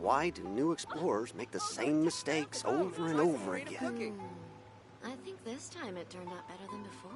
Why do new explorers make the same mistakes over and over again? I think this time it turned out better than before.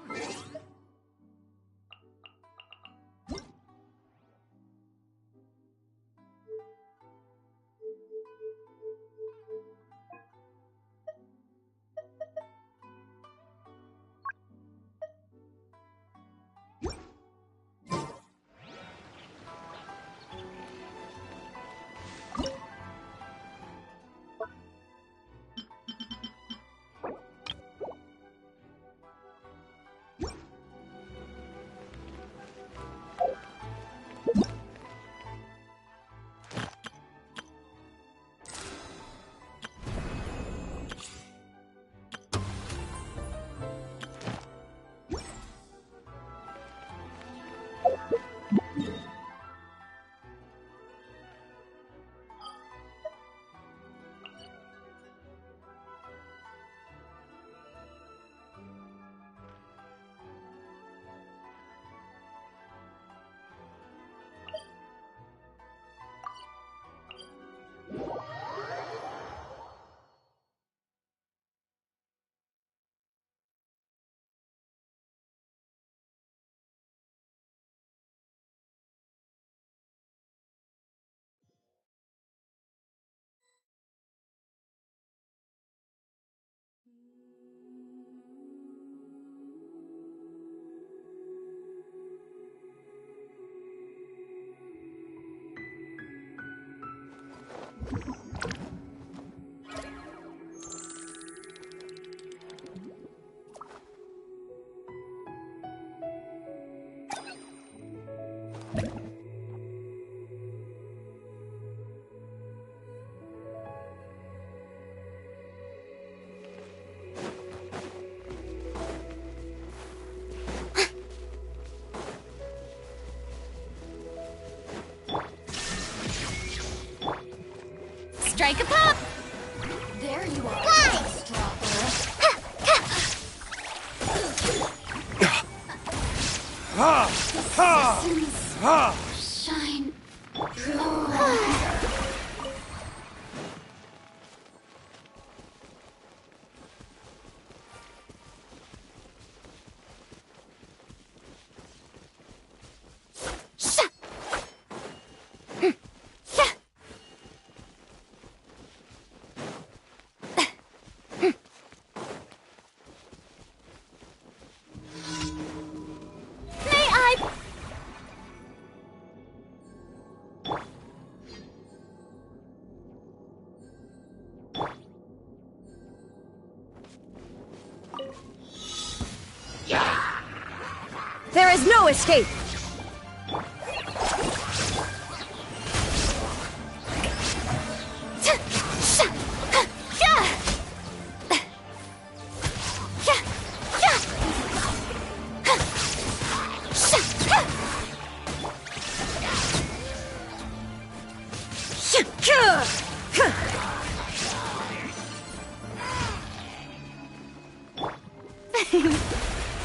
Strike a pop! There you are. Nice! Shine. There is no escape!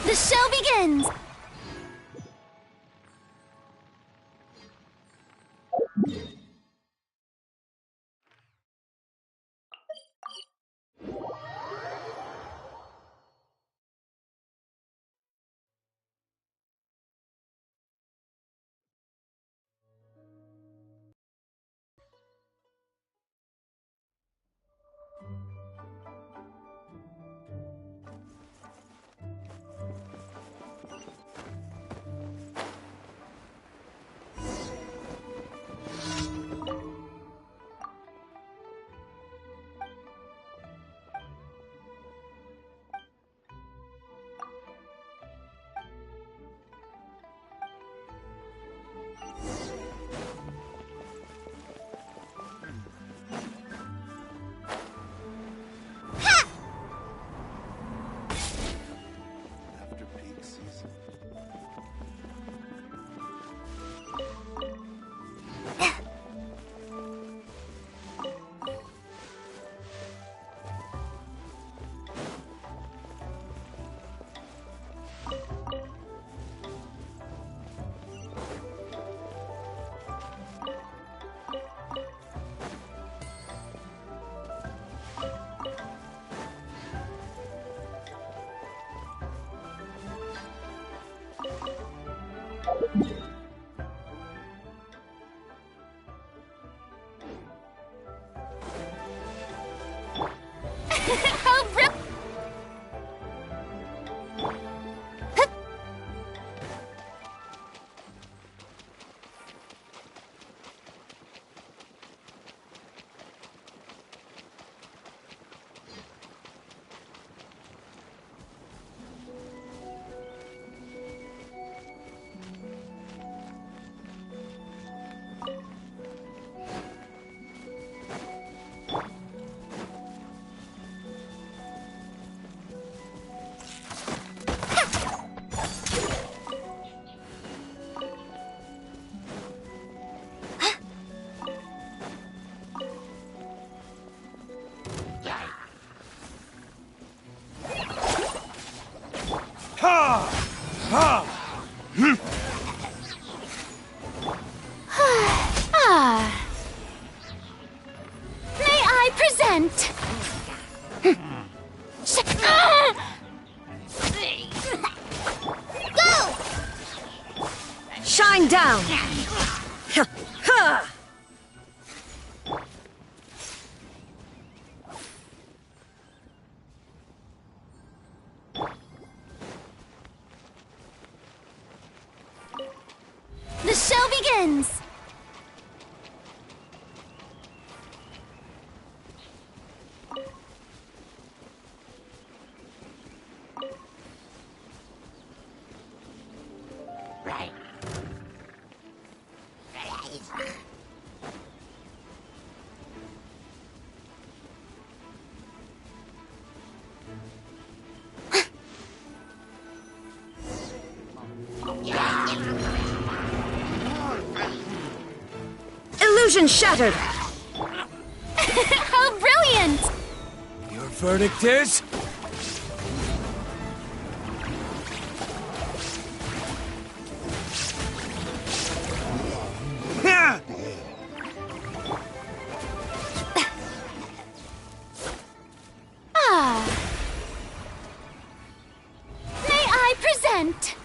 The show begins! How brilliant! May I present? Go! Shine down! The show begins! Illusion shattered! How brilliant! Your verdict is? May I present?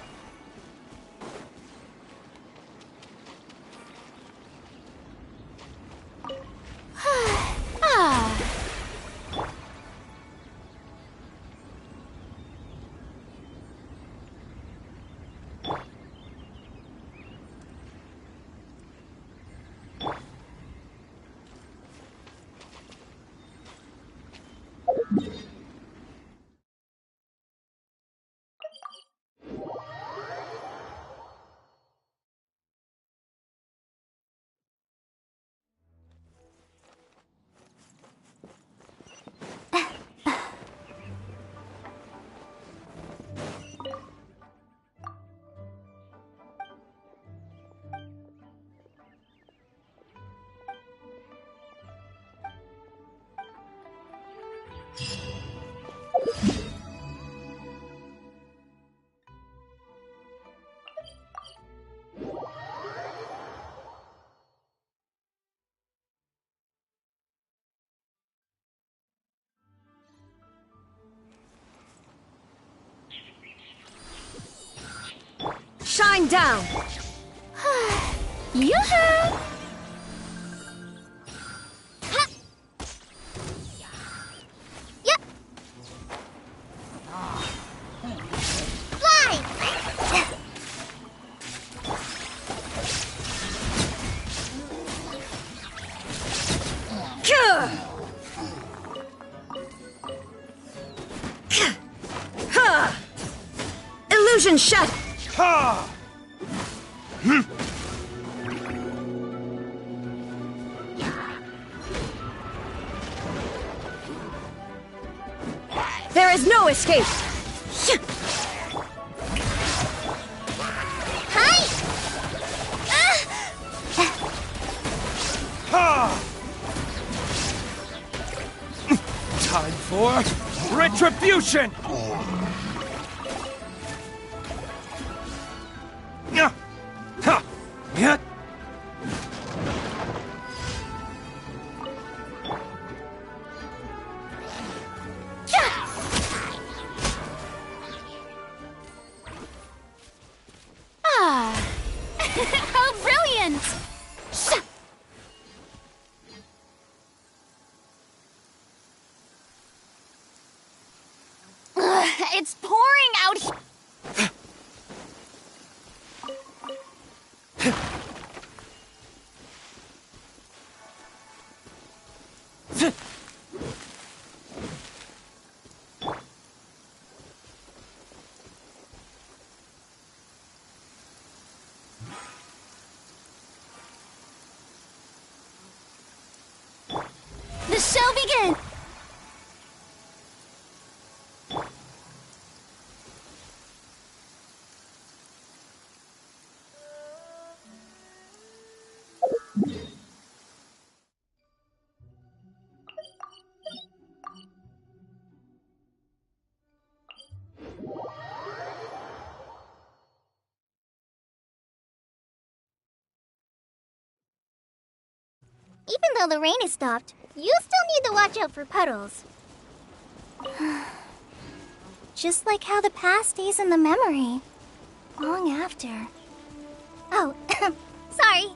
Shine down! Yoo-hoo! Yep! Fly! Illusion shut! Ha! There is no escape! Hi! Ha! Time for retribution! Ha! Yeah. chance! Ugh, it's pouring out here. The show begins! Even though the rain is stopped, you still need to watch out for puddles. Just like how the past stays in the memory. Long after. Oh, sorry.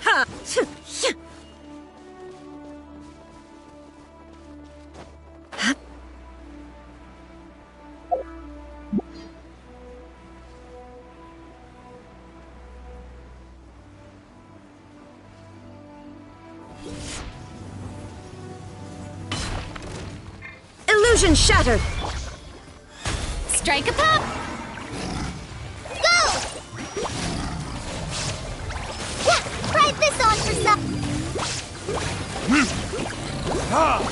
Ha! Illusion shattered! Strike a pop! Go! Yeah, try this on for some. Ha!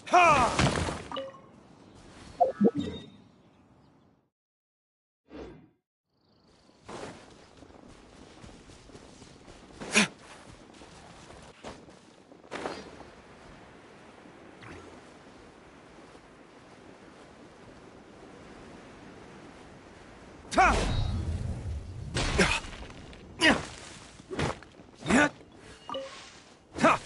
Ha! Ha! Yeah. Ha!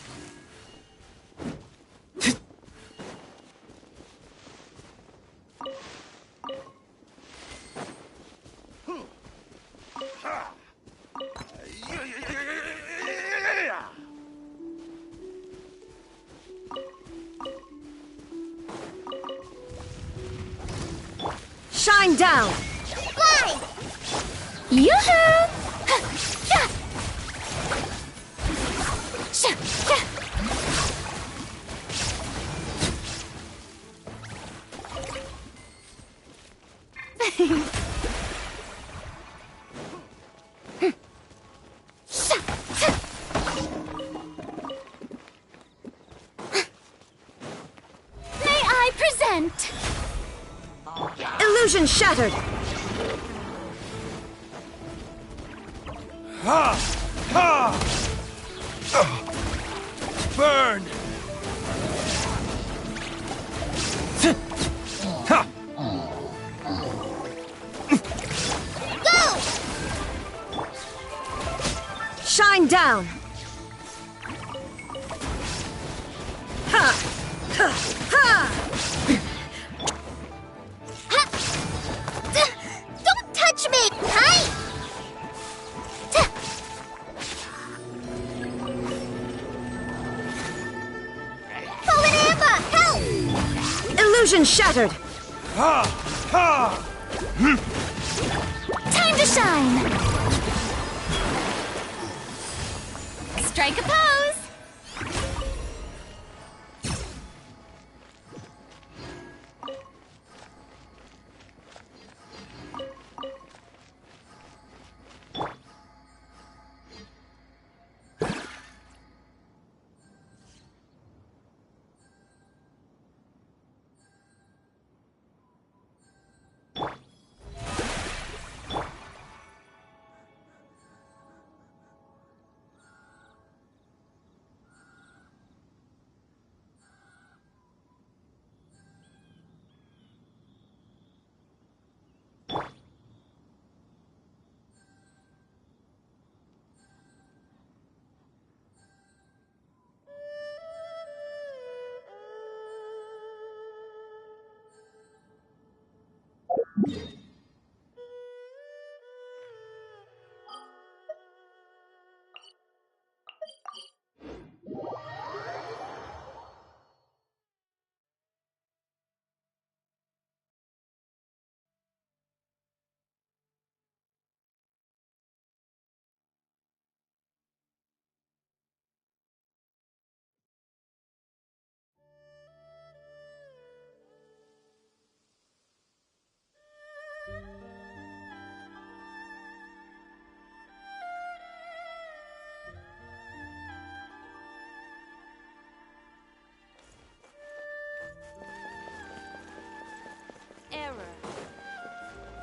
Shine down! Fly! Yoo-hoo! May I present? Illusion shattered! Ha! Ha! Burn! Ha! Shine down! Ha! Ha! Ha! Don't touch me! Hi! Fallen Amber, help! Illusion shattered! Ha! Ha! Time to shine! Strike a pose!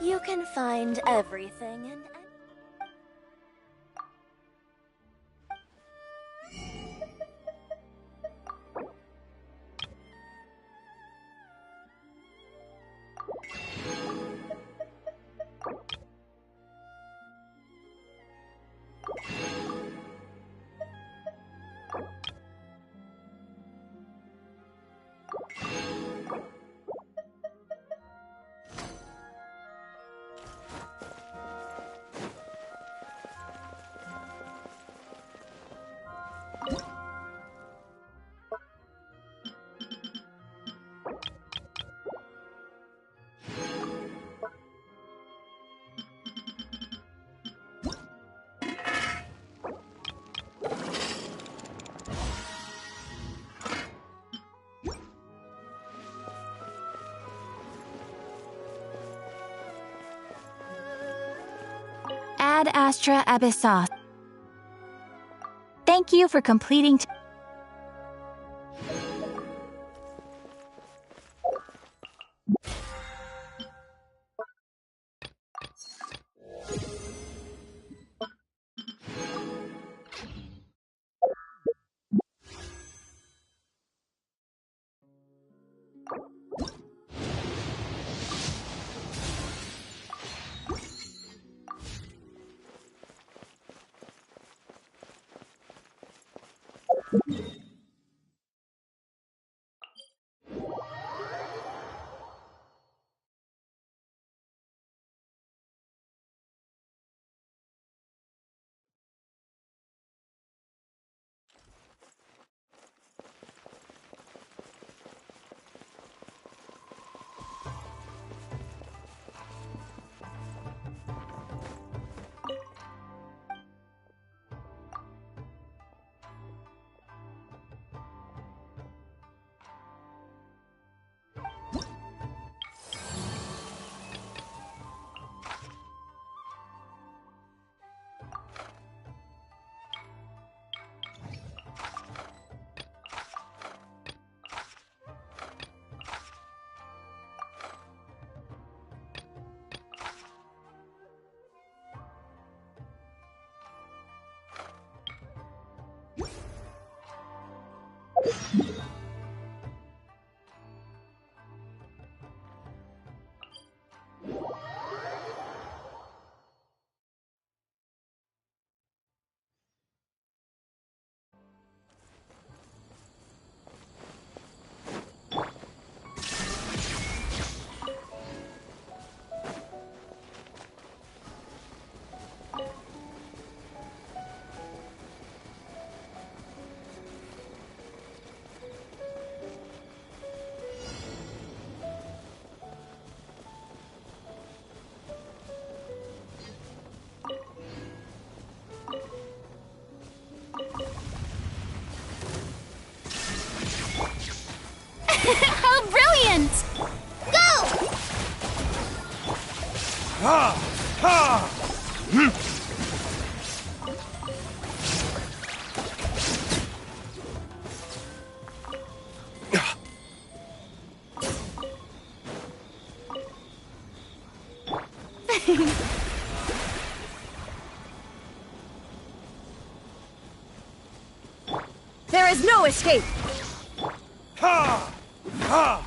You can find everything in... Ad Astra Abyssos. Thank you for completing. How brilliant! Go! Ha! Ha! There is no escape. Ha! Ha!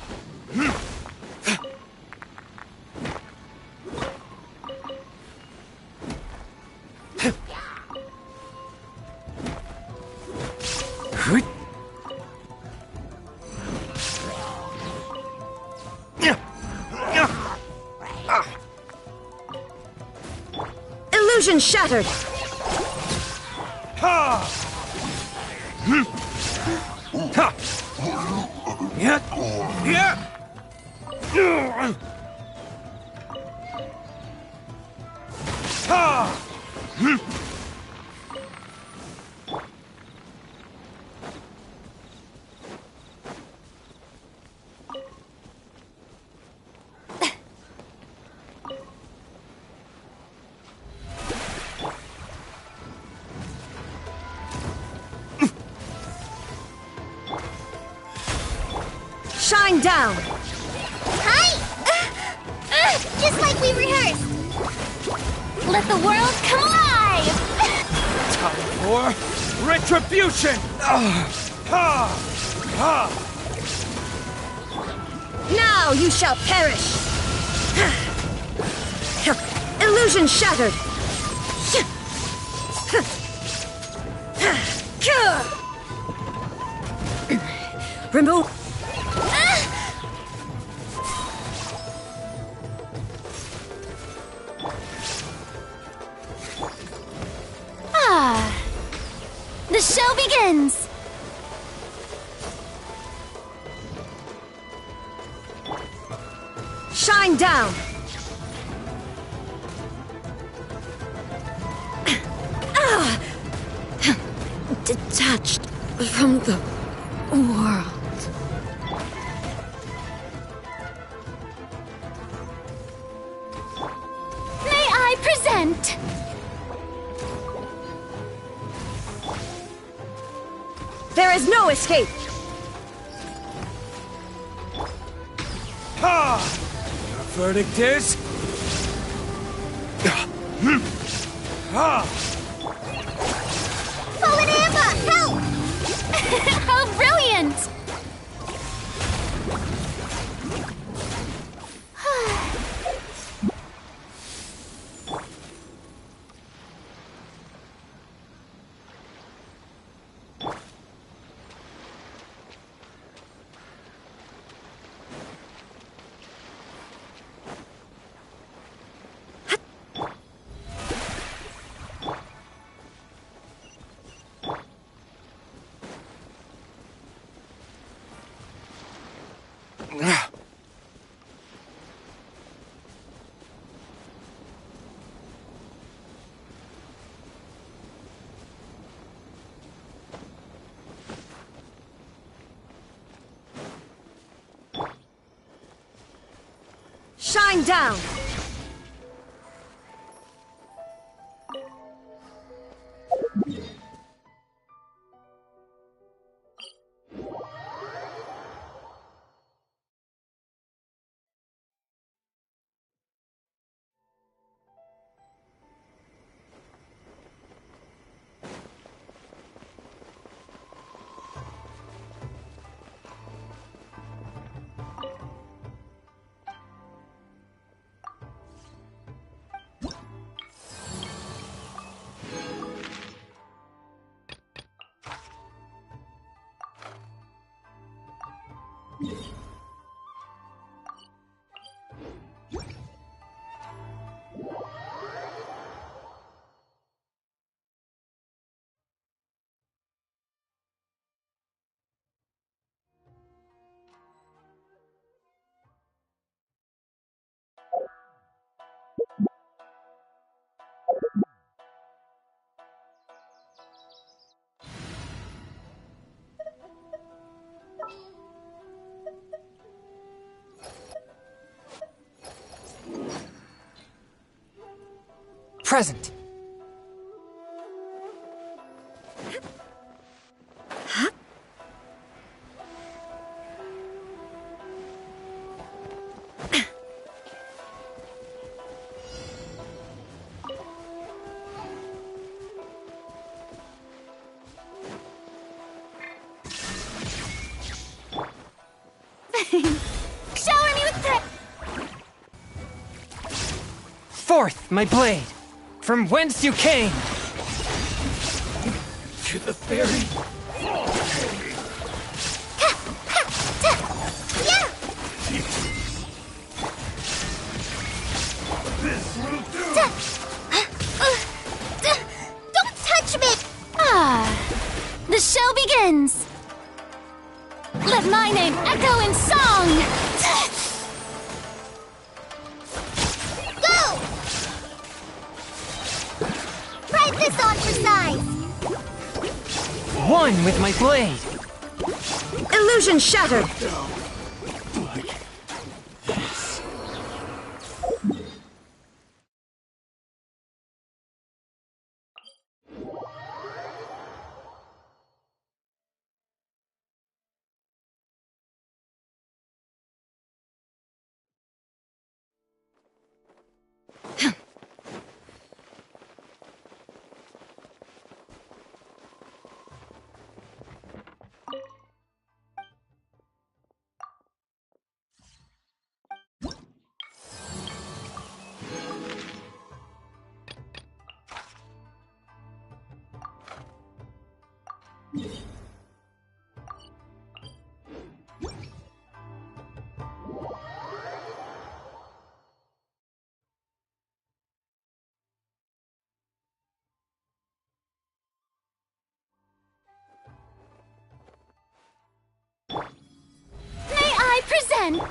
Illusion shattered! Ha! Ha! Yeah! Yeah! Ha! Shine down! Hi! Just like we rehearsed! Let the world come alive! Time for retribution! Ha! Ha! Now you shall perish! Illusion shattered! Remove... The show begins! Shine down! Detached from the world. May I present? There is no escape! Ha! Your verdict is... Ha! Fallen Amber, help! How brilliant! Shine down! Present. Shower me with the... Forth, my blade, from whence you came. To the ferry. Yeah! This will do. begins! Let my name echo in song! Go! Try this on for size! One with my blade. Illusion shattered! May I present?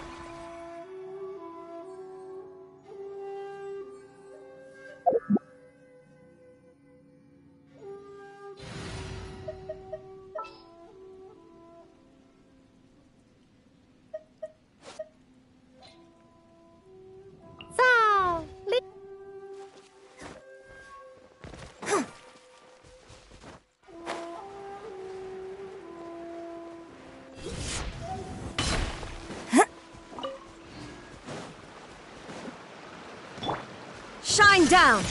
Shine down!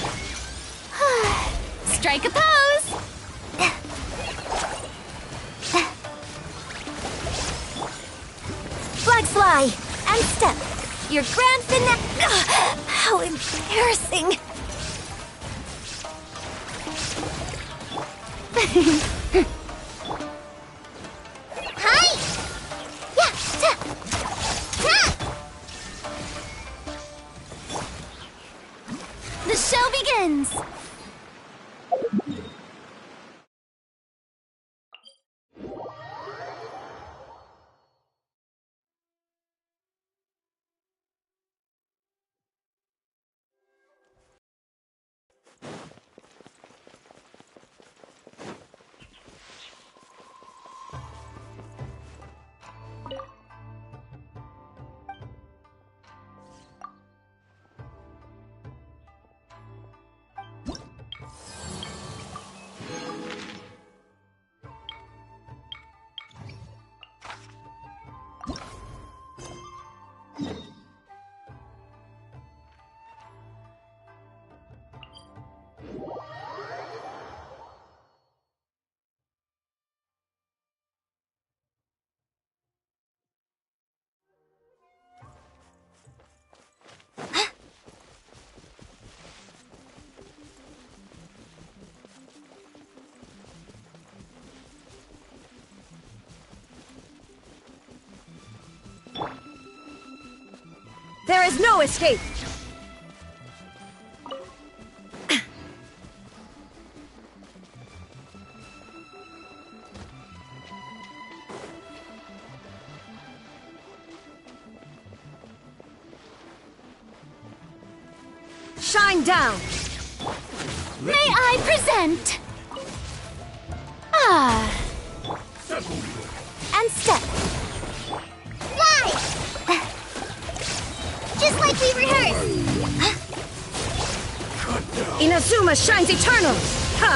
Strike a pose! Flag fly and step. Your grand finale. How embarrassing! Hi! Yeah, ta! Ta! The show begins! There is no escape! Shine down! May I present? And step. Fly! Just like we rehearsed. Inazuma shines eternal! Ha!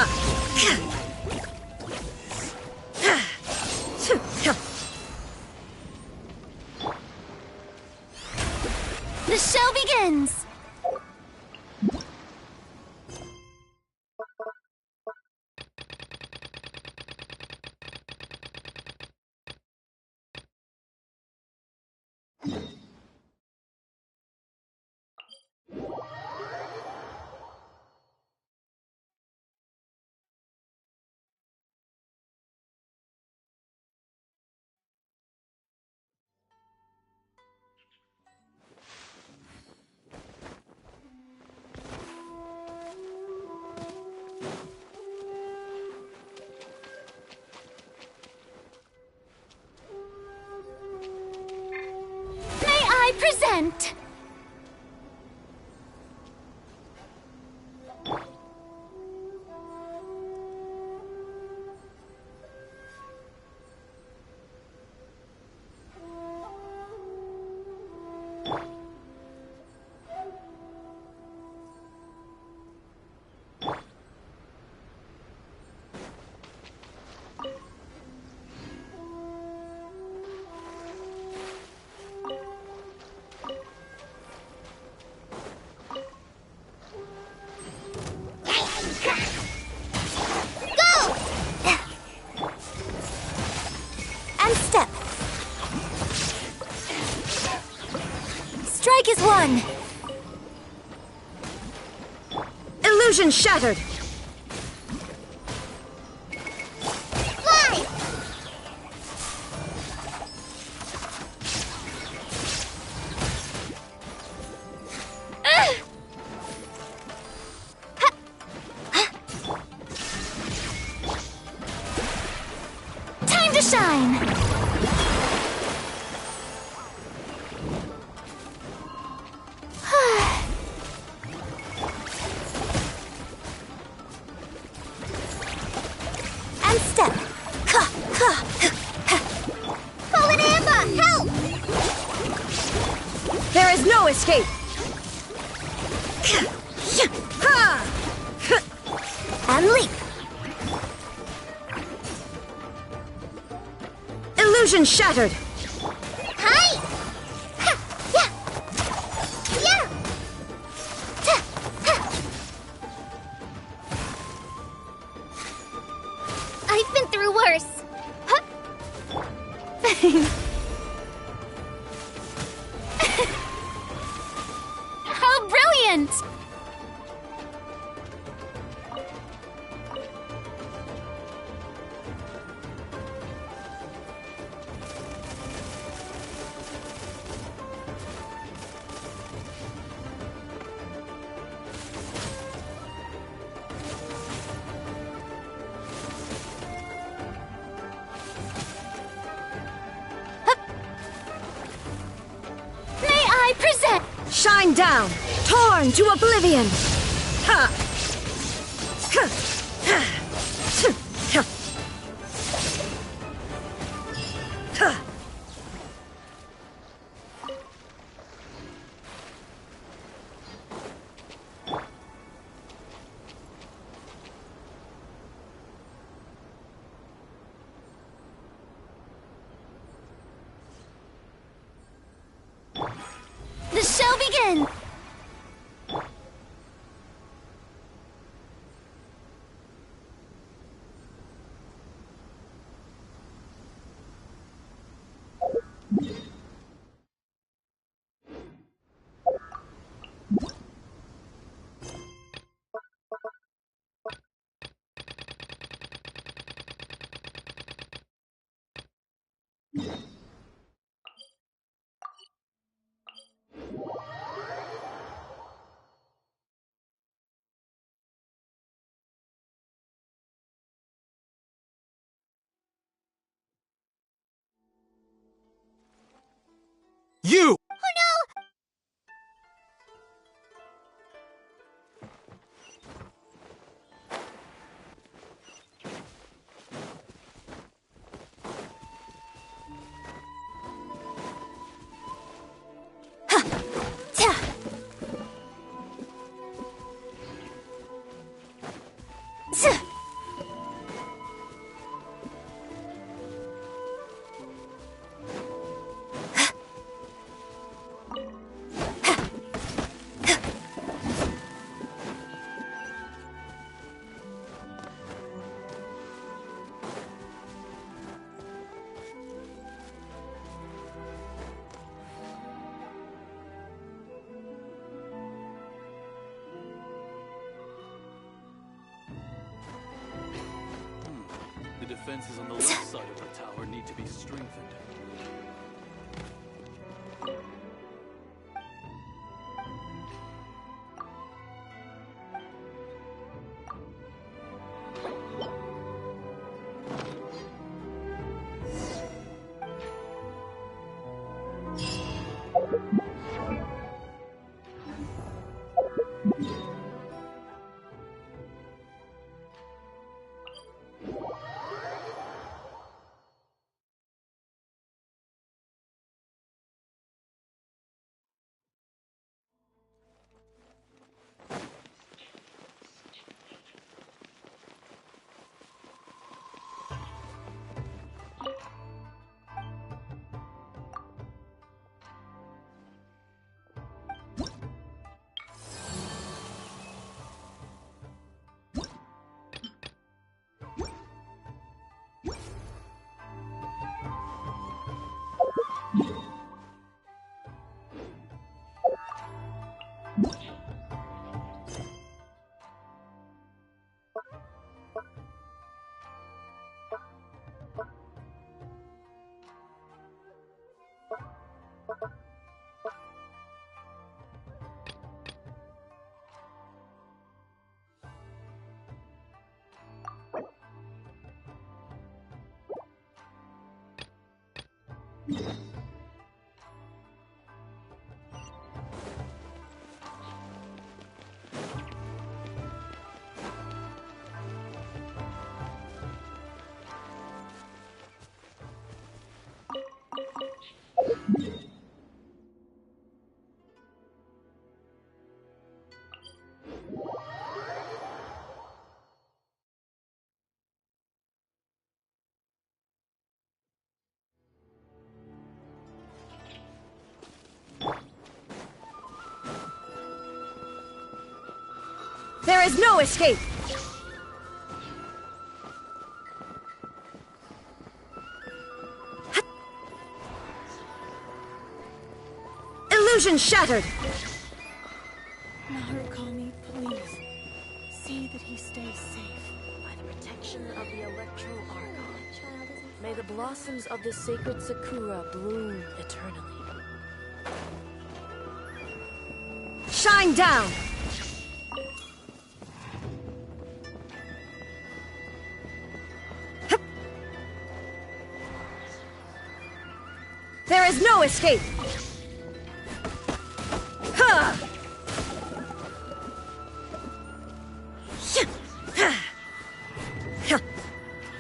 The show begins. brilliant! Step. Strike is one. Illusion shattered. Fly. Time to shine. Step. Fallen Amber, help! There is no escape. And leap. Illusion shattered. Hi! Yeah! Yeah! I've been through worse. How brilliant! Present! Shine down, torn to oblivion. Ha! The show begins! You! The defenses on the left side of the tower need to be strengthened. There is no escape! Illusion shattered! Narukami, please. See that he stays safe. By the protection of the Electro Archon, may the blossoms of the sacred Sakura bloom eternally. Shine down! There is no escape! Ha!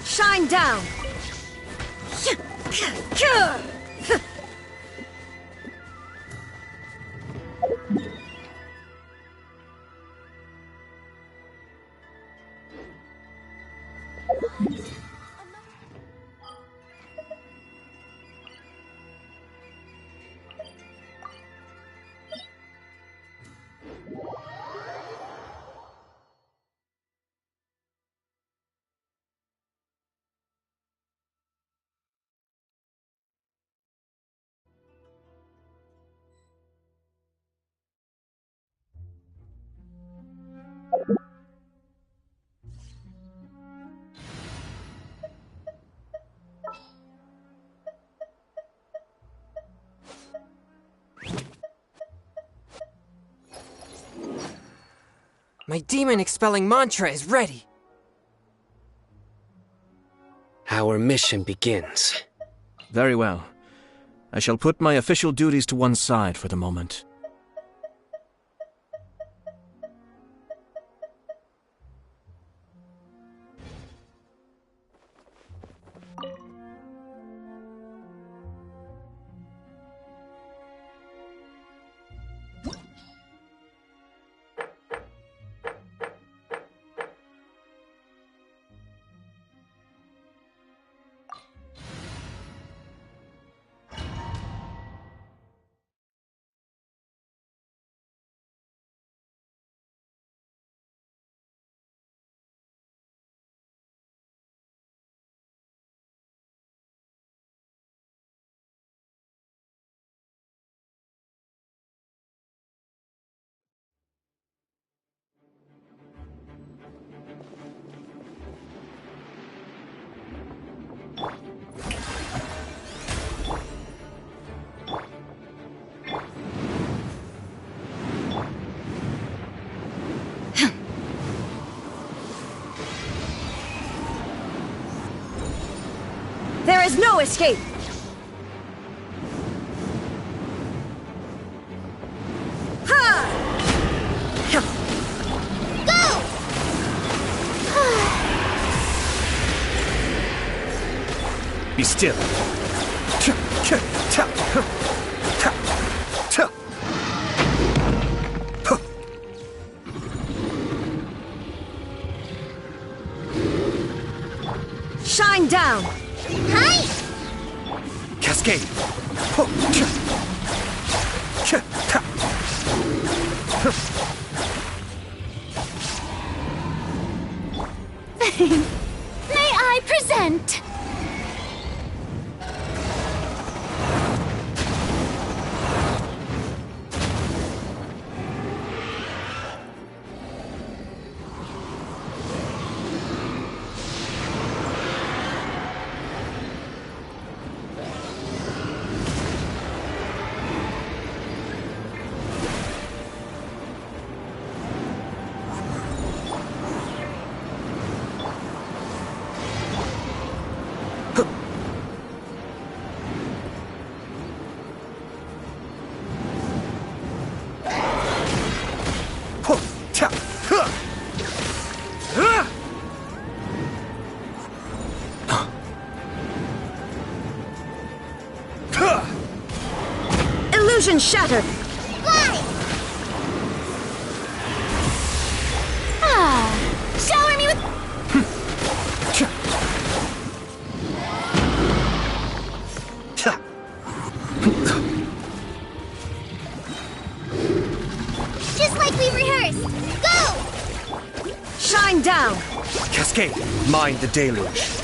Shine down! My demon-expelling mantra is ready! Our mission begins. Very well. I shall put my official duties to one side for the moment. There is no escape! Be still. Shine down! Hi! Cascade. May I present? shattered! Fly! Shower me with... Just like we rehearsed! Go! Shine down! Cascade, mind the deluge.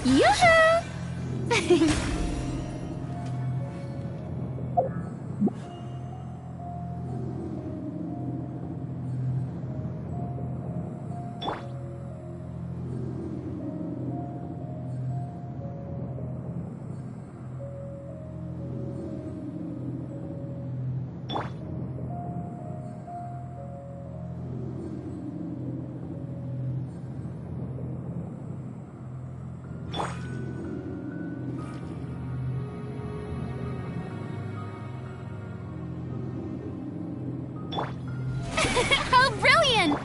Yoo-hoo! How brilliant!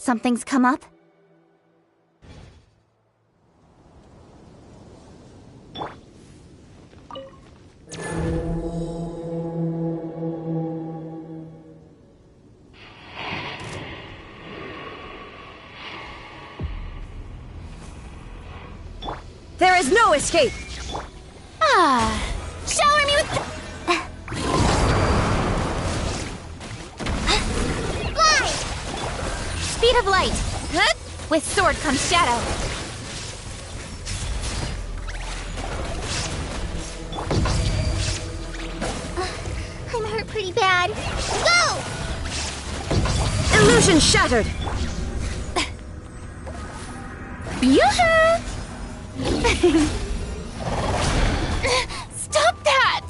Something's come up? There is no escape! Shower me with... Fly! Speed of light. With sword comes shadow. I'm hurt pretty bad. Go! Illusion shattered! Yoo-hoo! Stop that!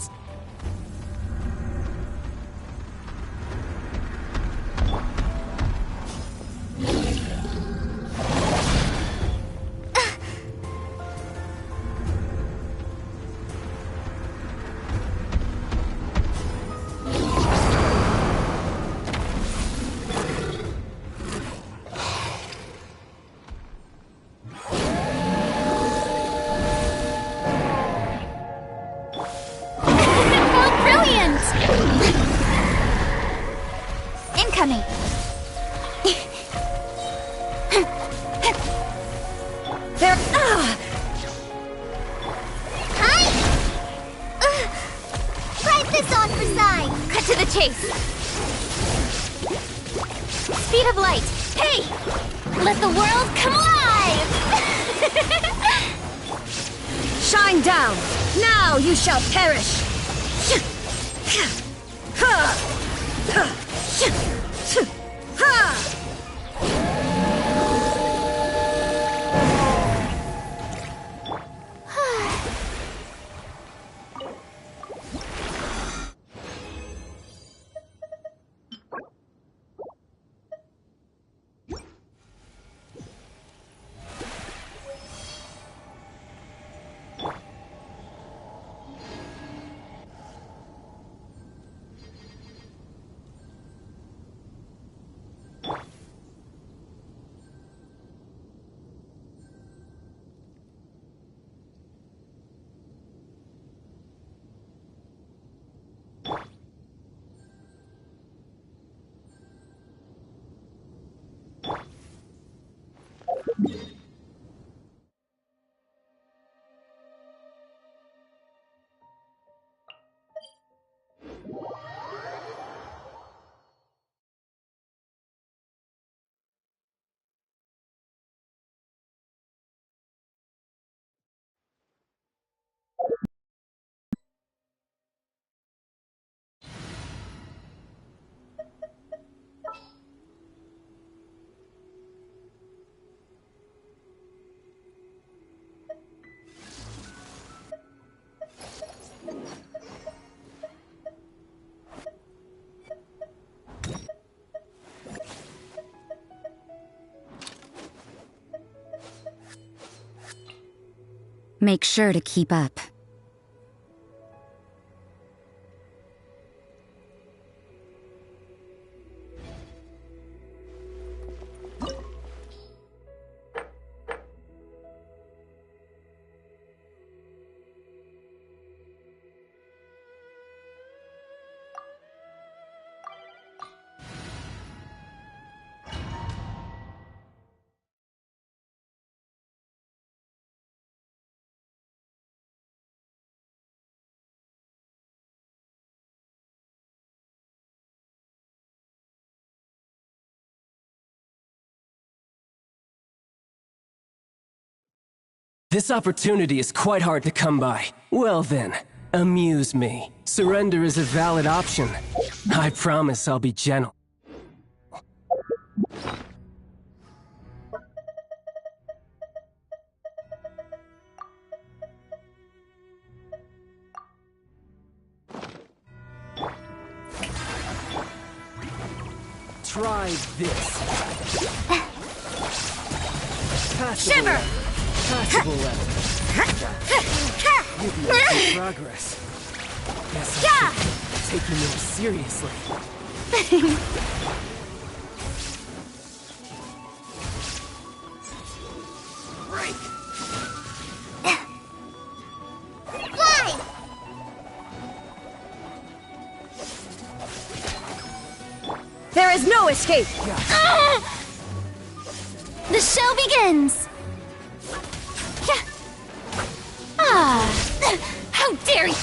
Incoming! There... Hi! Try this on for size! Cut to the chase! Speed of light! Hey! Let the world come alive! Shine down! Now you shall perish! Make sure to keep up. This opportunity is quite hard to come by. Well then, amuse me. Surrender is a valid option. I promise I'll be gentle. Try this. Shiver! Passable level. You've made good progress. Guess I should take you more seriously. There is no escape! The show begins! Ah! How dare you!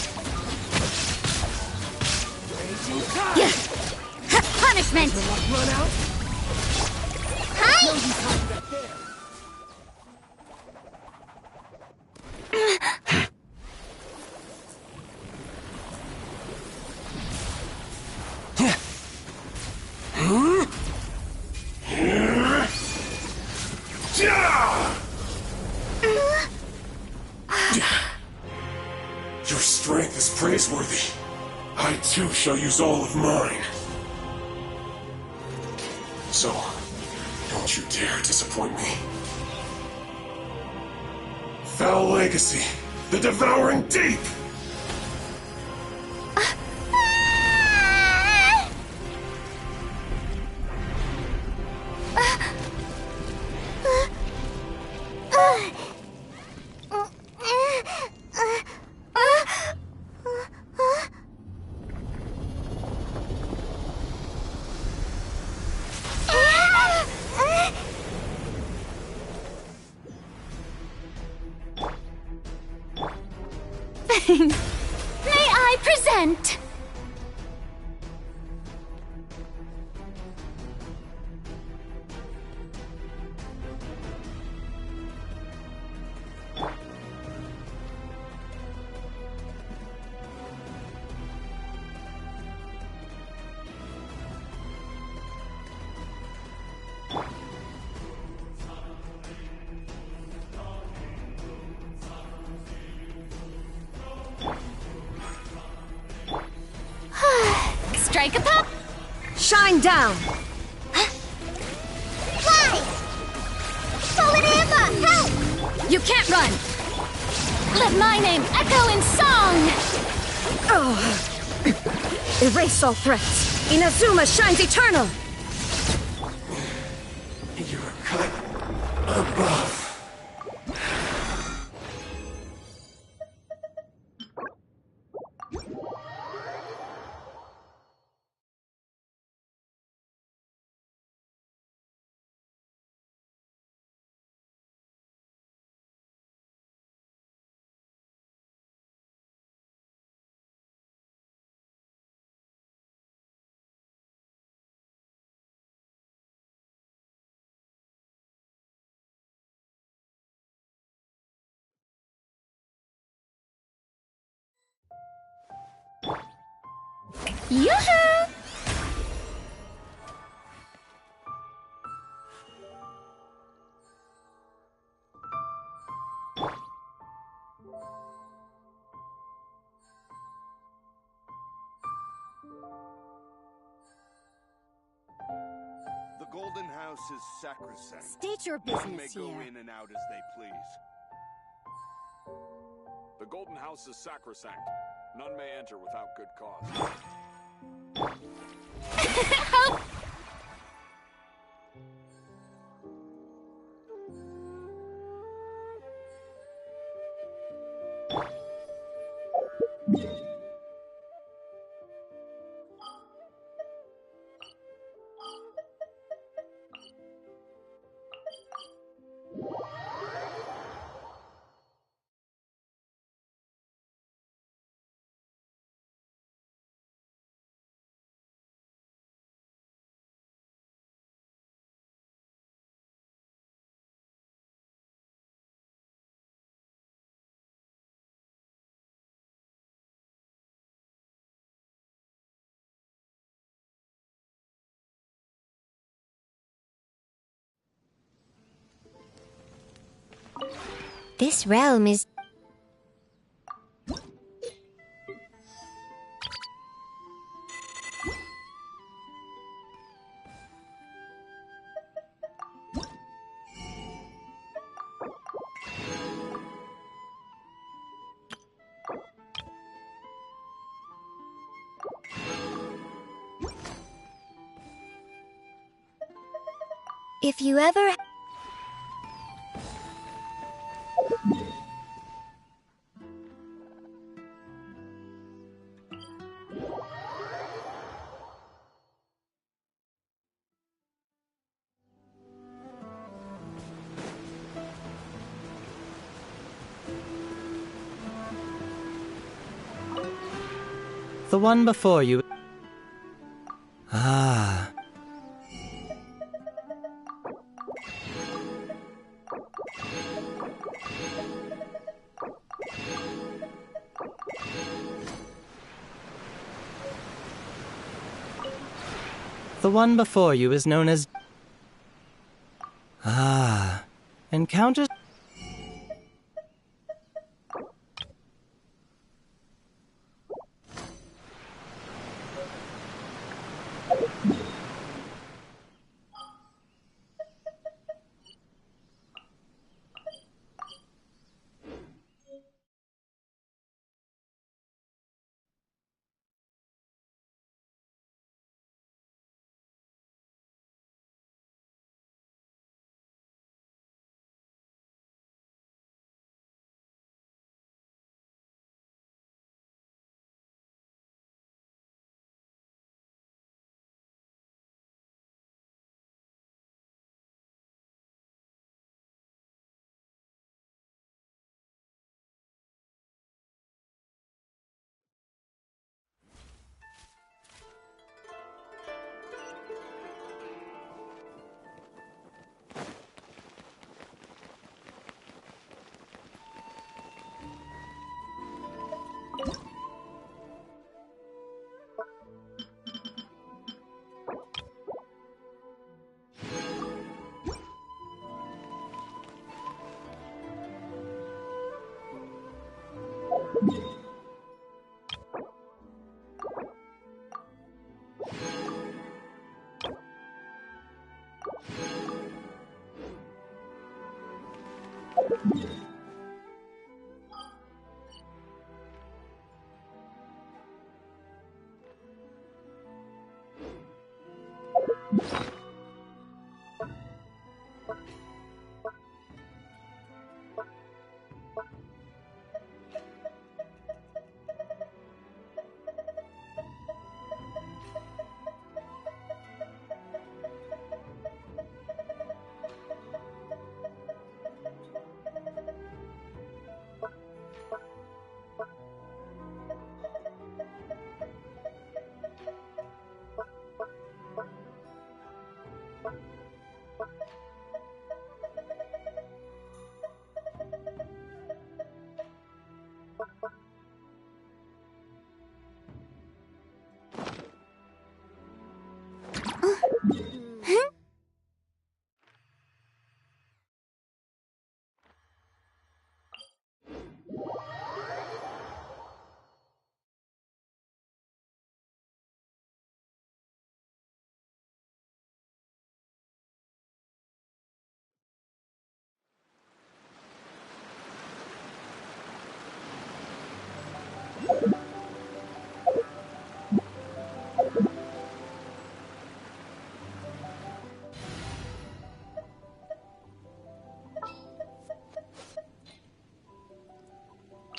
Punishment! Hi! Your strength is praiseworthy. I too shall use all of mine. So, don't you dare disappoint me. Foul Legacy, the Devouring Deep! May I present? Strike a pop! Shine down! Fly! Fallen Amber, help! You can't run! Let my name echo in song! Oh. Erase all threats. Inazuma shines eternal! You're cut above. Yoo-hoo! The Golden House is sacrosanct. State your None may business go here. in and out as they please. The Golden House is sacrosanct. None may enter without good cause. This realm is... If you ever... The one before you... Ah. The one before you is known as... Ah. Encounters...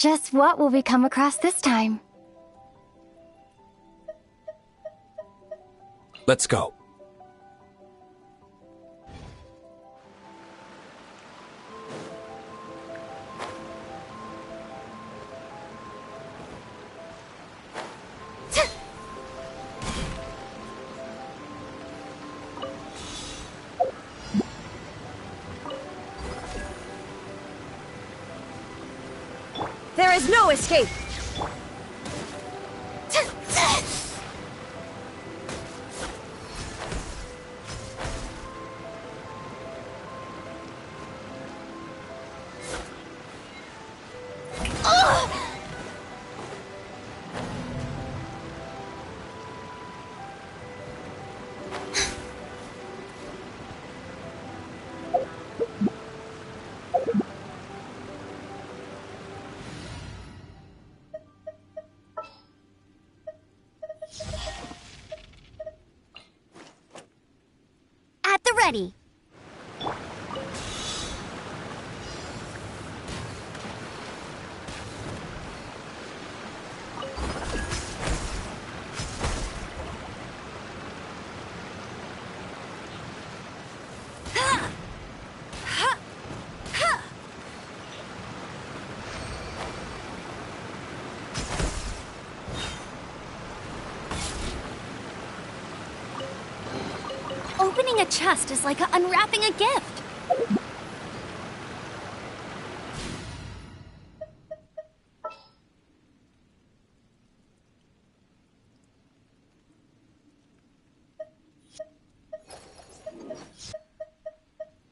Just what will we come across this time? Let's go. There is no escape! At the ready. Opening a chest is like unwrapping a gift.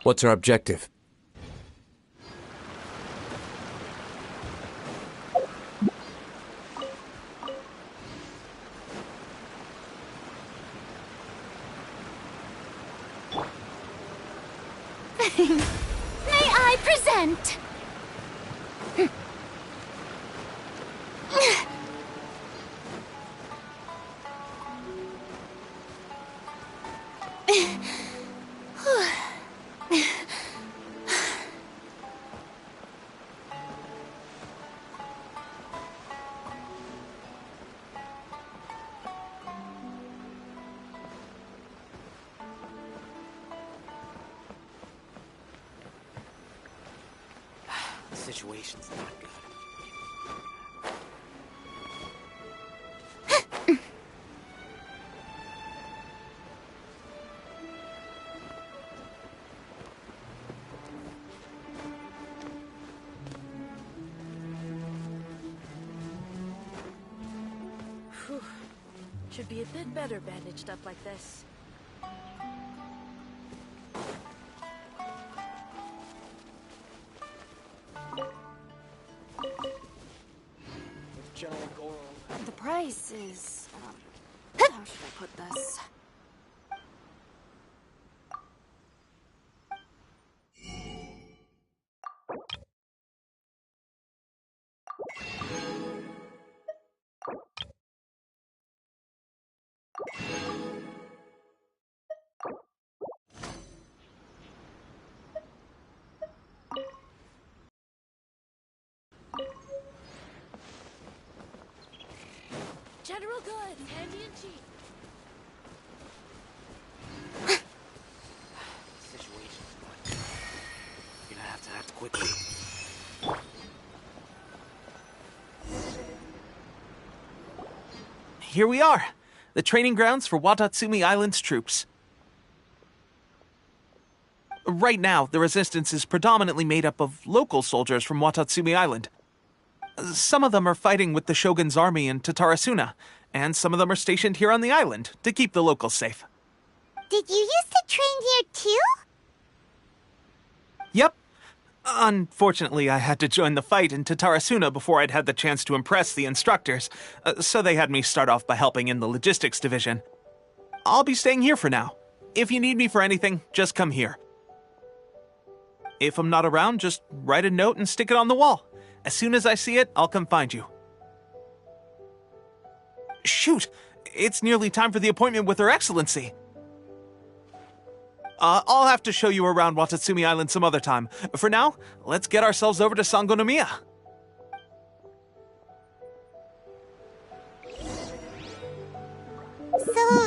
What's our objective? May I present? The situation's not good. Whew. Should be a bit better bandaged up like this. The price is, how should I put this? General goods, handy and cheap. Situation's not good. You're gonna have to act quickly. Here we are, the training grounds for Watatsumi Island's troops. Right now, the resistance is predominantly made up of local soldiers from Watatsumi Island. Some of them are fighting with the Shogun's army in Tatarasuna, and some of them are stationed here on the island to keep the locals safe. Did you used to train here too? Yep. Unfortunately, I had to join the fight in Tatarasuna before I'd had the chance to impress the instructors, so they had me start off by helping in the logistics division. I'll be staying here for now. If you need me for anything, just come here. If I'm not around, just write a note and stick it on the wall. As soon as I see it, I'll come find you. Shoot! It's nearly time for the appointment with Her Excellency. I'll have to show you around Watatsumi Island some other time. For now, let's get ourselves over to Sangonomiya. So,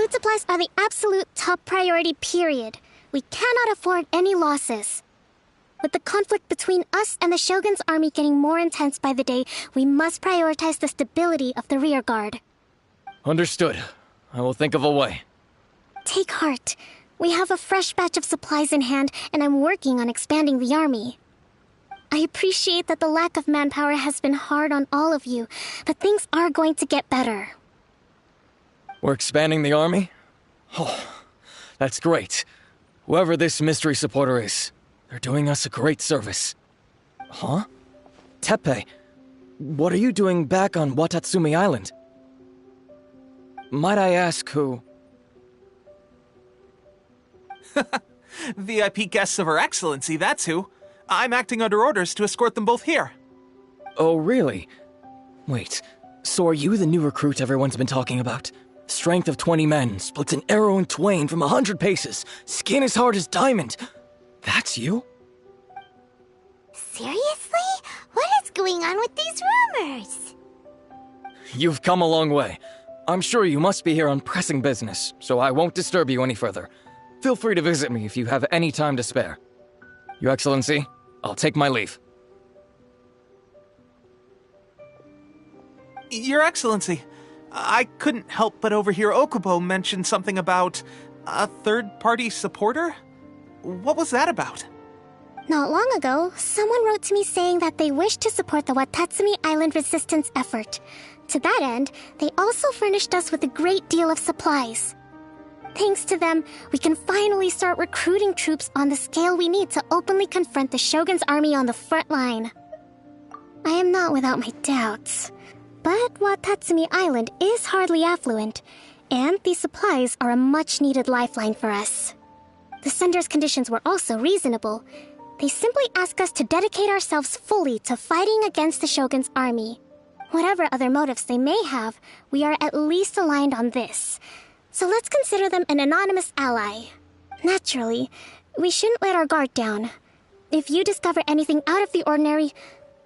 food supplies are the absolute top priority, period. We cannot afford any losses. With the conflict between us and the Shogun's army getting more intense by the day, we must prioritize the stability of the rear guard. Understood. I will think of a way. Take heart. We have a fresh batch of supplies in hand, and I'm working on expanding the army. I appreciate that the lack of manpower has been hard on all of you, but things are going to get better. We're expanding the army? Oh, that's great. Whoever this mystery supporter is, they're doing us a great service. Huh? Teppei, what are you doing back on Watatsumi Island? Might I ask who? VIP guests of Her Excellency, that's who. I'm acting under orders to escort them both here. Oh, really? Wait, so are you the new recruit everyone's been talking about? Strength of 20 men, splits an arrow in twain from 100 paces, skin as hard as diamond. That's you? Seriously? What is going on with these rumors? You've come a long way. I'm sure you must be here on pressing business, so I won't disturb you any further. Feel free to visit me if you have any time to spare. Your Excellency, I'll take my leave. Your Excellency, I couldn't help but overhear Okubo mention something about a third-party supporter? What was that about? Not long ago, someone wrote to me saying that they wish to support the Watatsumi Island resistance effort. To that end, they also furnished us with a great deal of supplies. Thanks to them, we can finally start recruiting troops on the scale we need to openly confront the Shogun's army on the front line. I am not without my doubts, but Watatsumi Island is hardly affluent, and these supplies are a much-needed lifeline for us. The sender's conditions were also reasonable. They simply ask us to dedicate ourselves fully to fighting against the Shogun's army. Whatever other motives they may have, we are at least aligned on this. So let's consider them an anonymous ally. Naturally, we shouldn't let our guard down. If you discover anything out of the ordinary,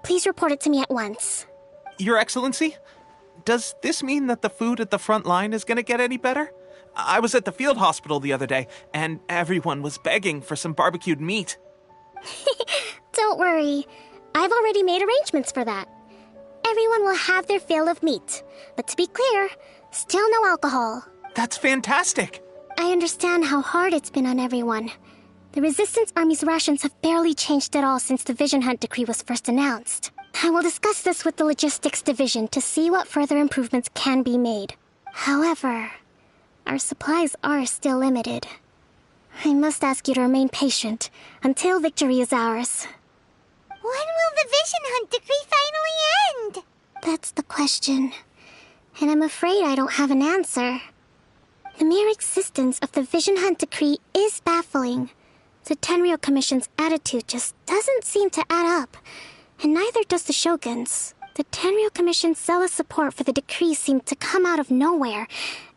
please report it to me at once. Your Excellency, does this mean that the food at the front line is gonna get any better? I was at the field hospital the other day, and everyone was begging for some barbecued meat. Don't worry. I've already made arrangements for that. Everyone will have their fill of meat. But to be clear, still no alcohol. That's fantastic! I understand how hard it's been on everyone. The Resistance Army's rations have barely changed at all since the Vision Hunt decree was first announced. I will discuss this with the Logistics Division to see what further improvements can be made. However, our supplies are still limited. I must ask you to remain patient until victory is ours. When will the Vision Hunt decree finally end? That's the question. And I'm afraid I don't have an answer. The mere existence of the Vision Hunt decree is baffling. The Tenryou Commission's attitude just doesn't seem to add up, and neither does the Shogun's. The Tenryou Commission's zealous support for the decree seemed to come out of nowhere,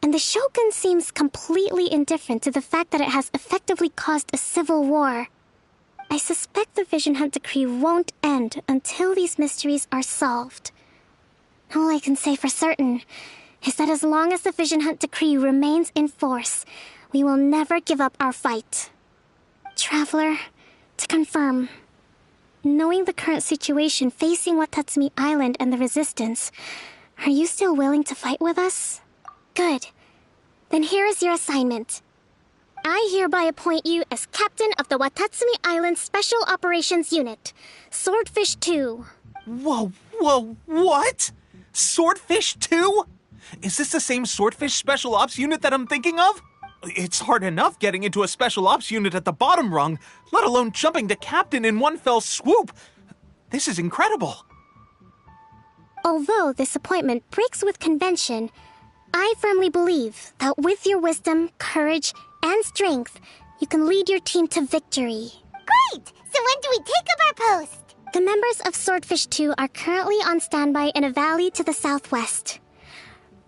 and the Shogun seems completely indifferent to the fact that it has effectively caused a civil war. I suspect the Vision Hunt decree won't end until these mysteries are solved. All I can say for certain is that as long as the Vision Hunt decree remains in force, we will never give up our fight. Traveler, to confirm, knowing the current situation facing Watatsumi Island and the Resistance, are you still willing to fight with us? Good. Then here is your assignment. I hereby appoint you as captain of the Watatsumi Island Special Operations Unit, Swordfish 2. Whoa, what? Swordfish 2? Is this the same Swordfish Special Ops unit that I'm thinking of? It's hard enough getting into a Special Ops unit at the bottom rung, let alone jumping to captain in one fell swoop. This is incredible. Although this appointment breaks with convention, I firmly believe that with your wisdom, courage, and strength, you can lead your team to victory. Great! So when do we take up our post? The members of Swordfish 2 are currently on standby in a valley to the southwest.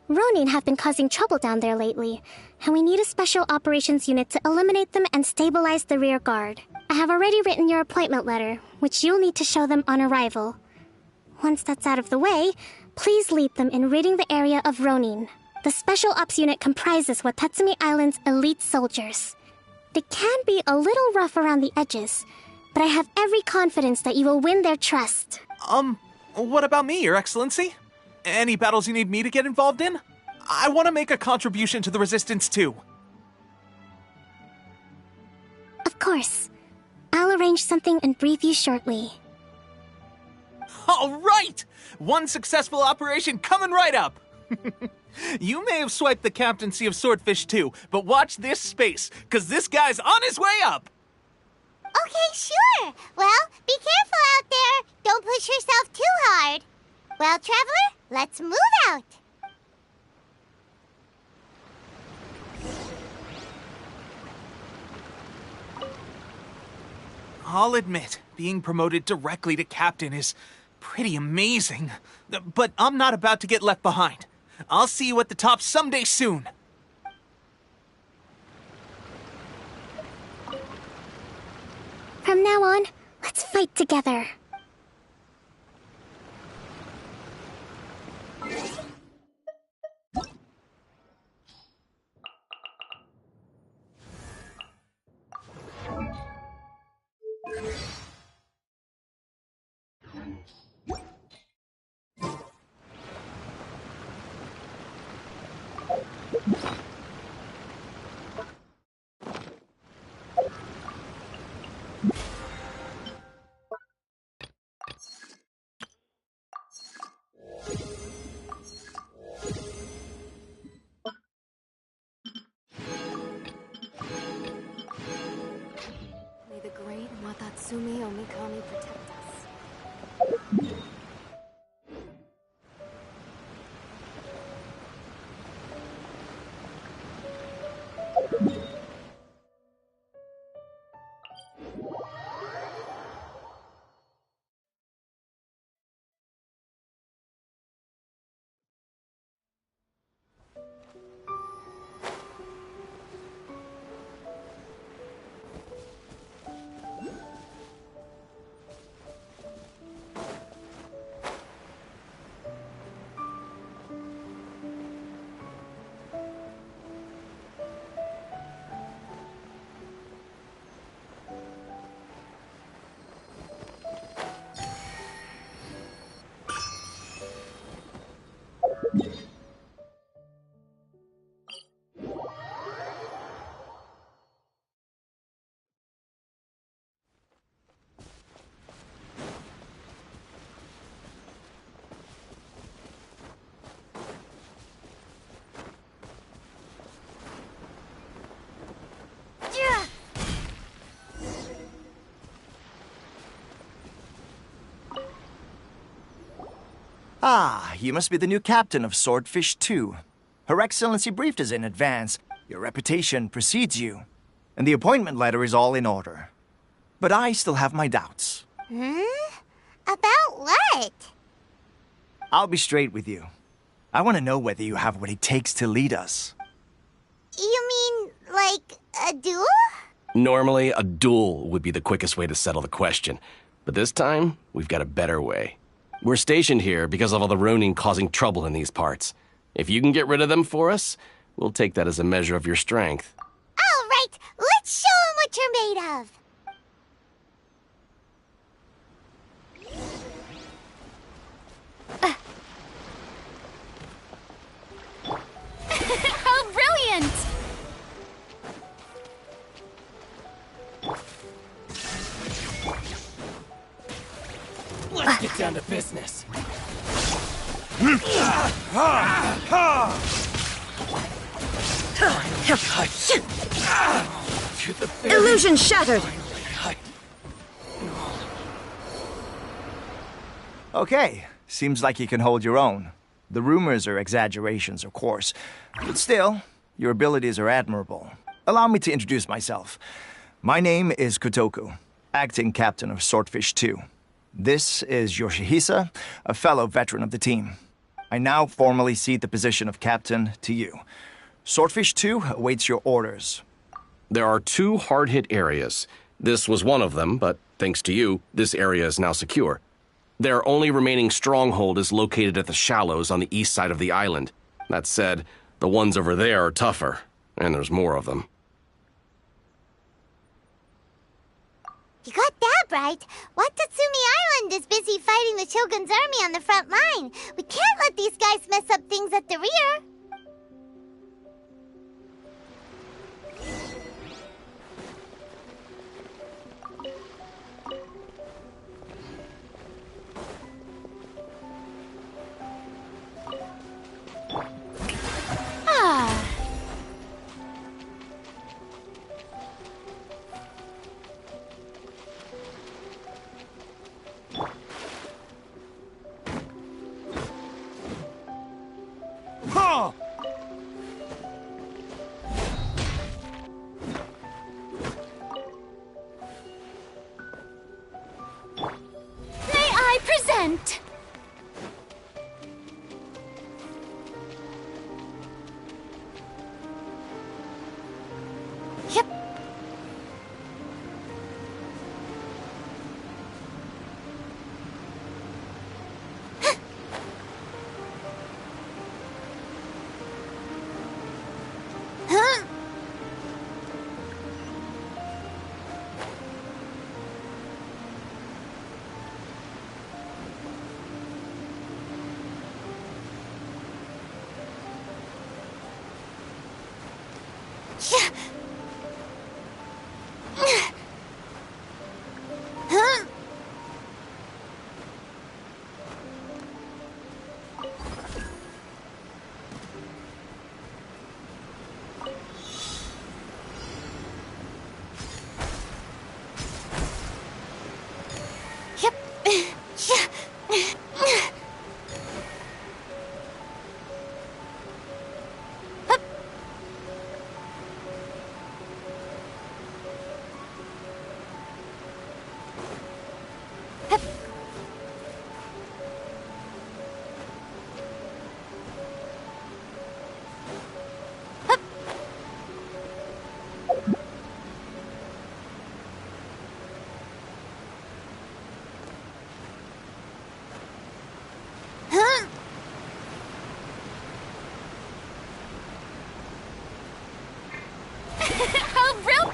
Ronin have been causing trouble down there lately, and we need a special operations unit to eliminate them and stabilize the rear guard. I have already written your appointment letter, which you'll need to show them on arrival. Once that's out of the way, please lead them in ridding the area of Ronin. The Special Ops unit comprises Watatsumi Island's elite soldiers. They can be a little rough around the edges, but I have every confidence that you will win their trust. What about me, Your Excellency? Any battles you need me to get involved in? I want to make a contribution to the Resistance too. course. I'll arrange something and brief you shortly. All right! One successful operation coming right up! You may have swiped the captaincy of Swordfish 2, but watch this space, because this guy's on his way up! Okay, sure. Well, be careful out there. Don't push yourself too hard. Well, Traveler, let's move out. I'll admit, being promoted directly to captain is pretty amazing. But I'm not about to get left behind. I'll see you at the top someday soon. From now on, let's fight together. May the great Watatsumi Omikami protect us. Ah, you must be the new captain of Swordfish 2. Her Excellency briefed us in advance. Your reputation precedes you, and the appointment letter is all in order. But I still have my doubts. About what? I'll be straight with you. I want to know whether you have what it takes to lead us. You mean, like, a duel? Normally, a duel would be the quickest way to settle the question. But this time, we've got a better way. We're stationed here because of all the Ronin causing trouble in these parts. If you can get rid of them for us, we'll take that as a measure of your strength. All right, let's show 'em what you're made of. How brilliant! Let's get down to business. Illusion shattered! Okay, seems like you can hold your own. The rumors are exaggerations, of course. But still, your abilities are admirable. Allow me to introduce myself. My name is Kotoku, acting captain of Swordfish 2. This is Yoshihisa, a fellow veteran of the team. I now formally cede the position of captain to you. Swordfish 2 awaits your orders. There are 2 hard-hit areas. This was one of them, but thanks to you, this area is now secure. Their only remaining stronghold is located at the shallows on the east side of the island. That said, the ones over there are tougher, and there's more of them. You got that right. Watatsumi Island is busy fighting the Shogun's army on the front line. We can't let these guys mess up things at the rear. Huh? How brilliant!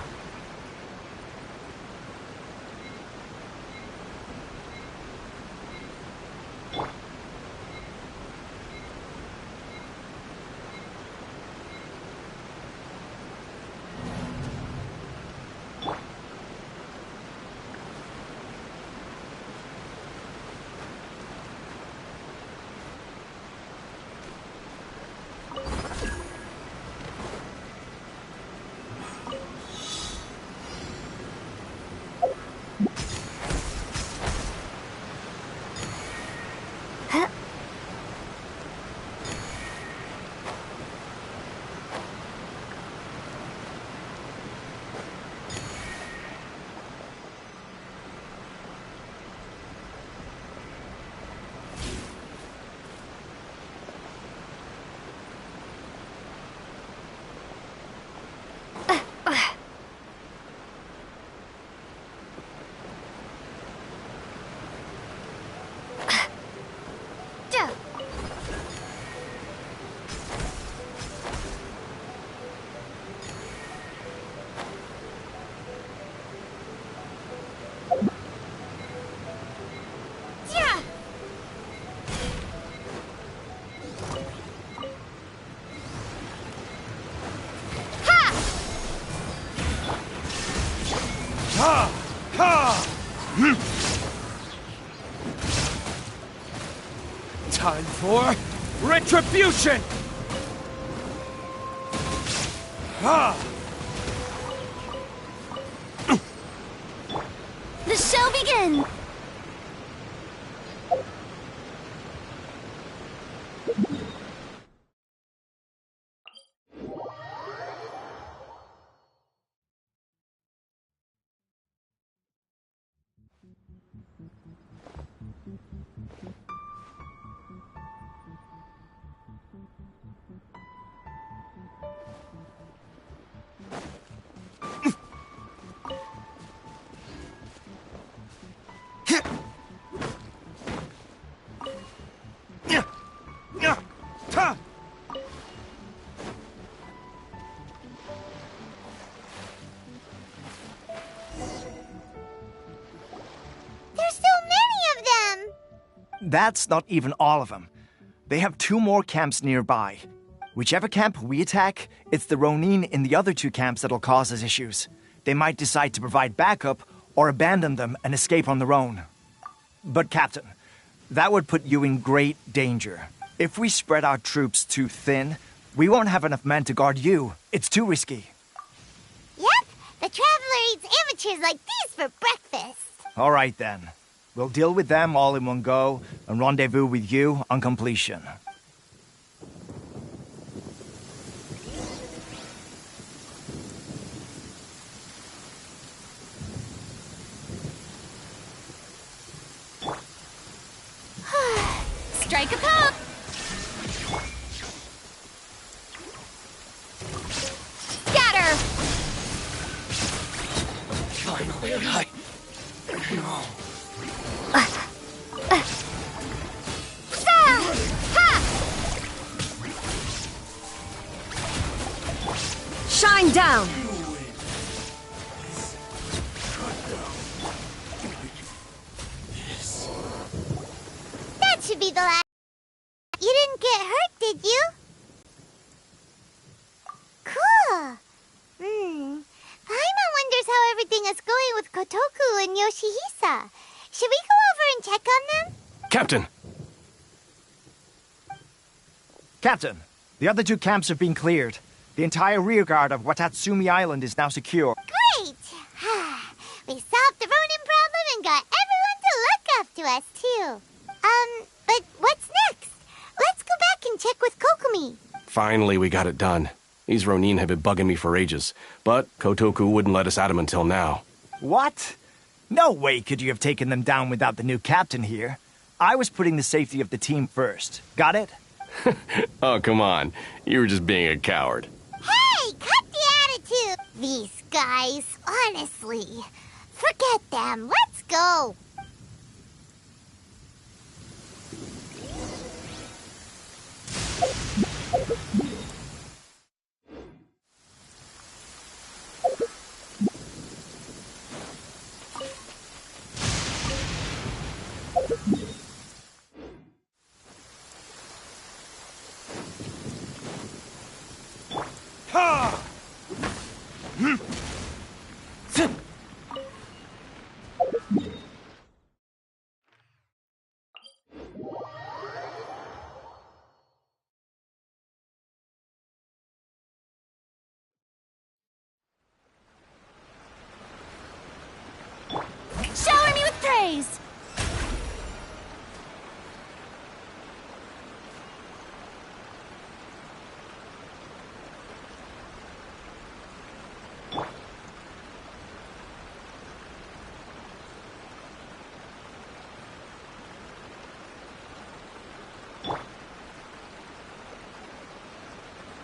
Ha! Ha! Time for retribution! Ha! The show begins! There's so many of them! That's not even all of them. They have 2 more camps nearby. Whichever camp we attack, it's the Ronin in the other 2 camps that'll cause us issues. They might decide to provide backup or abandon them and escape on their own. But Captain, that would put you in great danger. If we spread our troops too thin, we won't have enough men to guard you. It's too risky. Yep, the Traveler eats amateurs like these for breakfast. All right then. We'll deal with them all in one go and rendezvous with you on completion. Strike a pop! Scatter! Finally, I... No. Shine down! That should be the last. You didn't get hurt, did you? Cool. Kotoku and Yoshihisa. Should we go over and check on them? Captain! Captain, the other two camps have been cleared. The entire rearguard of Watatsumi Island is now secure. Great! We solved the Ronin problem and got everyone to look after us, too. But what's next? Let's go back and check with Kokumi. Finally, we got it done. These Ronin have been bugging me for ages, but Kotoku wouldn't let us at him until now. What? No way could you have taken them down without the new captain here. I was putting the safety of the team first. Got it? Oh, come on. You were just being a coward. Hey, cut the attitude! These guys, honestly. Forget them. Let's go. Shower me with praise!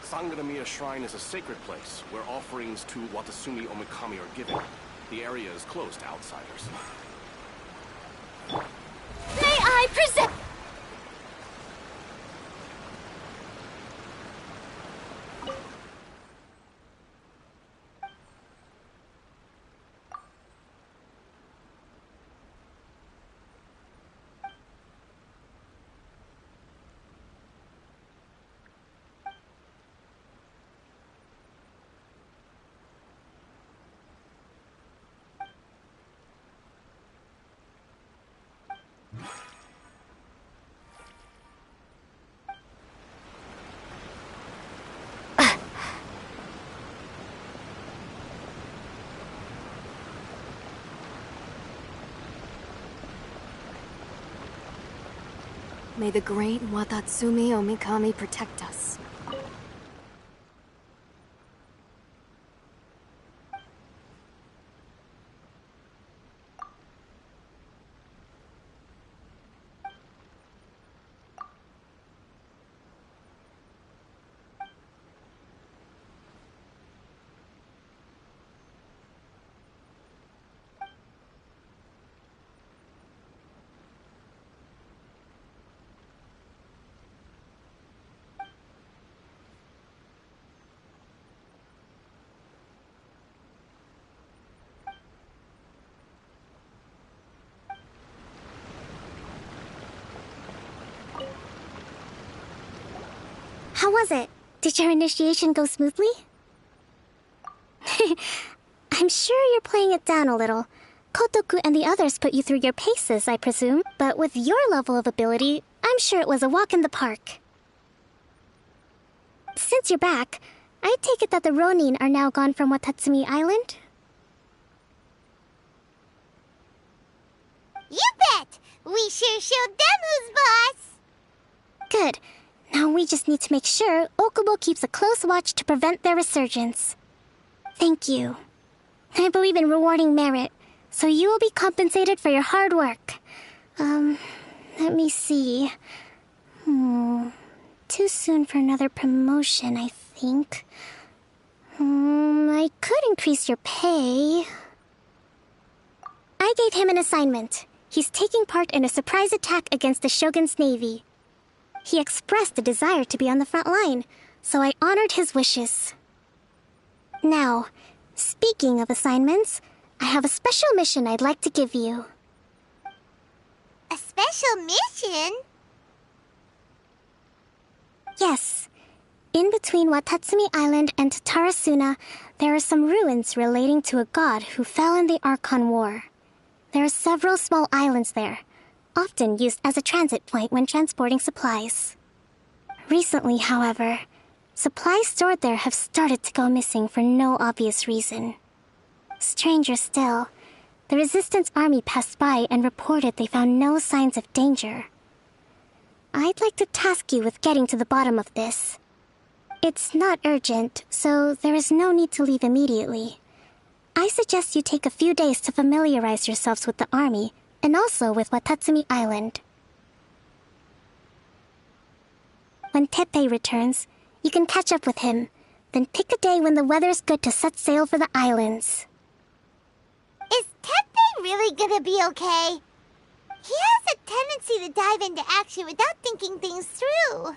Sanganamiya Shrine is a sacred place where offerings to Watasumi Omikami are given. The area is closed to outsiders. May I present... May the great Watatsumi Omikami protect us. How was it? Did your initiation go smoothly? I'm sure you're playing it down a little. Kotoku and the others put you through your paces, I presume. But with your level of ability, I'm sure it was a walk in the park. Since you're back, I take it that the Ronin are now gone from Watatsumi Island? You bet! We sure showed them who's boss! Good. Now we just need to make sure Okubo keeps a close watch to prevent their resurgence. Thank you. I believe in rewarding merit, so you will be compensated for your hard work. Let me see. Too soon for another promotion, I think. I could increase your pay. I gave him an assignment. He's taking part in a surprise attack against the Shogun's navy. He expressed a desire to be on the front line, so I honored his wishes. Now, speaking of assignments, I have a special mission I'd like to give you. A special mission? Yes. In between Watatsumi Island and Tarasuna, there are some ruins relating to a god who fell in the Archon War. There are several small islands there, often used as a transit point when transporting supplies. Recently, however, supplies stored there have started to go missing for no obvious reason. Stranger still, the Resistance army passed by and reported they found no signs of danger. I'd like to task you with getting to the bottom of this. It's not urgent, so there is no need to leave immediately. I suggest you take a few days to familiarize yourselves with the army, and also with Watatsumi Island. When Teppei returns, you can catch up with him, then pick a day when the weather's good to set sail for the islands. Is Teppei really gonna be okay? He has a tendency to dive into action without thinking things through.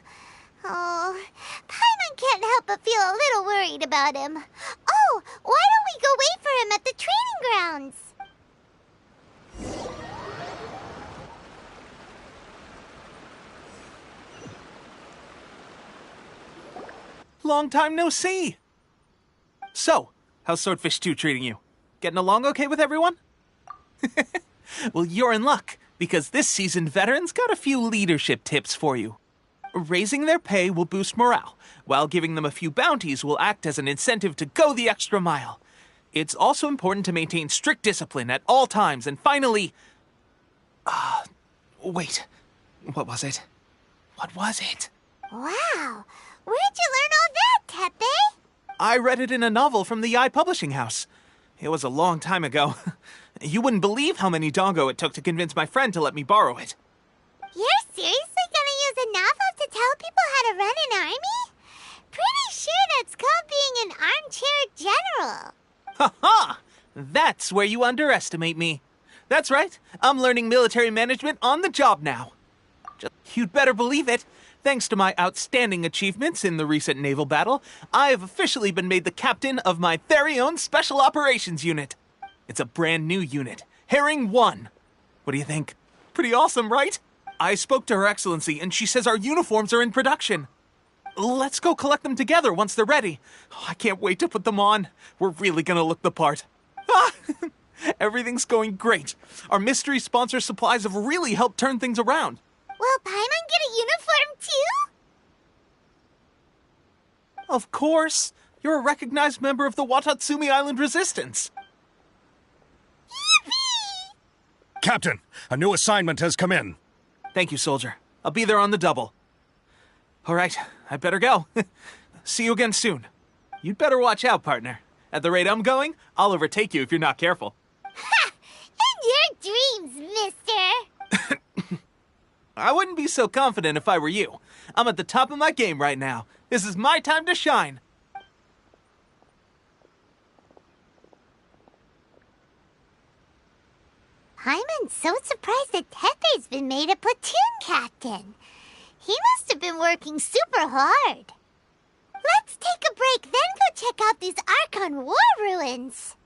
Oh, Paimon can't help but feel a little worried about him. Oh, why don't we go wait for him at the training grounds? Long time no see! So, how's Swordfish 2 treating you? Getting along okay with everyone? Well, you're in luck, because this seasoned veteran's got a few leadership tips for you. Raising their pay will boost morale, while giving them a few bounties will act as an incentive to go the extra mile. It's also important to maintain strict discipline at all times, and finally... wait. What was it? What was it? Wow! Where'd you learn all that, Teppei? I read it in a novel from the Yae Publishing House. It was a long time ago. You wouldn't believe how many dongo it took to convince my friend to let me borrow it. You're seriously gonna use a novel to tell people how to run an army? Pretty sure that's called being an armchair general. Ha ha! That's where you underestimate me. That's right, I'm learning military management on the job now. You'd better believe it. Thanks to my outstanding achievements in the recent naval battle, I have officially been made the captain of my very own Special Operations Unit. It's a brand new unit, Herring 1. What do you think? Pretty awesome, right? I spoke to Her Excellency, and she says our uniforms are in production. Let's go collect them together once they're ready. Oh, I can't wait to put them on. We're really gonna look the part. Everything's going great. Our mystery sponsor supplies have really helped turn things around. Will Paimon get a uniform too? Of course. You're a recognized member of the Watatsumi Island Resistance. Yippee! Captain, a new assignment has come in. Thank you, soldier. I'll be there on the double. All right, I better go. See you again soon. You'd better watch out, partner. At the rate I'm going, I'll overtake you if you're not careful. Ha! In your dreams, mister! I wouldn't be so confident if I were you. I'm at the top of my game right now. This is my time to shine. Paimon's so surprised that Teppei's been made a platoon captain. He must have been working super hard. Let's take a break, then go check out these Archon War ruins.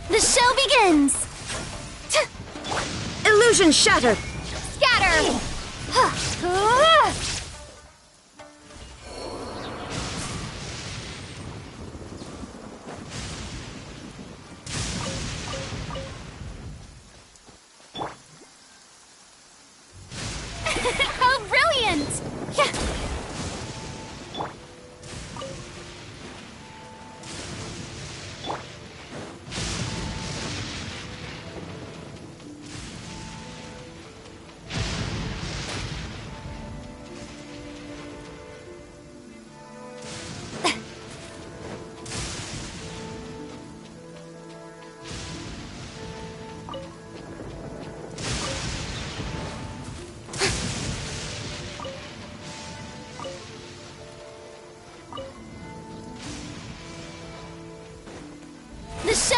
The show begins! Illusion shattered! Scatter! How brilliant!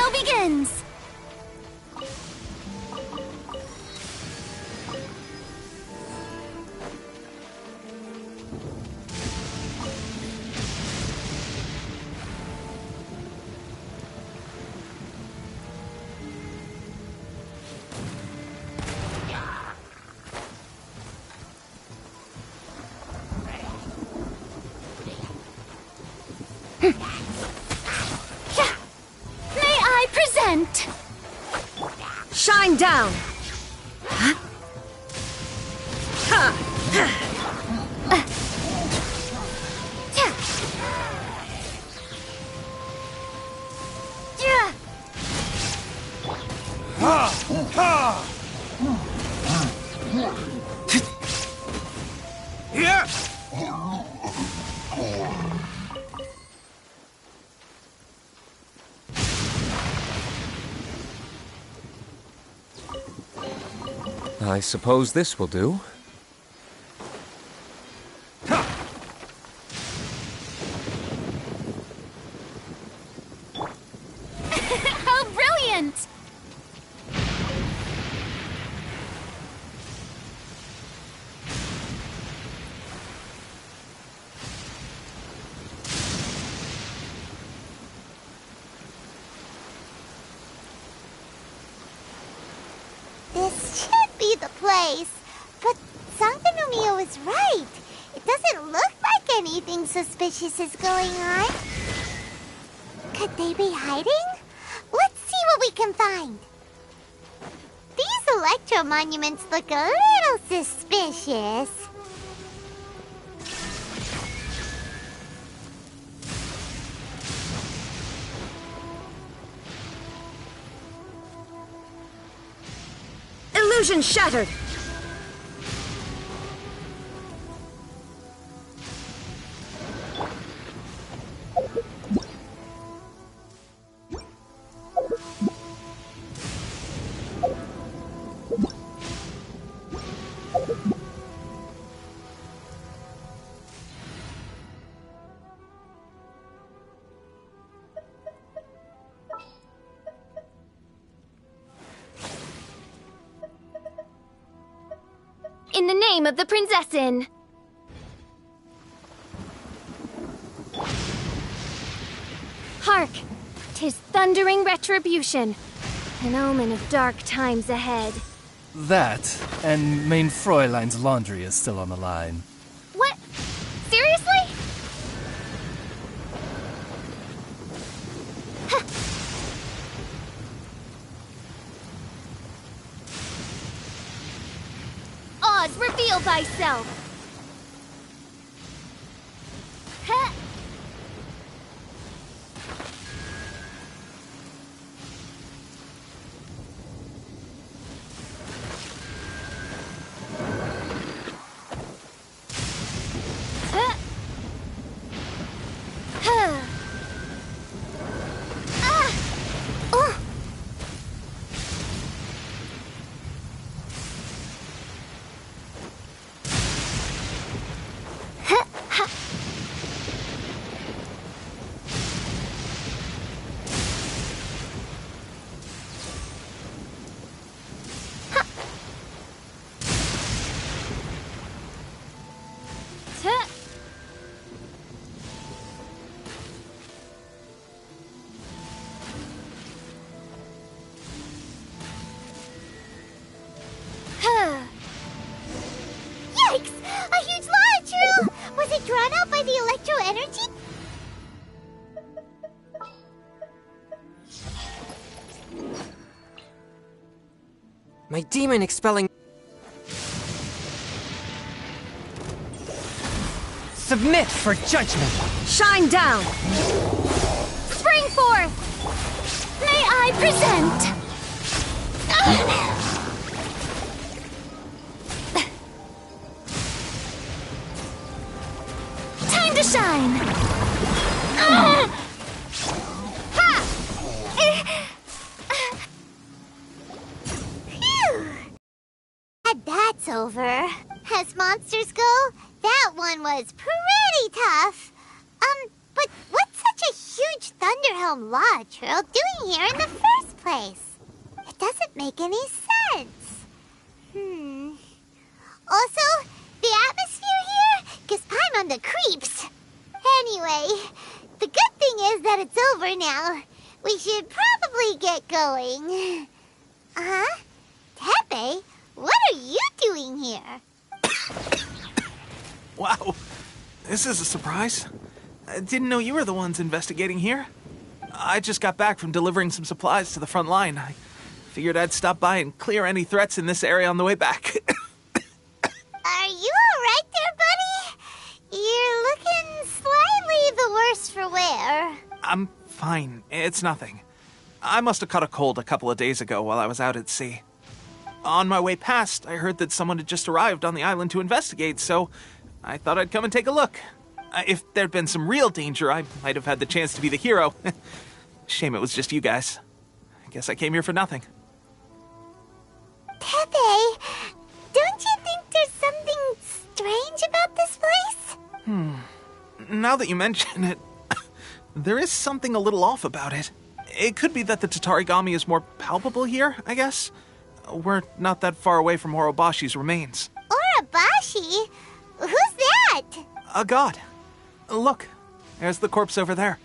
battle begins! May I present? Shine down! I suppose this will do. How brilliant! This should be the place. But Sankanomio is right. It doesn't look like anything suspicious is going on. Could they be hiding? Let's see what we can find. These electro monuments look a little suspicious. Illusion shattered! In the name of the Prinzessin! Hark! 'Tis thundering retribution, an omen of dark times ahead. That, and main Fräulein's laundry is still on the line. What? Seriously? Oz, reveal thyself! Ha! Ha! Ha! Ah! Oh! Ha! Ha! Ha! Ha! Huh. Yikes! A huge launch drill! Was it drawn out by the electro energy? My demon expelling... Submit for judgment! Shine down! Spring forth! May I present? Time to shine! Ha! Phew! And that's over. As monsters go, that one was pretty tough. But what's such such a huge Thunderhelm Law Trail doing here in the first place? It doesn't make any sense. Also, the atmosphere here gives Paimon the creeps. Anyway, the good thing is that it's over now. We should probably get going. Tepe, what are you doing here? Wow, this is a surprise. I didn't know you were the ones investigating here. I just got back from delivering some supplies to the front line. I figured I'd stop by and clear any threats in this area on the way back. Are you alright there, buddy? You're looking slightly the worse for wear. I'm fine. It's nothing. I must have caught a cold a couple of days ago while I was out at sea. On my way past, I heard that someone had just arrived on the island to investigate, so I thought I'd come and take a look. If there'd been some real danger, I might have had the chance to be the hero. Shame it was just you guys. I guess I came here for nothing. Tepe, don't you think there's something strange about this place? Now that you mention it, there is something a little off about it. It could be that the Tatarigami is more palpable here, I guess. We're not that far away from Orobashi's remains. Orobashi? Who's that? A god. Look, there's the corpse over there.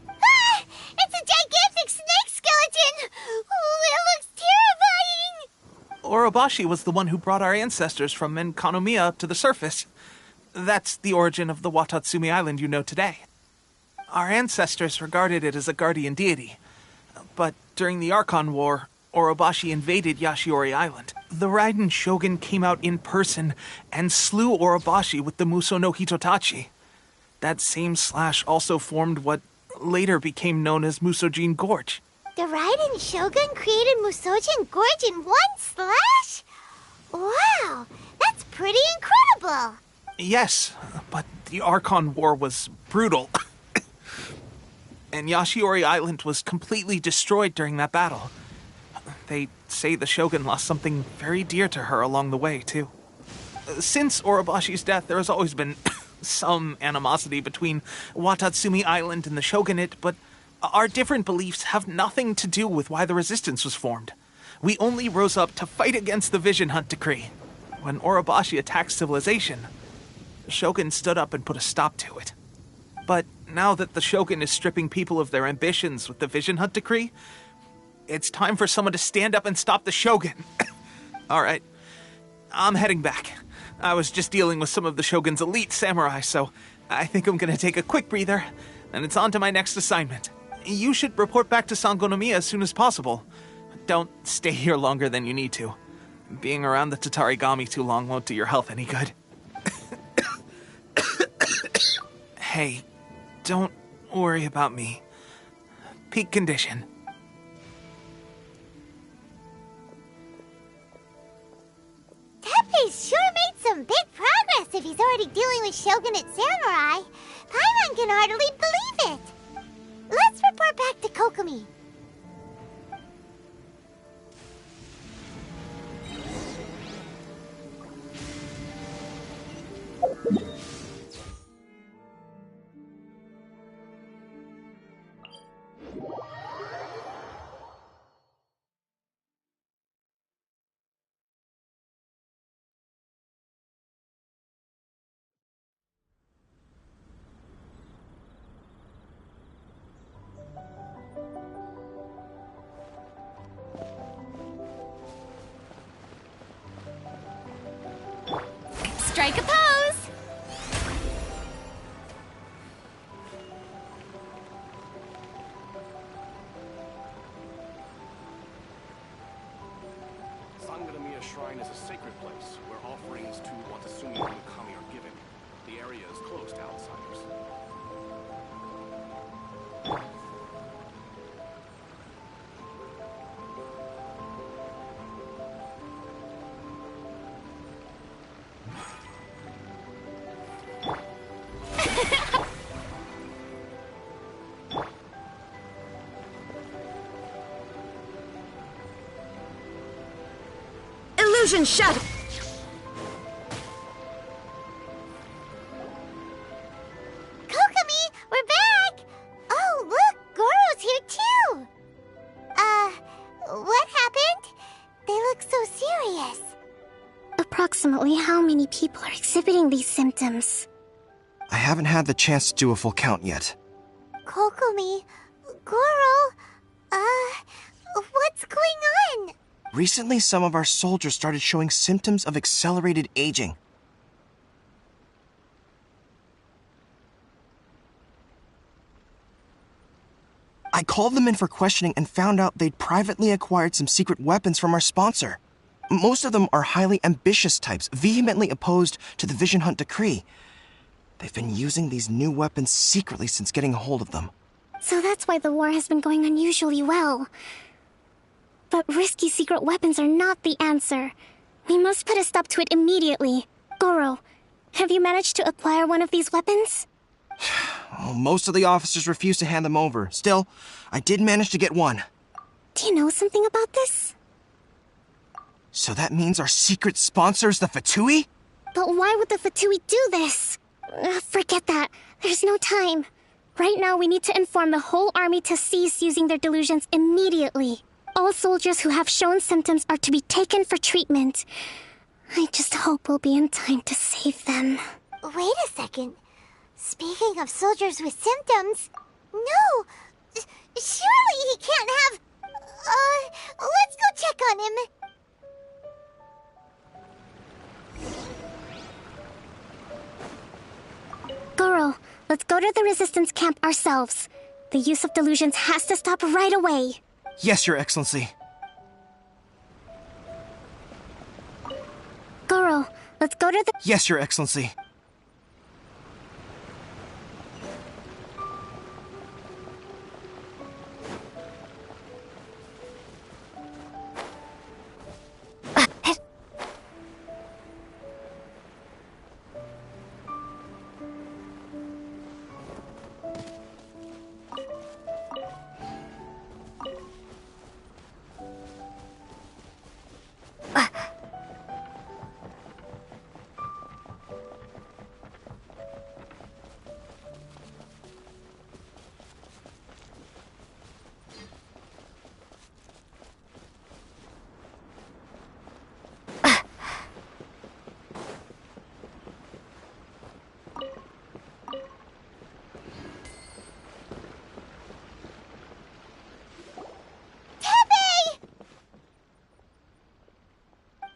Ah! It's a gigantic snake skeleton! Oh, it looks terrifying! Orobashi was the one who brought our ancestors from Enkanomiya up to the surface. That's the origin of the Watatsumi Island you know today. Our ancestors regarded it as a guardian deity. But during the Archon War, Orobashi invaded Yashiori Island. The Raiden Shogun came out in person and slew Orobashi with the Muso no Hitotachi. That same slash also formed what later became known as Musojin Gorge. The Raiden Shogun created Musojin Gorge in one slash? Wow, that's pretty incredible! Yes, but the Archon War was brutal. And Yashiori Island was completely destroyed during that battle. They say the Shogun lost something very dear to her along the way, too. Since Orobashi's death, there has always been some animosity between Watatsumi Island and the Shogunate, but our different beliefs have nothing to do with why the resistance was formed. We only rose up to fight against the Vision Hunt Decree. When Orobashi attacked civilization, the Shogun stood up and put a stop to it. But now that the Shogun is stripping people of their ambitions with the Vision Hunt Decree, it's time for someone to stand up and stop the Shogun. All right, I'm heading back. I was just dealing with some of the Shogun's elite samurai, so I think I'm gonna take a quick breather, and it's on to my next assignment. You should report back to Sangonomiya as soon as possible. Don't stay here longer than you need to. Being around the Tatarigami too long won't do your health any good. Hey, don't worry about me. Peak condition. Tepe's sure made some big progress if he's already dealing with Shogunate samurai. Paimon can hardly believe it. Let's report back to Kokomi. Strike a pose! Sangonomiya Shrine is a sacred place where offerings to Watatsumi no Kami are given. The area is closed to outsiders. Illusion shattered! Kokomi, we're back! people are exhibiting these symptoms? I haven't had the chance to do a full count yet. Kokomi, Goro, what's going on? Recently, some of our soldiers started showing symptoms of accelerated aging. I called them in for questioning and found out they'd privately acquired some secret weapons from our sponsor. Most of them are highly ambitious types, vehemently opposed to the Vision Hunt decree. They've been using these new weapons secretly since getting a hold of them. So that's why the war has been going unusually well. But risky secret weapons are not the answer. We must put a stop to it immediately. Goro, have you managed to acquire one of these weapons? Well, most of the officers refuse to hand them over. Still, I did manage to get one. Do you know something about this? So that means our secret sponsor is the Fatui? But why would the Fatui do this? Forget that. There's no time. Right now, we need to inform the whole army to cease using their delusions immediately. All soldiers who have shown symptoms are to be taken for treatment. I just hope we'll be in time to save them. Wait a second. Speaking of soldiers with symptoms... No! Surely he can't have... let's go check on him. Goro, let's go to the resistance camp ourselves. The use of delusions has to stop right away. Yes, Your Excellency. Goro, let's go to the... Yes, Your Excellency.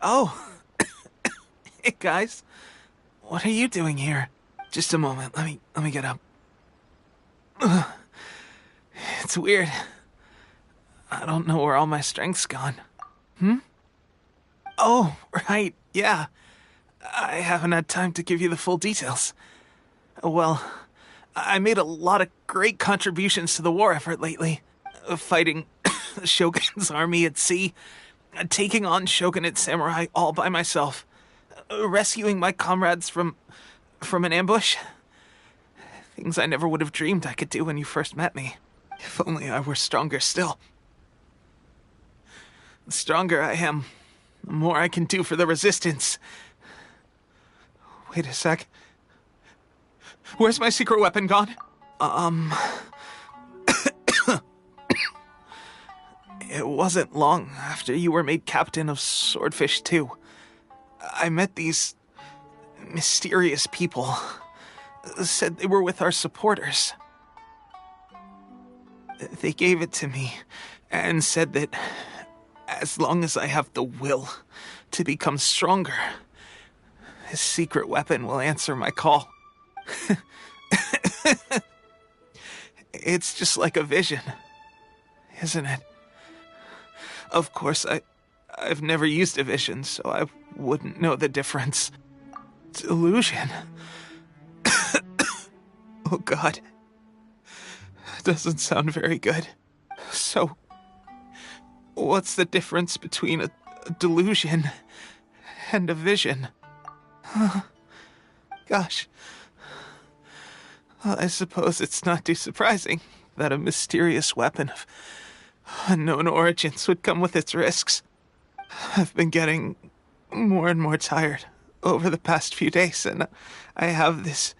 Oh. Hey, guys. What are you doing here? Just a moment. Let me get up. Ugh. It's weird. I don't know where all my strength's gone. Oh, right. Yeah. I haven't had time to give you the full details. Well, I made a lot of great contributions to the war effort lately. Fighting the Shogun's army at sea, taking on Shogunate samurai all by myself, rescuing my comrades from an ambush. Things I never would have dreamed I could do when you first met me. If only I were stronger still. The stronger I am, the more I can do for the Resistance. Wait a sec. Where's my secret weapon gone? It wasn't long after you were made captain of Swordfish 2. I met these mysterious people. Said they were with our supporters. They gave it to me and said that as long as I have the will to become stronger, this secret weapon will answer my call. It's just like a vision, isn't it? Of course, I've never used a vision, so I wouldn't know the difference. Delusion. Oh God. Doesn't sound very good. So, what's the difference between a delusion and a vision? Gosh. Well, I suppose it's not too surprising that a mysterious weapon of unknown origins would come with its risks. I've been getting more and more tired over the past few days, and I have this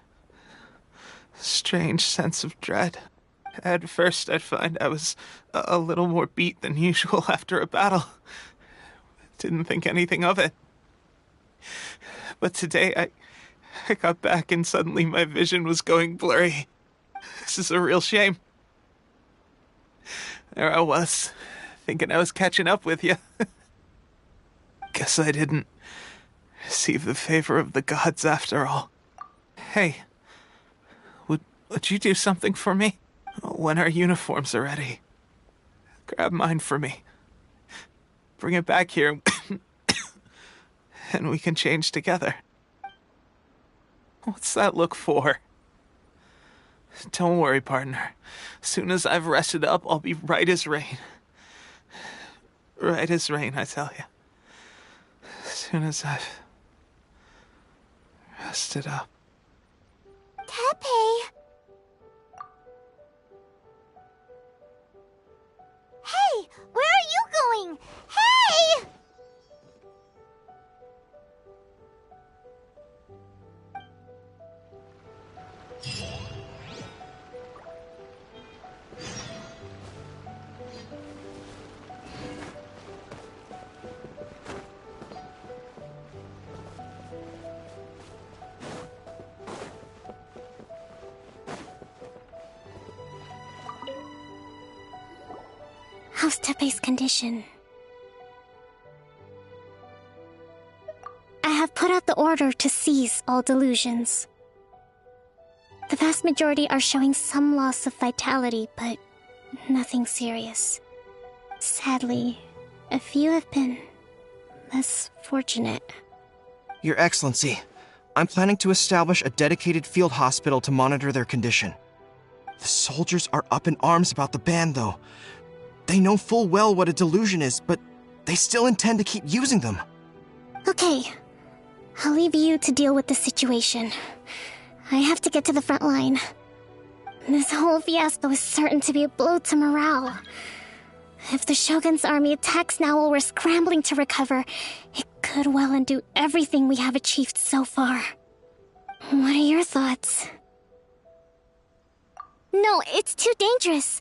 strange sense of dread. At first, I'd find I was a little more beat than usual after a battle. Didn't think anything of it. But today I got back and suddenly my vision was going blurry. This is a real shame. There I was, thinking I was catching up with you. Guess I didn't receive the favor of the gods after all. Hey, would you do something for me? When our uniforms are ready, grab mine for me. Bring it back here, and we can change together. What's that look for? Don't worry, partner. As soon as I've rested up, I'll be right as rain. Right as rain, I tell you. As soon as I've rested up. Tepe! Hey! Where are you going? Hey! How's Tepe's condition? I have put out the order to cease all delusions. The vast majority are showing some loss of vitality, but nothing serious. Sadly, a few have been less fortunate. Your Excellency, I'm planning to establish a dedicated field hospital to monitor their condition. The soldiers are up in arms about the ban, though. They know full well what a delusion is, but they still intend to keep using them. Okay, I'll leave you to deal with the situation. I have to get to the front line. This whole fiasco is certain to be a blow to morale. If the Shogun's army attacks now while we're scrambling to recover, it could well undo everything we have achieved so far. What are your thoughts? No, it's too dangerous.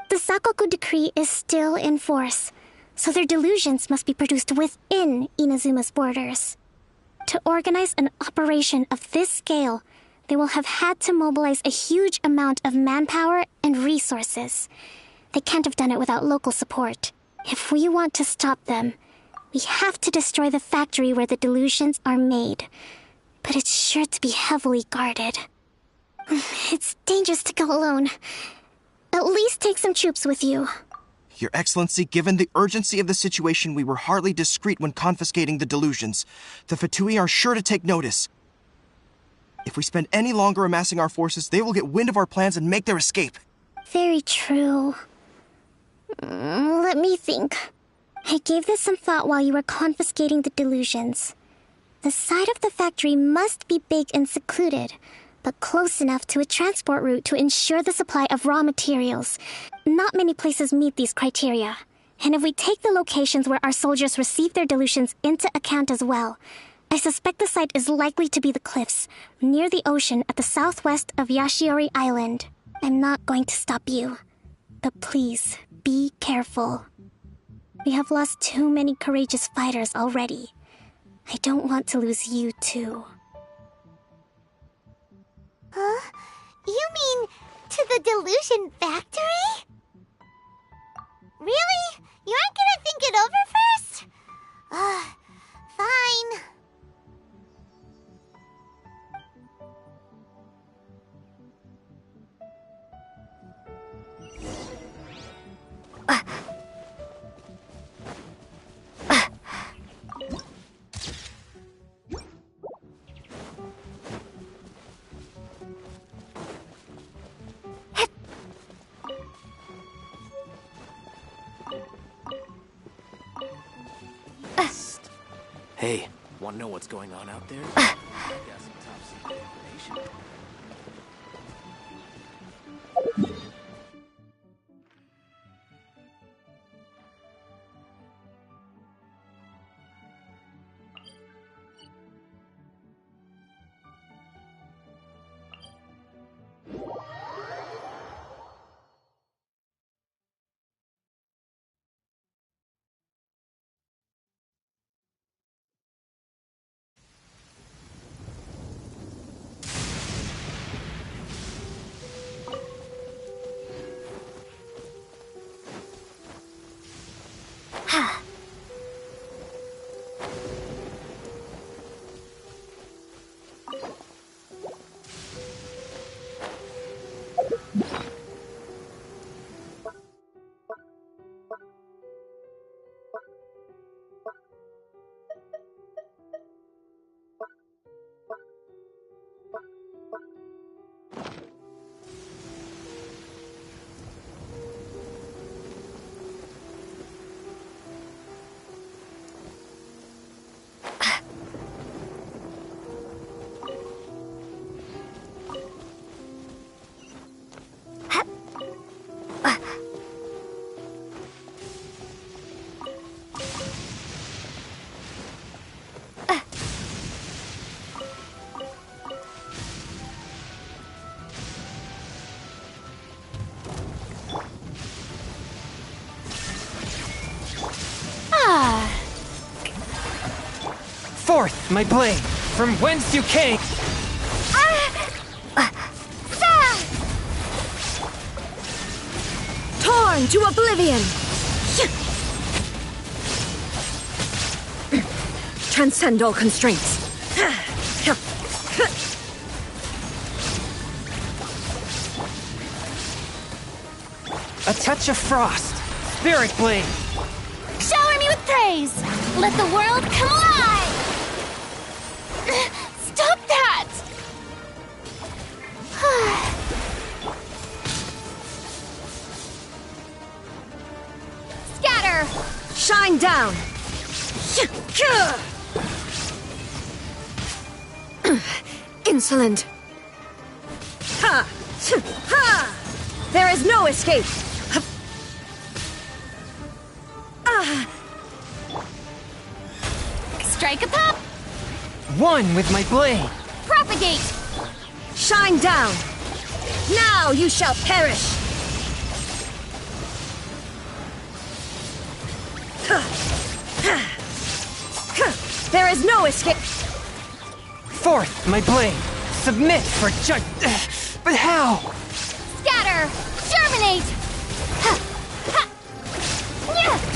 The Sakoku decree is still in force, so their delusions must be produced within Inazuma's borders. To organize an operation of this scale, they will have had to mobilize a huge amount of manpower and resources. They can't have done it without local support. If we want to stop them, we have to destroy the factory where the delusions are made. But it's sure to be heavily guarded. It's dangerous to go alone. At least take some troops with you. Your Excellency, given the urgency of the situation, we were hardly discreet when confiscating the delusions. The Fatui are sure to take notice. If we spend any longer amassing our forces, they will get wind of our plans and make their escape. Very true. Let me think. I gave this some thought while you were confiscating the delusions. The side of the factory must be big and secluded, but close enough to a transport route to ensure the supply of raw materials. Not many places meet these criteria. And if we take the locations where our soldiers receive their delusions into account as well, I suspect the site is likely to be the cliffs, near the ocean at the southwest of Yashiori Island. I'm not going to stop you, but please, be careful. We have lost too many courageous fighters already. I don't want to lose you too. Huh? You mean to the delusion factory? Really? You aren't gonna think it over first? Fine. Hey, wanna know what's going on out there? I got some top secret information. Forth, my blade, from whence you came! Torn to oblivion! Transcend all constraints. A touch of frost. Spirit blade. Shower me with praise! Let the world come alive! Stop that! Scatter! Shine down! Insolent! Ha! Ha! There is no escape! Strike a pop! One with my blade. Propagate! Shine down! Now you shall perish! There is no escape! Forth, my blade. Submit for judge. But how? Scatter! Germinate! Ha! Ha! Nyah!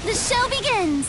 The show begins!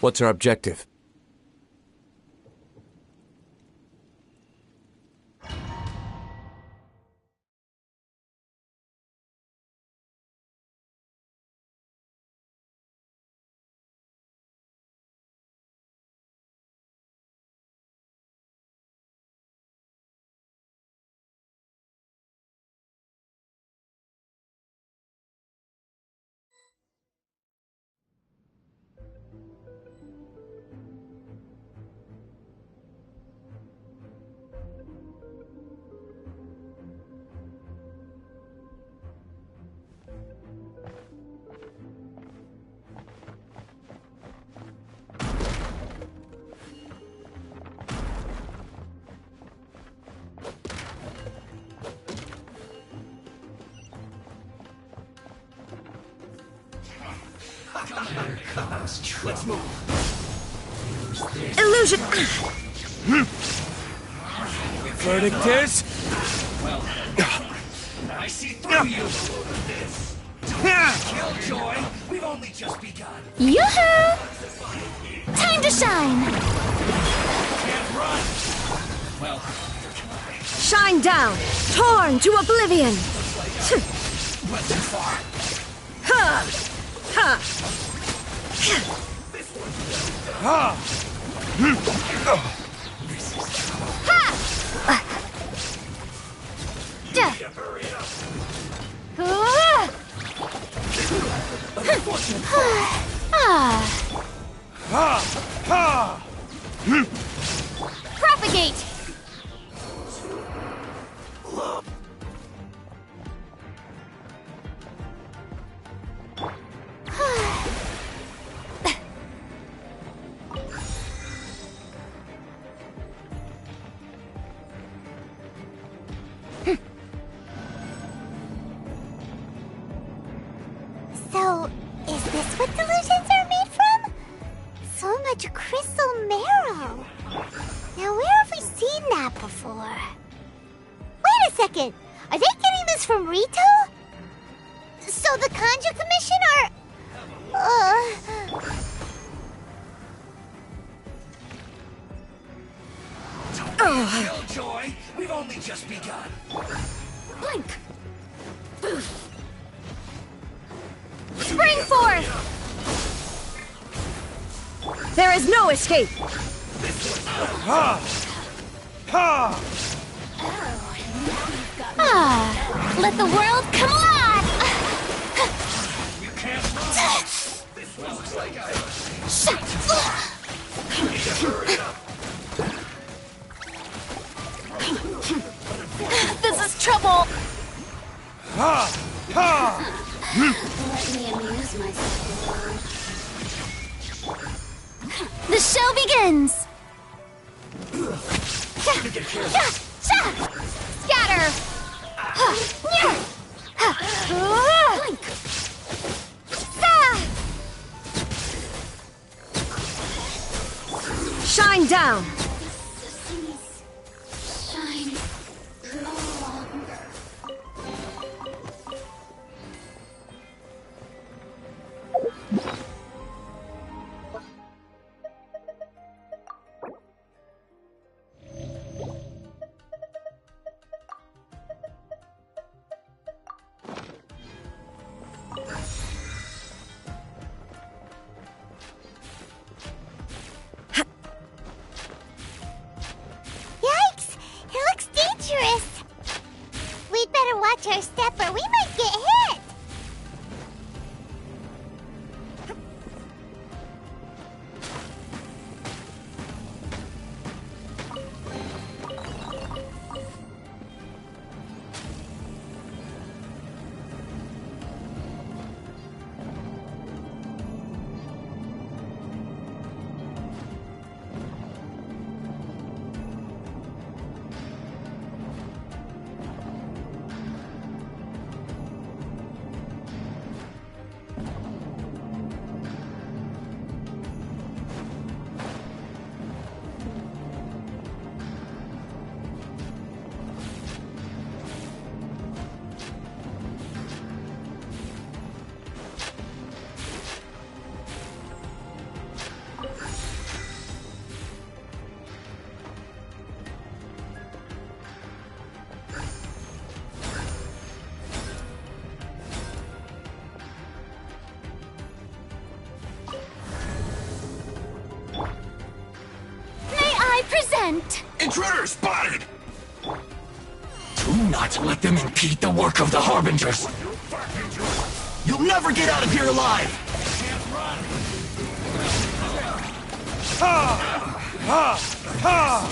What's our objective? Let's move. Illusion! Verdict is... I see through you. Killjoy, we've only just begun. Yoo-hoo! Time to shine! Can't run. Well, Shine down! Torn to oblivion! went too far. Ha! Ha! Ha! Propagate! So, is this what delusions are made from? So much crystal marrow. Now, where have we seen that before? Wait a second. Are they getting this from Rito? So the Kanji Commission are... Killjoy, we've only just begun. Blink! Spring forth! There is no escape! Ha! Ha! Let the world come alive! You can't run. This looks like This is trouble! Ha! Ha! Let me amuse myself. The show begins! Scatter! Blink! Shine down! Shine long. Yikes! It looks dangerous. We'd better watch our step or we might get hit. Intruder spotted! Do not let them impede the work of the Harbingers! You'll never get out of here alive! Ha! Ha! Ha!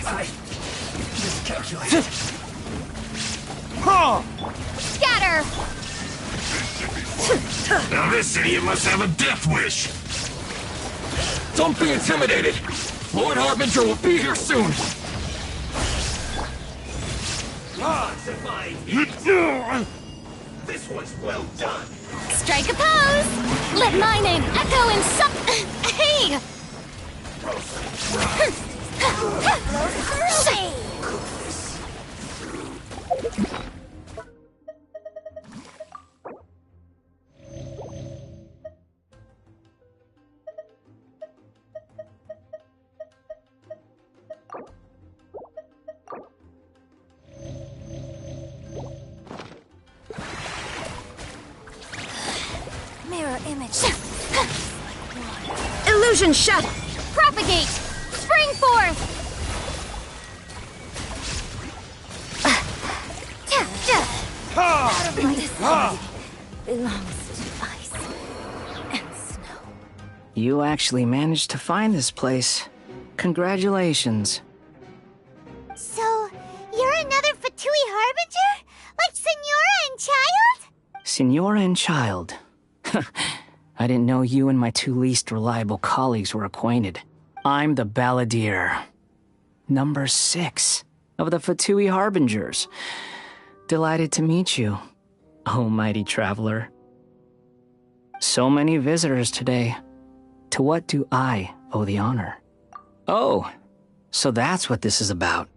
I miscalculated. Ha! Scatter! Now this idiot must have a death wish! Don't be intimidated! Lord Harbinger will be here soon! This one's well done. Strike a pose! Let my name echo in some... Hey! Mirror image. Illusion shut! Propagate! Spring forth! Out of my sight belongs to ice and snow. You actually managed to find this place. Congratulations. So, you're another Fatui Harbinger? Like Senora and Child? Senora and Child. I didn't know you and my two least reliable colleagues were acquainted. I'm the Balladeer. Number 6 of the Fatui Harbingers. Delighted to meet you, oh mighty traveler. So many visitors today. To what do I owe the honor? Oh, so that's what this is about.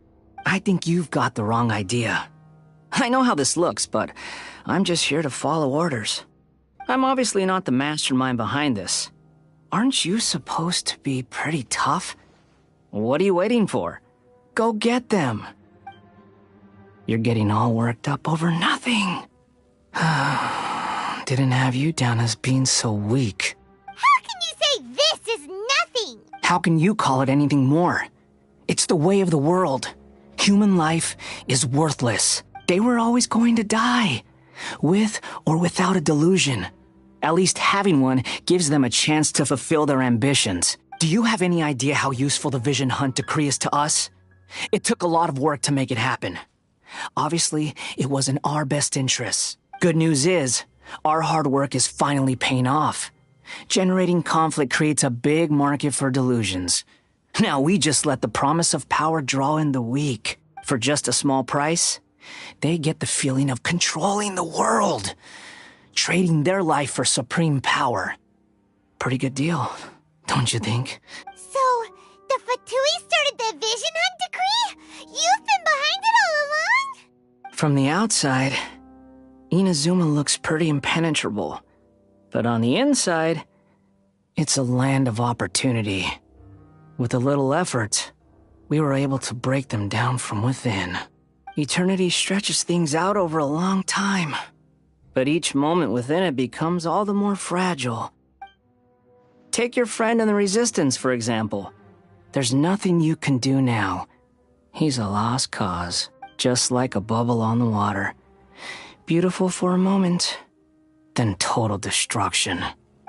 I think you've got the wrong idea. I know how this looks, but I'm just here to follow orders. I'm obviously not the mastermind behind this. Aren't you supposed to be pretty tough? What are you waiting for? Go get them. You're getting all worked up over nothing. Didn't have you down as being so weak. How can you say this is nothing? How can you call it anything more? It's the way of the world. Human life is worthless. They were always going to die. With or without a delusion. At least having one gives them a chance to fulfill their ambitions. Do you have any idea how useful the Vision Hunt decree is to us? It took a lot of work to make it happen. Obviously, it was in our best interests. Good news is, our hard work is finally paying off. Generating conflict creates a big market for delusions. Now we just let the promise of power draw in the weak. For just a small price, they get the feeling of controlling the world. Trading their life for supreme power. Pretty good deal, don't you think? So, the Fatui started the Vision Hunt decree? You've been behind it all along? From the outside, Inazuma looks pretty impenetrable. But on the inside, it's a land of opportunity. With a little effort, we were able to break them down from within. Eternity stretches things out over a long time. But each moment within it becomes all the more fragile. Take your friend in the Resistance, for example. There's nothing you can do now. He's a lost cause, just like a bubble on the water. Beautiful for a moment, then total destruction.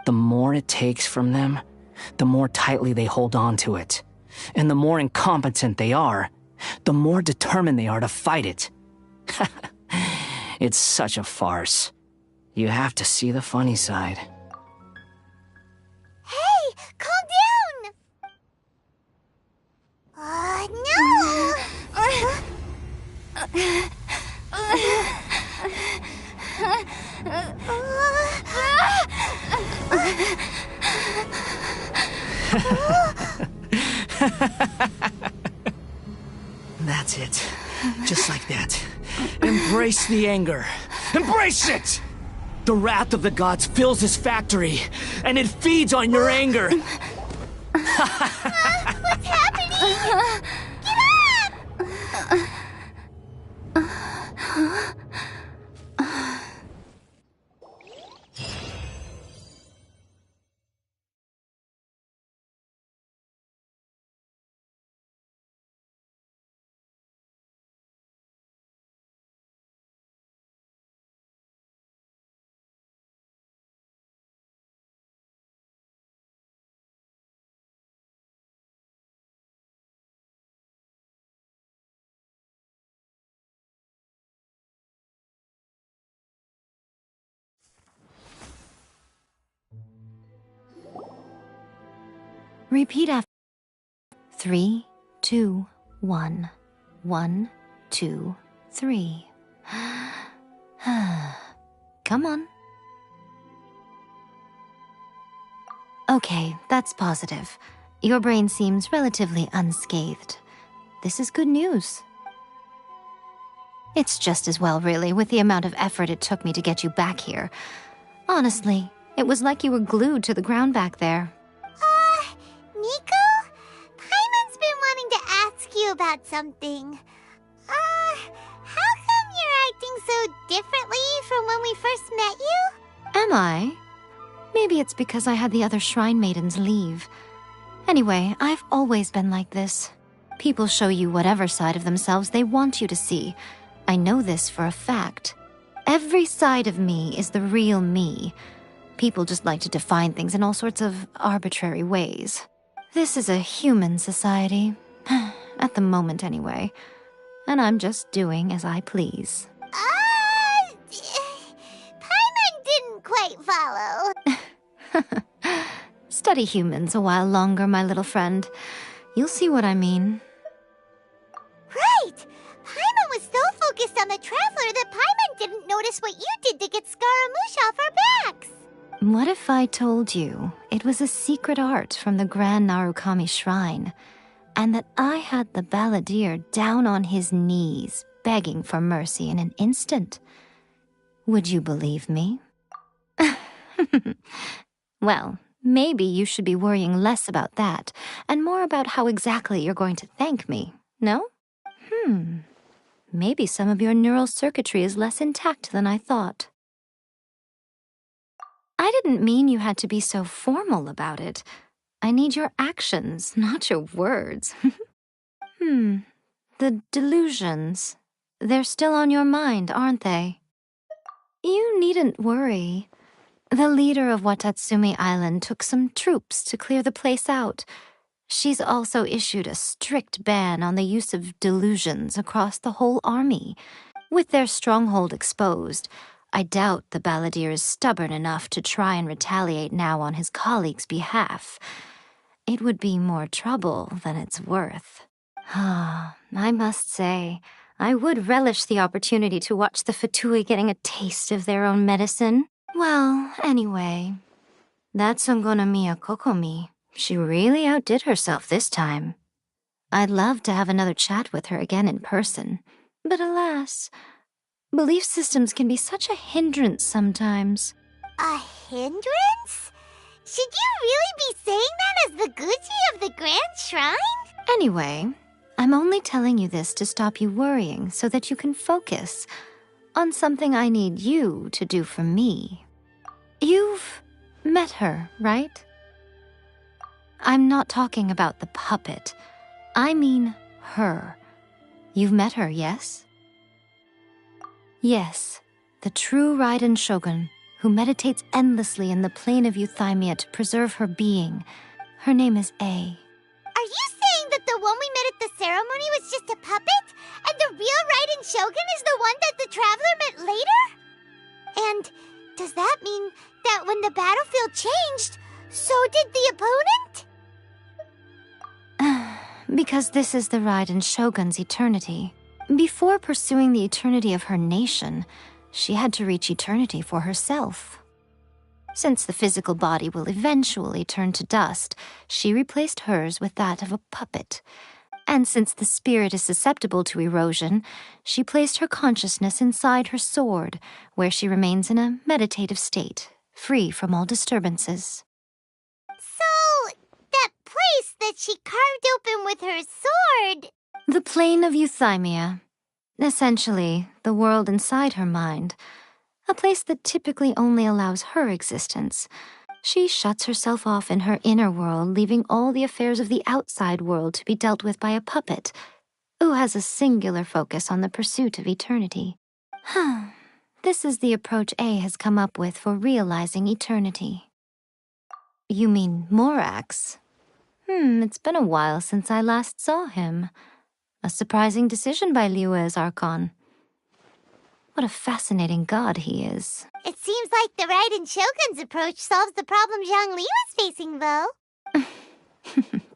The more it takes from them, the more tightly they hold on to it. And the more incompetent they are, the more determined they are to fight it. It's such a farce. You have to see the funny side. Hey, calm down! No! That's it. Just like that. Embrace the anger. Embrace it! The wrath of the gods fills this factory, and it feeds on your anger. What's happening? Get up! Repeat after 3, 2, 1. 1, 2, 3. Come on. Okay, that's positive. Your brain seems relatively unscathed. This is good news. It's just as well, really, with the amount of effort it took me to get you back here. Honestly, it was like you were glued to the ground back there. Nico? Paimon's been wanting to ask you about something. How come you're acting so differently from when we first met you? Am I? Maybe it's because I had the other Shrine Maidens leave. Anyway, I've always been like this. People show you whatever side of themselves they want you to see. I know this for a fact. Every side of me is the real me. People just like to define things in all sorts of arbitrary ways. This is a human society. At the moment, anyway. And I'm just doing as I please. Paimon didn't quite follow. Study humans a while longer, my little friend. You'll see what I mean. Right! Paimon was so focused on the Traveler that Paimon didn't notice what you did to get Scaramouche off our backs. What if I told you it was a secret art from the Grand Narukami Shrine, and that I had the balladeer down on his knees, begging for mercy in an instant? Would you believe me? Well, maybe you should be worrying less about that, and more about how exactly you're going to thank me, no? Maybe some of your neural circuitry is less intact than I thought. I didn't mean you had to be so formal about it. I need your actions, not your words. The delusions. They're still on your mind, aren't they? You needn't worry. The leader of Watatsumi Island took some troops to clear the place out. She's also issued a strict ban on the use of delusions across the whole army. With their stronghold exposed, I doubt the balladeer is stubborn enough to try and retaliate now on his colleague's behalf. It would be more trouble than it's worth. I must say, I would relish the opportunity to watch the Fatui getting a taste of their own medicine. Well, anyway, that's Ongonomiya Kokomi. She really outdid herself this time. I'd love to have another chat with her again in person, but alas, belief systems can be such a hindrance sometimes. A hindrance? Should you really be saying that as the Gucci of the Grand Shrine? Anyway, I'm only telling you this to stop you worrying so that you can focus on something I need you to do for me. You've met her, right? I'm not talking about the puppet. I mean her. You've met her, yes? Yes, the true Raiden Shogun, who meditates endlessly in the plane of Euthymia to preserve her being. Her name is A. Are you saying that the one we met at the ceremony was just a puppet? And the real Raiden Shogun is the one that the Traveler met later? And does that mean that when the battlefield changed, so did the opponent? Because this is the Raiden Shogun's eternity. Before pursuing the eternity of her nation, she had to reach eternity for herself. Since the physical body will eventually turn to dust, she replaced hers with that of a puppet. And since the spirit is susceptible to erosion, she placed her consciousness inside her sword, where she remains in a meditative state, free from all disturbances. So, that place that she carved open with her sword... The plane of Euthymia. Essentially, the world inside her mind. A place that typically only allows her existence. She shuts herself off in her inner world, leaving all the affairs of the outside world to be dealt with by a puppet, who has a singular focus on the pursuit of eternity. This is the approach A has come up with for realizing eternity. You mean Morax? It's been a while since I last saw him. A surprising decision by Liyue's Archon. What a fascinating god he is. It seems like the Raiden Shogun's approach solves the problem Zhang Li was facing, though.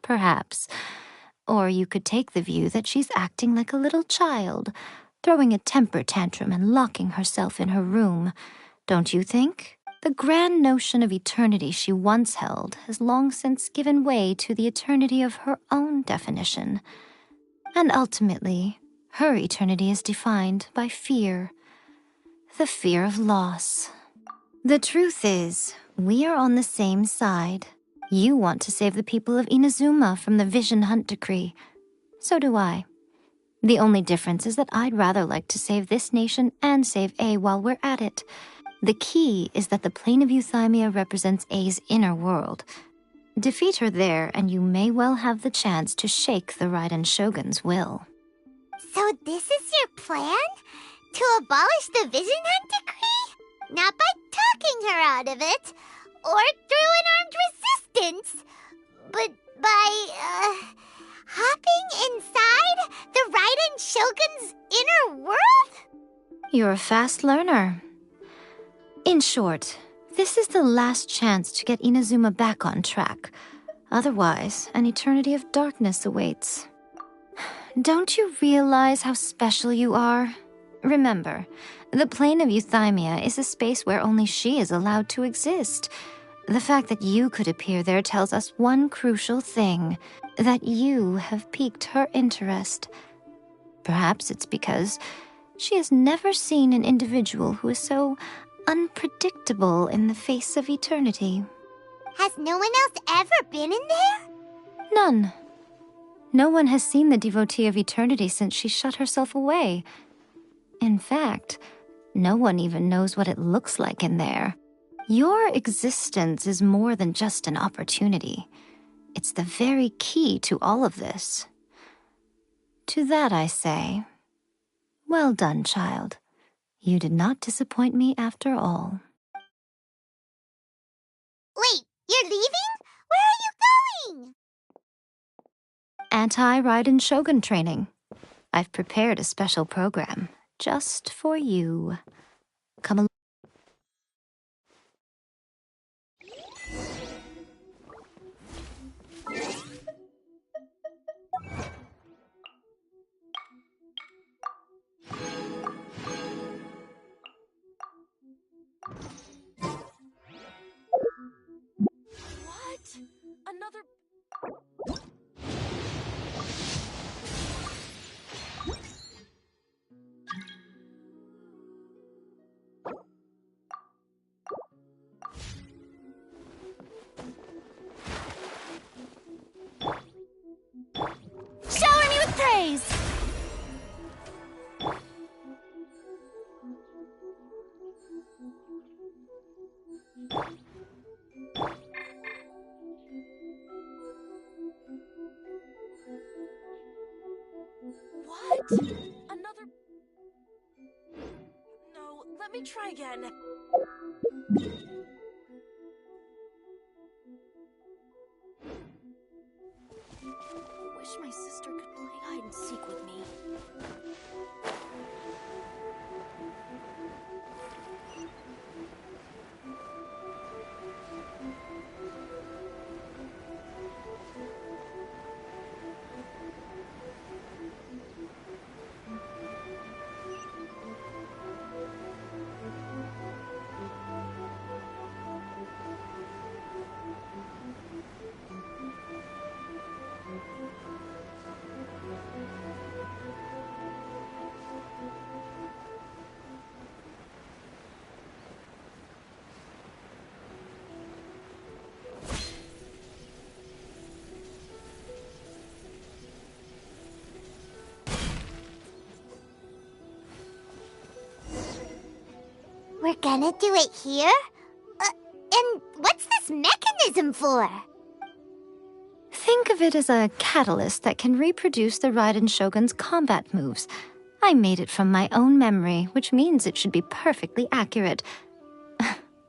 Perhaps. Or you could take the view that she's acting like a little child, throwing a temper tantrum and locking herself in her room, don't you think? The grand notion of eternity she once held has long since given way to the eternity of her own definition. And ultimately, her eternity is defined by fear. The fear of loss. The truth is, we are on the same side. You want to save the people of Inazuma from the Vision Hunt decree. So do I. The only difference is that I'd rather like to save this nation and save A while we're at it. The key is that the plane of Euthymia represents A's inner world. Defeat her there, and you may well have the chance to shake the Raiden Shogun's will. So this is your plan? To abolish the Vision Hunt decree? Not by talking her out of it, or through an armed resistance, but by, hopping inside the Raiden Shogun's inner world? You're a fast learner. In short, this is the last chance to get Inazuma back on track. Otherwise, an eternity of darkness awaits. Don't you realize how special you are? Remember, the plane of Euthymia is a space where only she is allowed to exist. The fact that you could appear there tells us one crucial thing, that you have piqued her interest. Perhaps it's because she has never seen an individual who is so unpredictable in the face of eternity. Has no one else ever been in there? None. No one has seen the devotee of eternity since she shut herself away. In fact, no one even knows what it looks like in there. Your existence is more than just an opportunity. It's the very key to all of this. To that I say, well done, child. You did not disappoint me after all. Wait, you're leaving? Where are you going? Anti-Raiden Shogun training. I've prepared a special program just for you. Come along. What? Another... Shower me with praise! What? Another... No, let me try again. I wish my sister could play hide and seek with me. We're gonna do it here? And what's this mechanism for? Think of it as a catalyst that can reproduce the Raiden Shogun's combat moves. I made it from my own memory, which means it should be perfectly accurate.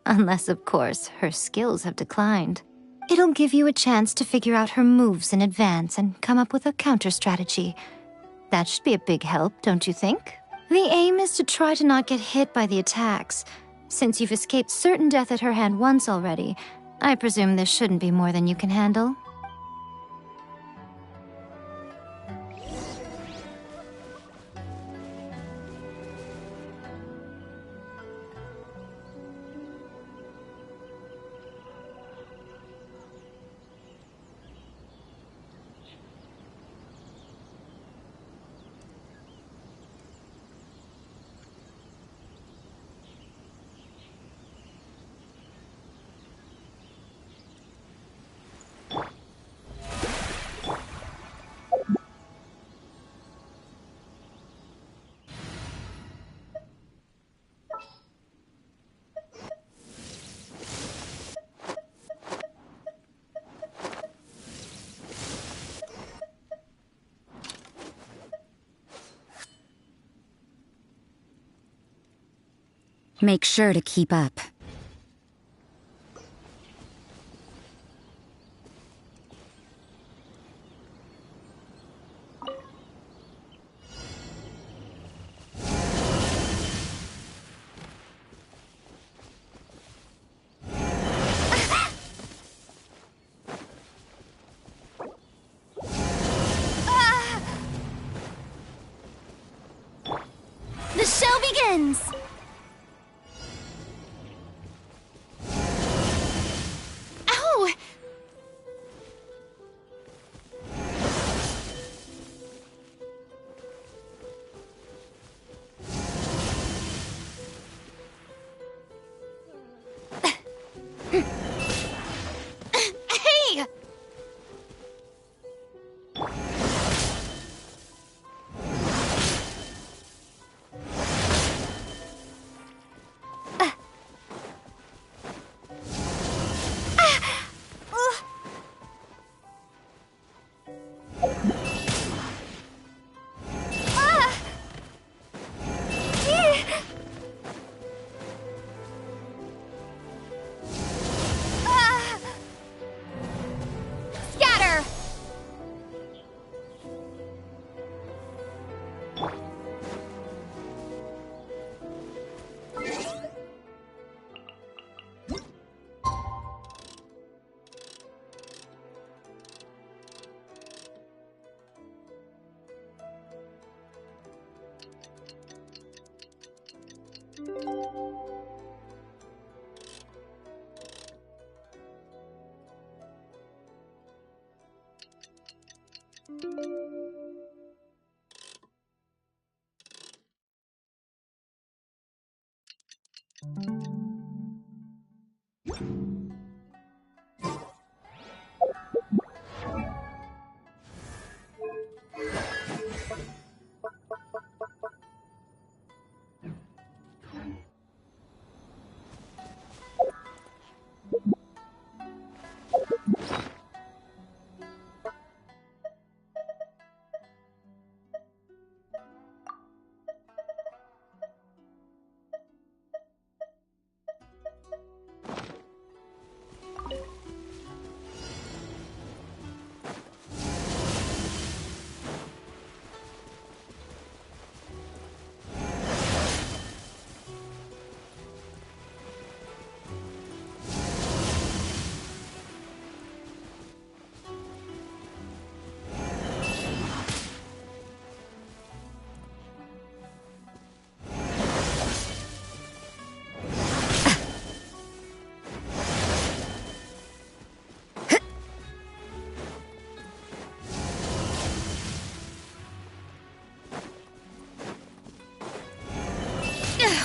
Unless, of course, her skills have declined. It'll give you a chance to figure out her moves in advance and come up with a counter-strategy. That should be a big help, don't you think? The aim is to try to not get hit by the attacks. Since you've escaped certain death at her hand once already, I presume this shouldn't be more than you can handle. Make sure to keep up. The show begins! Ow! Hey! Scatter!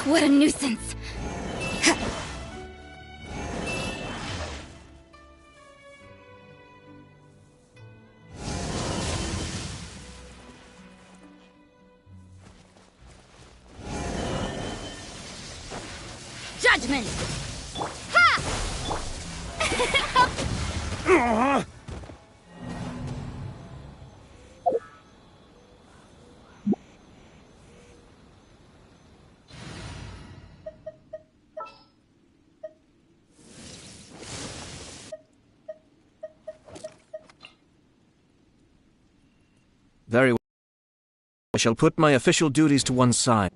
What a nuisance! Judgment! Ha! Very well. I shall put my official duties to one side.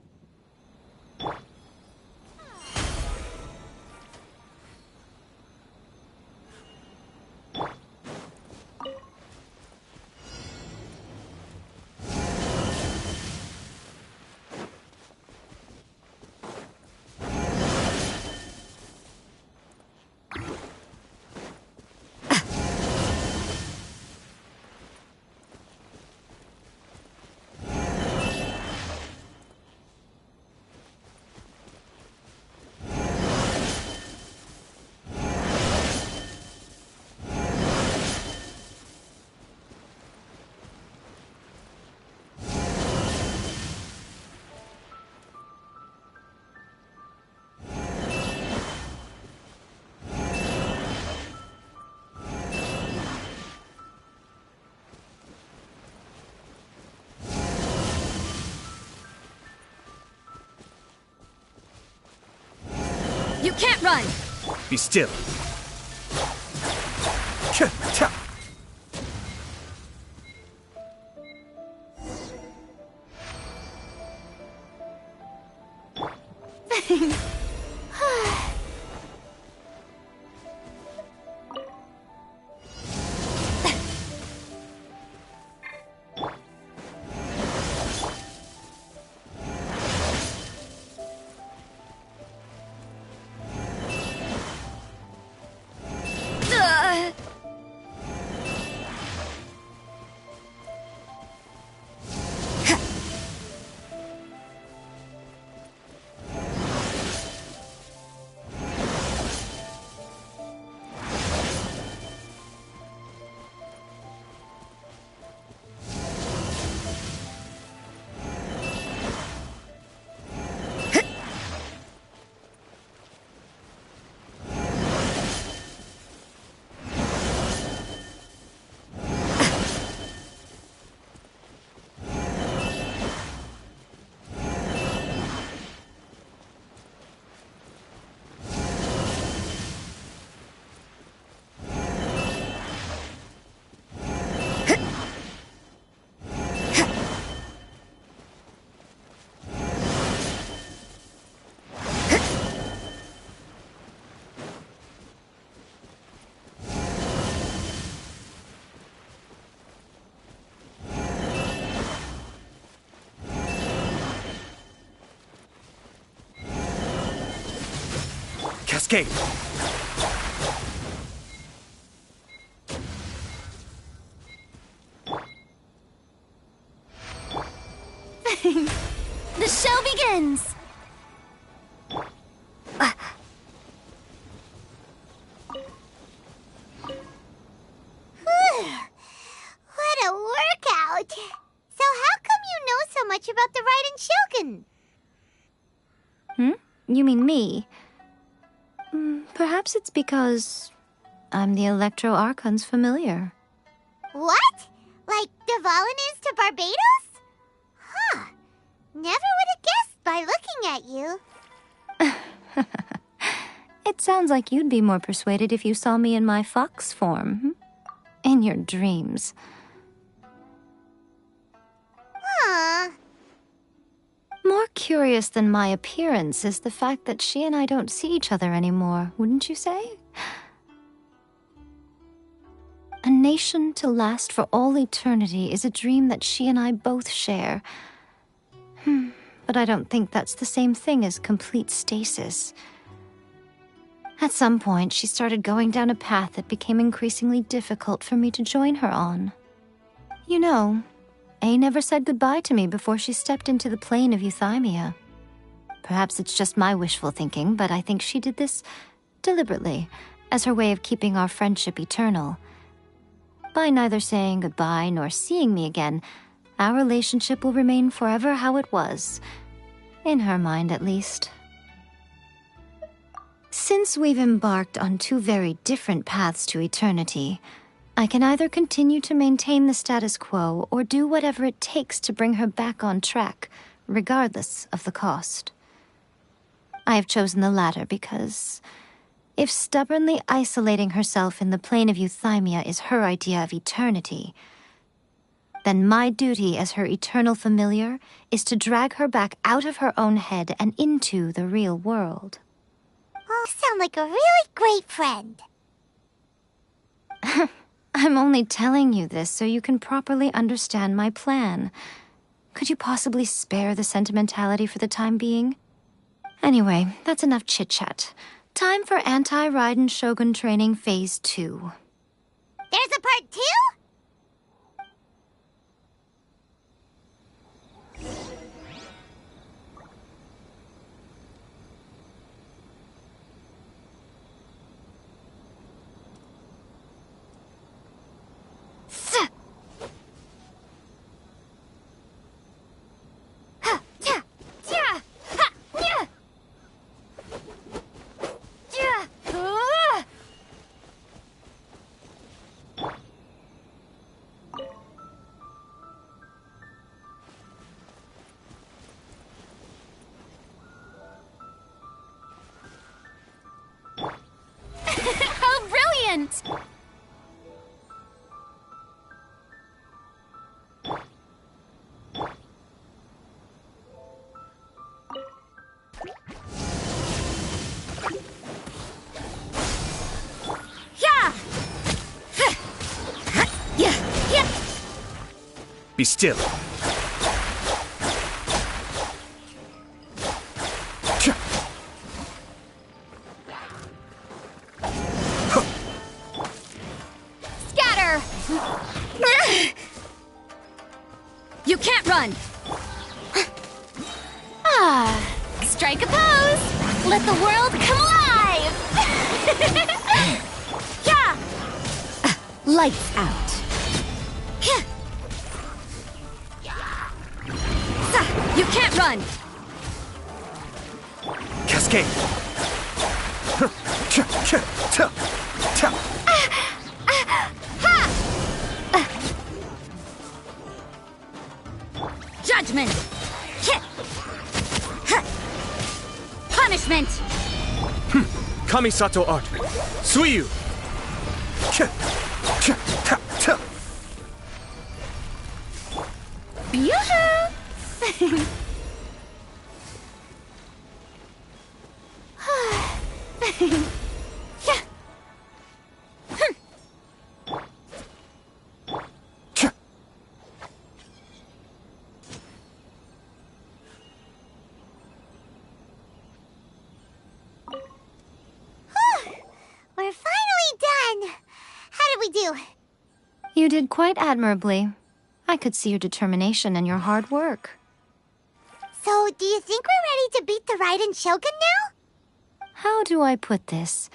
You can't run! Be still. Cascade! The show begins! What a workout! So how come you know so much about the Raiden Shogun? You mean me? Perhaps it's because I'm the Electro Archon's familiar. What? Like Dvalin is to Barbados? Huh. Never would have guessed by looking at you. It sounds like you'd be more persuaded if you saw me in my fox form. In your dreams. Huh. More curious than my appearance is the fact that she and I don't see each other anymore, wouldn't you say? A nation to last for all eternity is a dream that she and I both share. But I don't think that's the same thing as complete stasis. At some point, she started going down a path that became increasingly difficult for me to join her on. You know, A never said goodbye to me before she stepped into the plane of euthymia. Perhaps it's just my wishful thinking, but I think she did this deliberately, as her way of keeping our friendship eternal. By neither saying goodbye nor seeing me again, our relationship will remain forever how it was. In her mind, at least. Since we've embarked on two very different paths to eternity, I can either continue to maintain the status quo or do whatever it takes to bring her back on track, regardless of the cost. I have chosen the latter because if stubbornly isolating herself in the plane of euthymia is her idea of eternity, then my duty as her eternal familiar is to drag her back out of her own head and into the real world. Oh, you sound like a really great friend. I'm only telling you this so you can properly understand my plan. Could you possibly spare the sentimentality for the time being? Anyway, that's enough chit-chat. Time for Anti-Raiden Shogun Training Phase 2. There's a part 2? resistance. Be still. Scatter! You can't run! Strike a pose! Let the world come alive! Yeah! Lights out. You can't run! Cascade. Judgment! Punishment! Kamisato art. Suiyu. Yoo-hoo! We're finally done. How did we do? You did quite admirably. I could see your determination and your hard work. So, do you think we're ready to beat the Raiden Shogun now? How do I put this?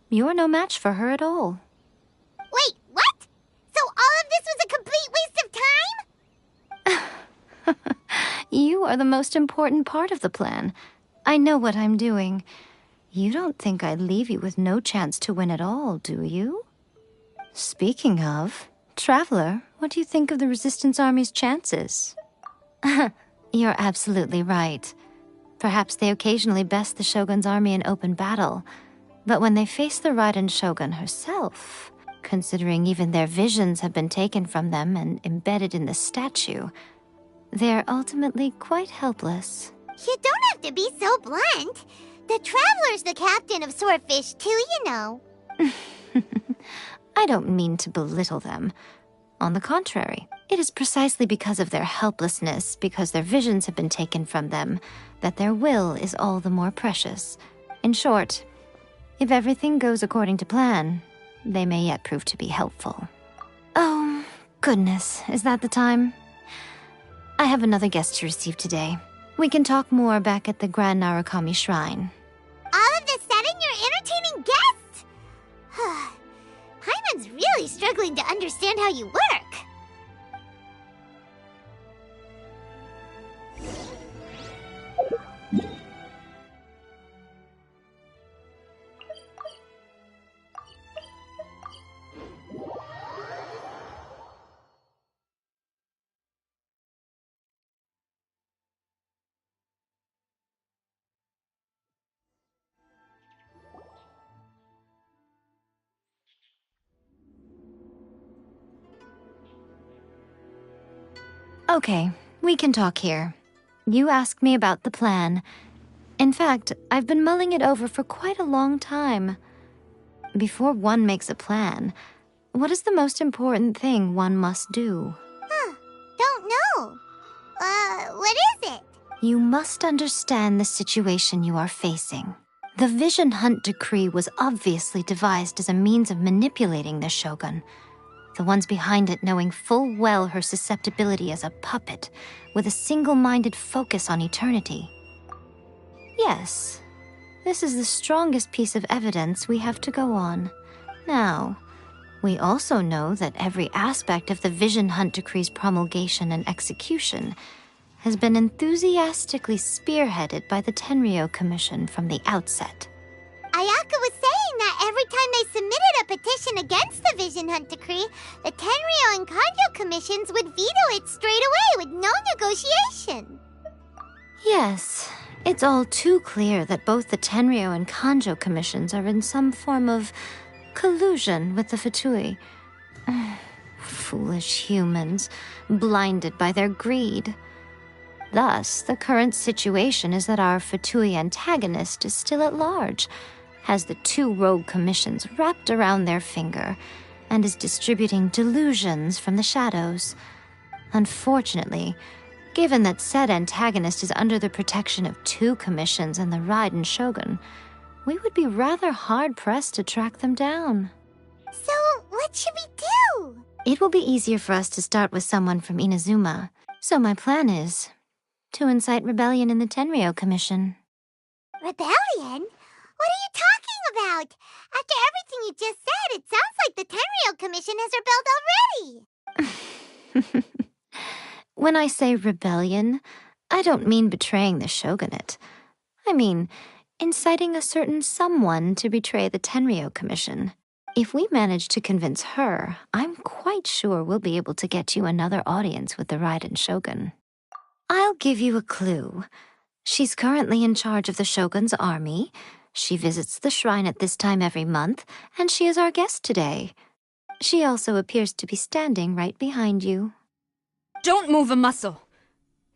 You're no match for her at all. Wait, what? So all of this was a complete waste of time? You are the most important part of the plan. I know what I'm doing. You don't think I'd leave you with no chance to win at all, do you? Speaking of, Traveler, what do you think of the Resistance Army's chances? You're absolutely right. Perhaps they occasionally best the Shogun's army in open battle, but when they face the Raiden Shogun herself, considering even their visions have been taken from them and embedded in the statue, they're ultimately quite helpless. You don't have to be so blunt. The Traveler's the captain of Swordfish too, you know. I don't mean to belittle them. On the contrary, it is precisely because of their helplessness, because their visions have been taken from them, that their will is all the more precious. In short, if everything goes according to plan, they may yet prove to be helpful. Oh, goodness, is that the time? I have another guest to receive today. We can talk more back at the Grand Narukami Shrine. All of a sudden, you're entertaining guests? Paimon's really struggling to understand how you work. Okay, we can talk here. You asked me about the plan. In fact, I've been mulling it over for quite a long time. Before one makes a plan, what is the most important thing one must do? Don't know. What is it? You must understand the situation you are facing. The Vision Hunt Decree was obviously devised as a means of manipulating the Shogun. The ones behind it knowing full well her susceptibility as a puppet, with a single-minded focus on eternity. Yes, this is the strongest piece of evidence we have to go on. Now, we also know that every aspect of the Vision Hunt Decree's promulgation and execution has been enthusiastically spearheaded by the Tenryou Commission from the outset. Ayaka was saying that every time they submitted a petition against the Vision Hunt Decree, the Tenryou and Kanjo commissions would veto it straight away with no negotiation. Yes, it's all too clear that both the Tenryou and Kanjo commissions are in some form of collusion with the Fatui. Foolish humans, blinded by their greed. Thus, the current situation is that our Fatui antagonist is still at large, has the 2 rogue commissions wrapped around their finger, and is distributing delusions from the shadows. Unfortunately, given that said antagonist is under the protection of 2 commissions and the Raiden Shogun, we would be rather hard-pressed to track them down. So, what should we do? It will be easier for us to start with someone from Inazuma, so my plan is to incite rebellion in the Tenryou Commission. Rebellion? What are you talking about? After everything you just said, it sounds like the Tenryou Commission has rebelled already. When I say rebellion, I don't mean betraying the shogunate. I mean inciting a certain someone to betray the Tenryou Commission. If we manage to convince her, I'm quite sure we'll be able to get you another audience with the Raiden Shogun. I'll give you a clue. She's currently in charge of the Shogun's army. She visits the shrine at this time every month, and she is our guest today. She also appears to be standing right behind you. Don't move a muscle.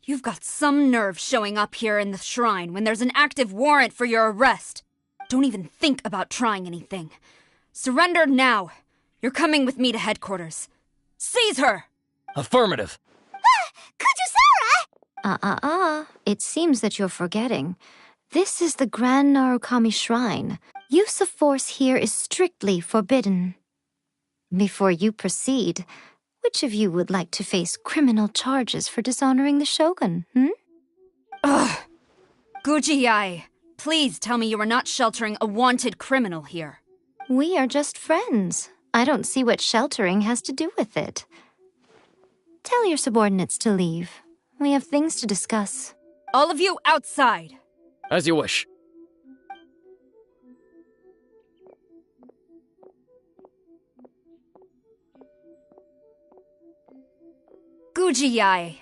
You've got some nerve showing up here in the shrine when there's an active warrant for your arrest. Don't even think about trying anything. Surrender now. You're coming with me to headquarters. Seize her! Affirmative. Kujusara! It seems that you're forgetting. This is the Grand Narukami Shrine. Use of force here is strictly forbidden. Before you proceed, which of you would like to face criminal charges for dishonoring the Shogun, Ugh! Guji-ai, please tell me you are not sheltering a wanted criminal here. We are just friends. I don't see what sheltering has to do with it. Tell your subordinates to leave. We have things to discuss. All of you outside! As you wish. Guji-ai.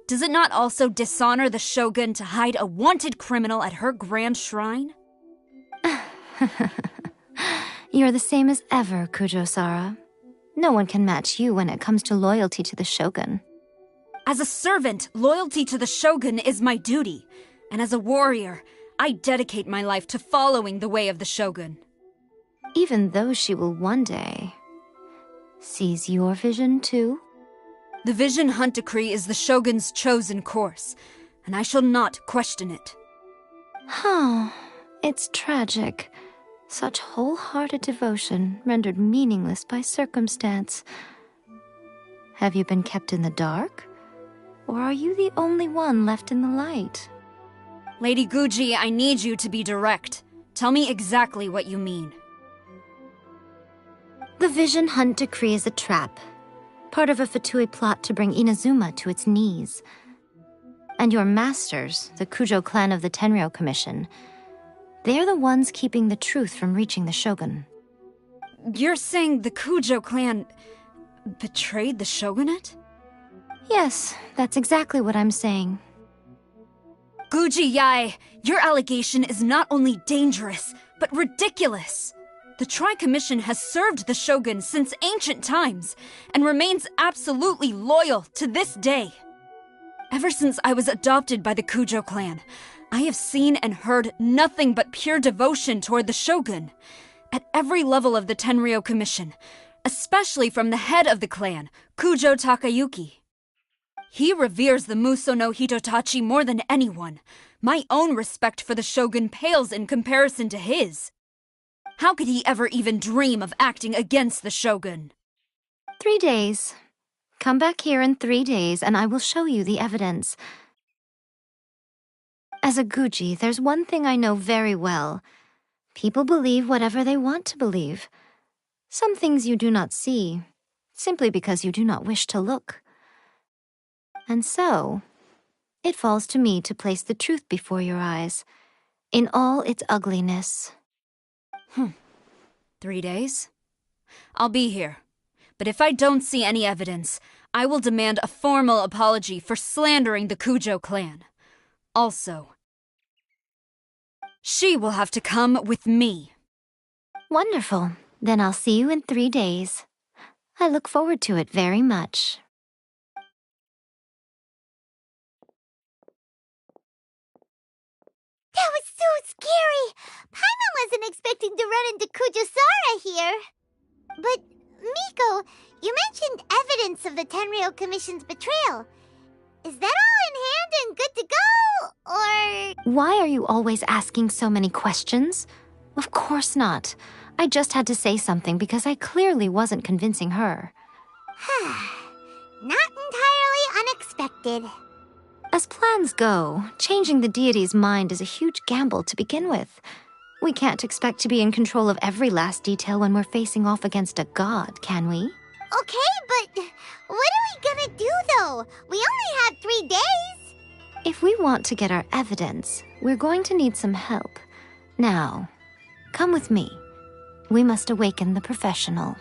Does it not also dishonor the Shogun to hide a wanted criminal at her grand shrine? You're the same as ever, Kujo-sara. No one can match you when it comes to loyalty to the Shogun. As a servant, loyalty to the Shogun is my duty. And as a warrior, I dedicate my life to following the way of the Shogun. Even though she will one day seize your vision too? The Vision Hunt Decree is the Shogun's chosen course, and I shall not question it. It's tragic. Such wholehearted devotion rendered meaningless by circumstance. Have you been kept in the dark? Or are you the only one left in the light? Lady Guji, I need you to be direct. Tell me exactly what you mean. The Vision Hunt Decree is a trap. Part of a Fatui plot to bring Inazuma to its knees. And your masters, the Kujo clan of the Tenryou Commission, they're the ones keeping the truth from reaching the Shogun. You're saying the Kujo clan betrayed the Shogunate? Yes, that's exactly what I'm saying. Guji-ai, your allegation is not only dangerous, but ridiculous. The Tri-Commission has served the Shogun since ancient times, and remains absolutely loyal to this day. Ever since I was adopted by the Kujo clan, I have seen and heard nothing but pure devotion toward the Shogun, at every level of the Tenryou Commission, especially from the head of the clan, Kujo Takayuki. He reveres the Muso no Hitotachi more than anyone. My own respect for the Shogun pales in comparison to his. How could he ever even dream of acting against the Shogun? 3 days. Come back here in 3 days and I will show you the evidence. As a Guji, there's one thing I know very well. People believe whatever they want to believe. Some things you do not see, simply because you do not wish to look. And so, it falls to me to place the truth before your eyes, in all its ugliness. 3 days? I'll be here. But if I don't see any evidence, I will demand a formal apology for slandering the Kujo clan. Also, she will have to come with me. Wonderful. Then I'll see you in 3 days. I look forward to it very much. That was so scary! Paimon wasn't expecting to run into Kujusara here. But, Miko, you mentioned evidence of the Tenryou Commission's betrayal. Is that all in hand and good to go, or...? Why are you always asking so many questions? Of course not. I just had to say something because I clearly wasn't convincing her. Not entirely unexpected. As plans go, changing the deity's mind is a huge gamble to begin with. We can't expect to be in control of every last detail when we're facing off against a god, can we? Okay, but what are we gonna do, though? We only have 3 days. If we want to get our evidence, we're going to need some help. Now, come with me. We must awaken the professional.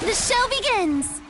The show begins!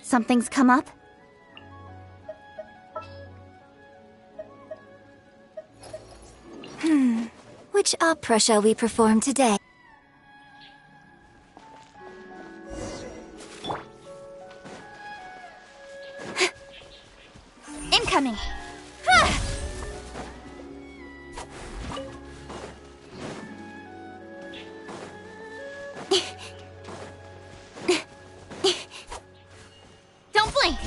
Something's come up? Which opera shall we perform today? Incoming! Don't blink!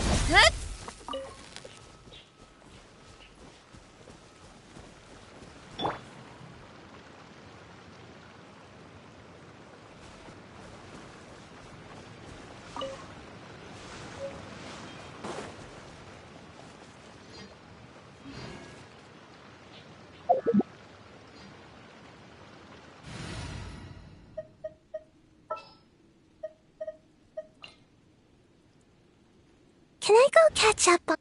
Can I go catch up on...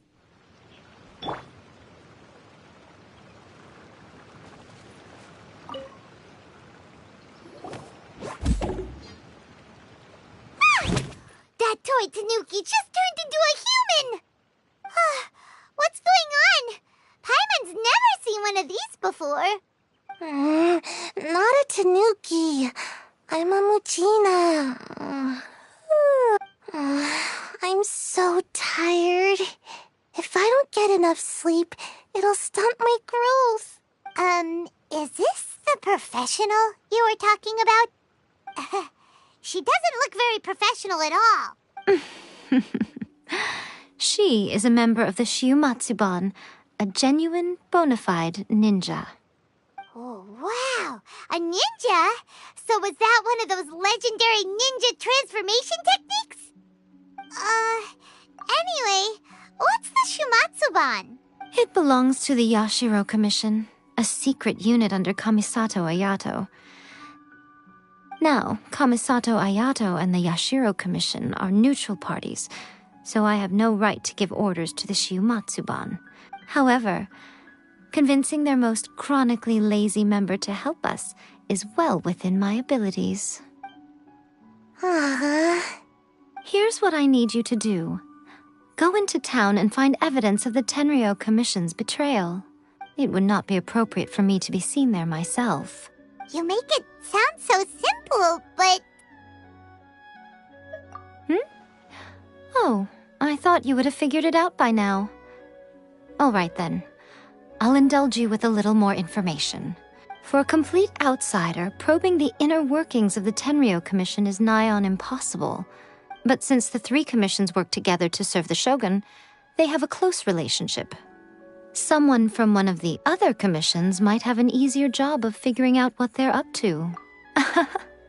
That toy Tanuki just turned into a human! What's going on? Paimon's never seen one of these before. Not a Tanuki. I'm a Muchina. I'm so tired. If I don't get enough sleep, it'll stunt my growth. Is this the professional you were talking about? She doesn't look very professional at all. She is a member of the Shiumatsuban, a genuine, bona fide ninja. Oh, wow! A ninja? So was that one of those legendary ninja transformation techniques? Anyway, what's the Shiumatsuban? It belongs to the Yashiro Commission, a secret unit under Kamisato Ayato. Now, Kamisato Ayato and the Yashiro Commission are neutral parties, so I have no right to give orders to the Shiumatsuban. However, convincing their most chronically lazy member to help us is well within my abilities. Here's what I need you to do. Go into town and find evidence of the Tenryou Commission's betrayal. It would not be appropriate for me to be seen there myself. You make it sound so simple, but... Oh, I thought you would have figured it out by now. All right then. I'll indulge you with a little more information. For a complete outsider, probing the inner workings of the Tenryou Commission is nigh on impossible. But since the three commissions work together to serve the Shogun, they have a close relationship. Someone from one of the other commissions might have an easier job of figuring out what they're up to.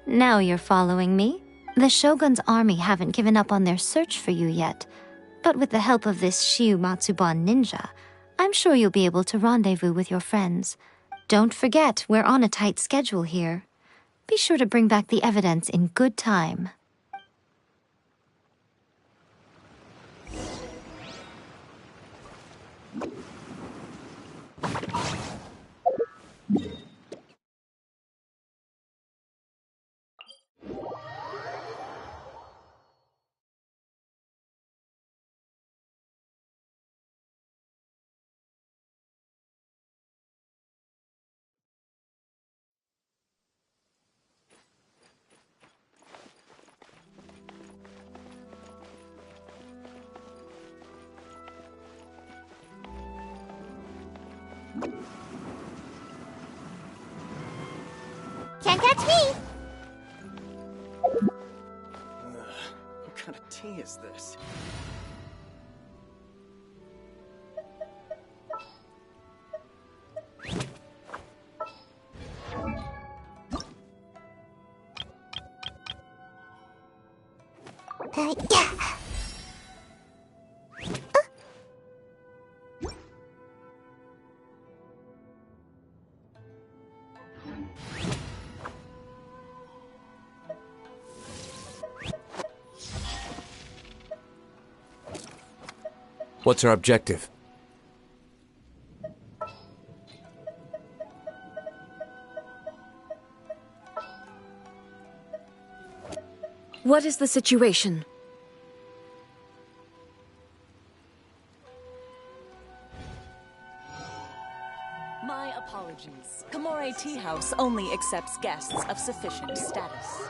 Now you're following me. The Shogun's army haven't given up on their search for you yet, but with the help of this Shiu Matsuban ninja, I'm sure you'll be able to rendezvous with your friends. Don't forget, we're on a tight schedule here. Be sure to bring back the evidence in good time. Can't catch me! What kind of tea is this? Yeah. What's our objective? What is the situation? My apologies. Kamore Tea House only accepts guests of sufficient status.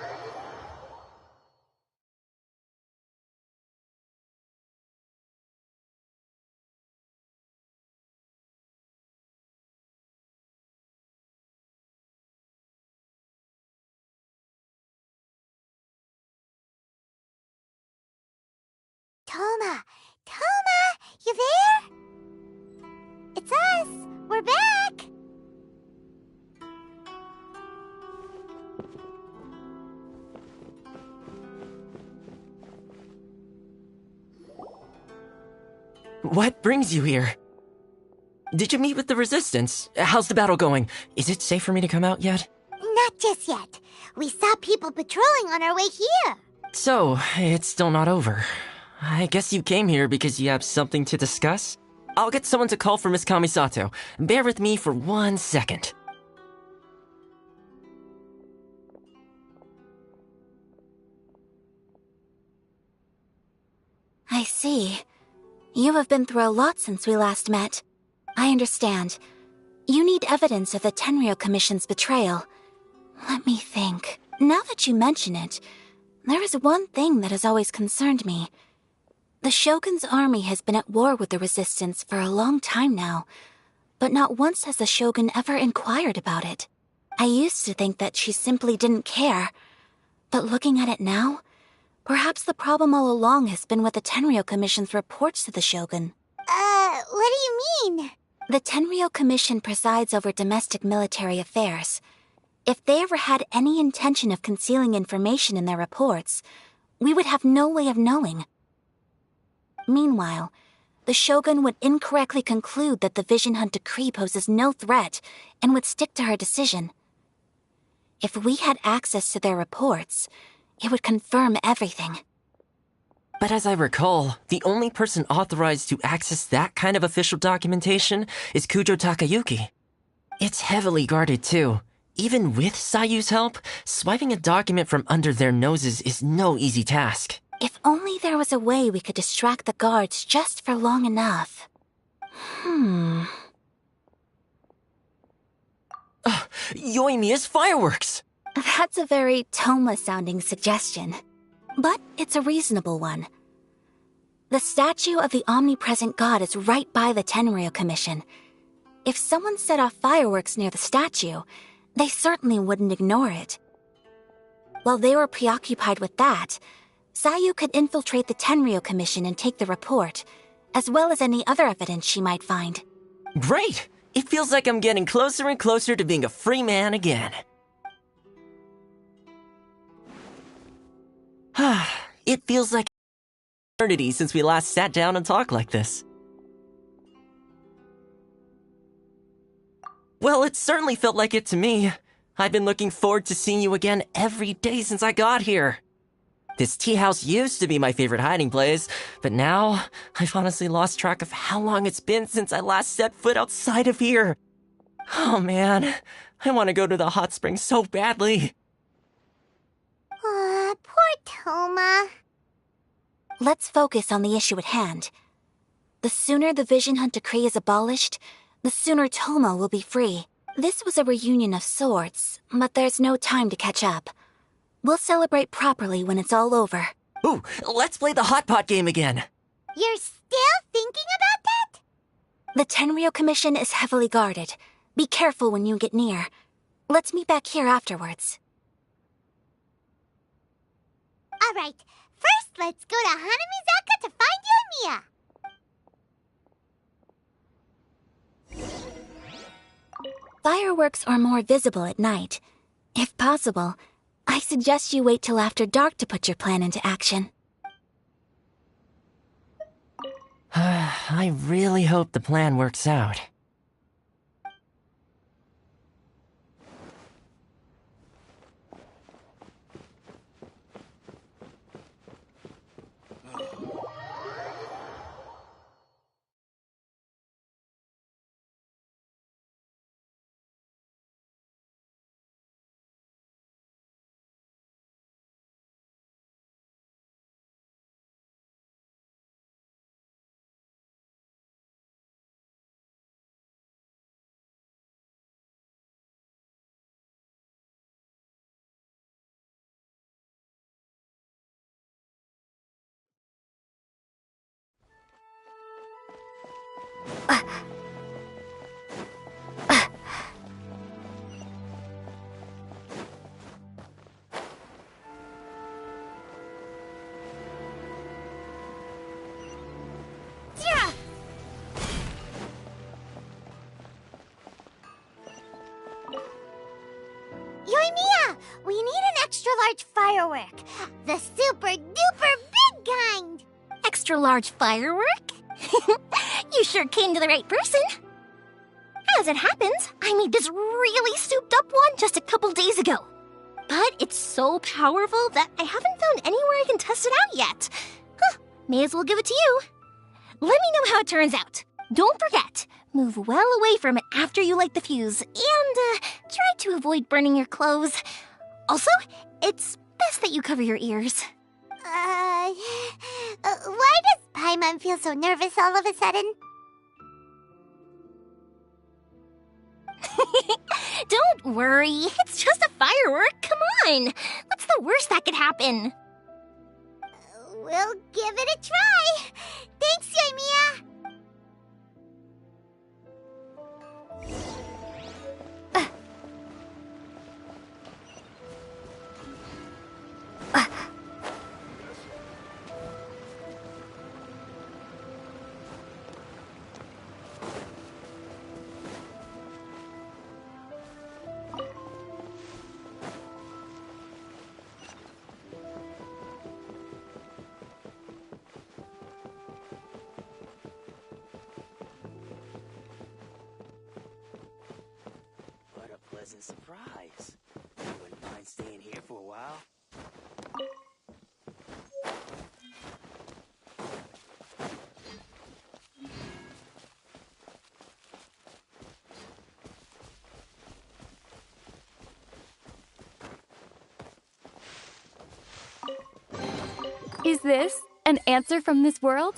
Toma! You there? It's us! We're back! What brings you here? Did you meet with the Resistance? How's the battle going? Is it safe for me to come out yet? Not just yet. We saw people patrolling on our way here. So, it's still not over. I guess you came here because you have something to discuss? I'll get someone to call for Miss Kamisato. Bear with me for 1 second. I see. You have been through a lot since we last met. I understand. You need evidence of the Tenryou Commission's betrayal. Let me think. Now that you mention it, there is one thing that has always concerned me. The Shogun's army has been at war with the Resistance for a long time now, but not once has the Shogun ever inquired about it. I used to think that she simply didn't care, but looking at it now, perhaps the problem all along has been with the Tenryou Commission's reports to the Shogun. What do you mean? The Tenryou Commission presides over domestic military affairs. If they ever had any intention of concealing information in their reports, we would have no way of knowing. Meanwhile, the Shogun would incorrectly conclude that the Vision Hunt decree poses no threat and would stick to her decision. If we had access to their reports, it would confirm everything. But as I recall, the only person authorized to access that kind of official documentation is Kujo Takayuki. It's heavily guarded too. Even with Sayu's help, swiping a document from under their noses is no easy task. If only there was a way we could distract the guards just for long enough. Yoimiya's fireworks! That's a very Toma-sounding suggestion. But it's a reasonable one. The statue of the omnipresent god is right by the Tenryou Commission. If someone set off fireworks near the statue, they certainly wouldn't ignore it. While they were preoccupied with that, Sayu could infiltrate the Tenryou Commission and take the report, as well as any other evidence she might find. Great! It feels like I'm getting closer and closer to being a free man again. It feels like an eternity since we last sat down and talked like this. Well, it certainly felt like it to me. I've been looking forward to seeing you again every day since I got here. This tea house used to be my favorite hiding place, but now I've honestly lost track of how long it's been since I last set foot outside of here. Oh man, I want to go to the hot springs so badly. Poor Toma. Let's focus on the issue at hand. The sooner the Vision Hunt Decree is abolished, the sooner Toma will be free. This was a reunion of sorts, but there's no time to catch up. We'll celebrate properly when it's all over. Ooh, let's play the hot pot game again. You're still thinking about that? The Tenryou Commission is heavily guarded. Be careful when you get near. Let's meet back here afterwards. Alright, first let's go to Hanamizaka to find Yoimiya. Fireworks are more visible at night. If possible, I suggest you wait till after dark to put your plan into action. I really hope the plan works out. Yoimiya, we need an extra-large firework. The super-duper big kind. Extra-large firework? You sure came to the right person. As it happens, I made this really souped-up one just a couple days ago. But it's so powerful that I haven't found anywhere I can test it out yet. May as well give it to you. Let me know how it turns out. Don't forget, move well away from it after you light the fuse, and try to avoid burning your clothes. Also, it's best that you cover your ears. Why does Paimon feel so nervous all of a sudden? Don't worry, it's just a firework. Come on, what's the worst that could happen? We'll give it a try. Thanks, Yoimiya. What a pleasant surprise. You wouldn't mind staying here for a while? Is this an answer from this world?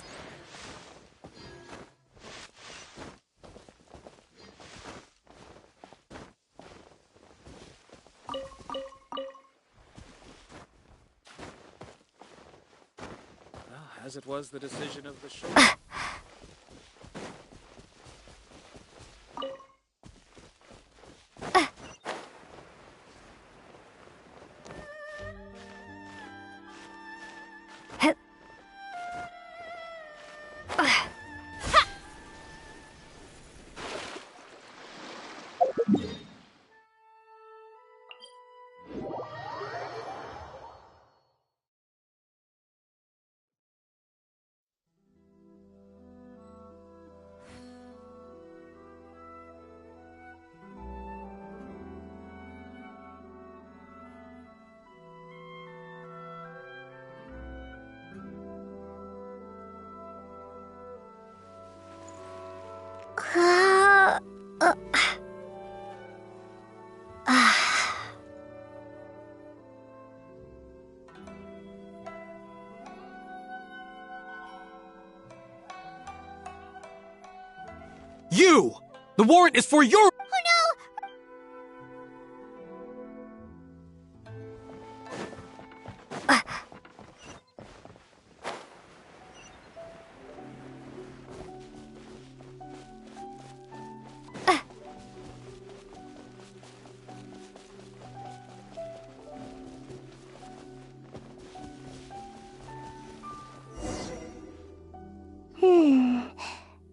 As it was the decision of the show. You! The warrant is for your—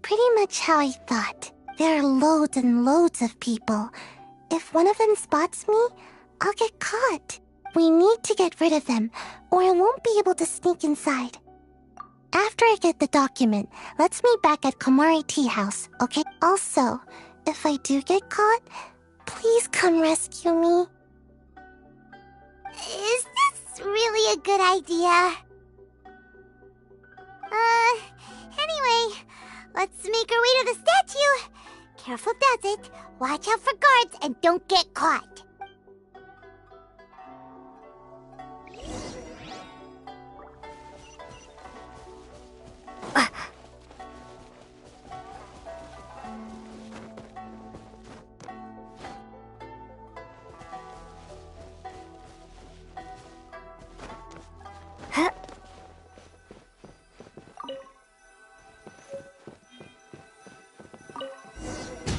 Pretty much how I thought. There are loads and loads of people. If one of them spots me, I'll get caught. We need to get rid of them, or I won't be able to sneak inside. After I get the document, let's meet back at Komari Tea House, okay? Also, if I do get caught, please come rescue me. Is this really a good idea? Anyway, let's make our way to the statue. Careful does it. Watch out for guards and don't get caught.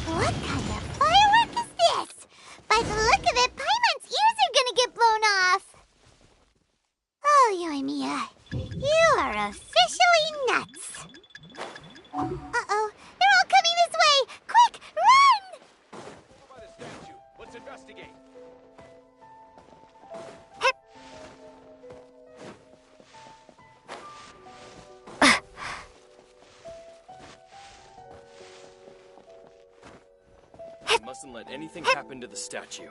What kind of firework is this? By the look of it, Paimon's ears are gonna get blown off. Oh, Yoimiya, you are officially nuts. Uh-oh, they're all coming this way! Quick, run! By the statue. Let's investigate. Mustn't let anything happen to the statue.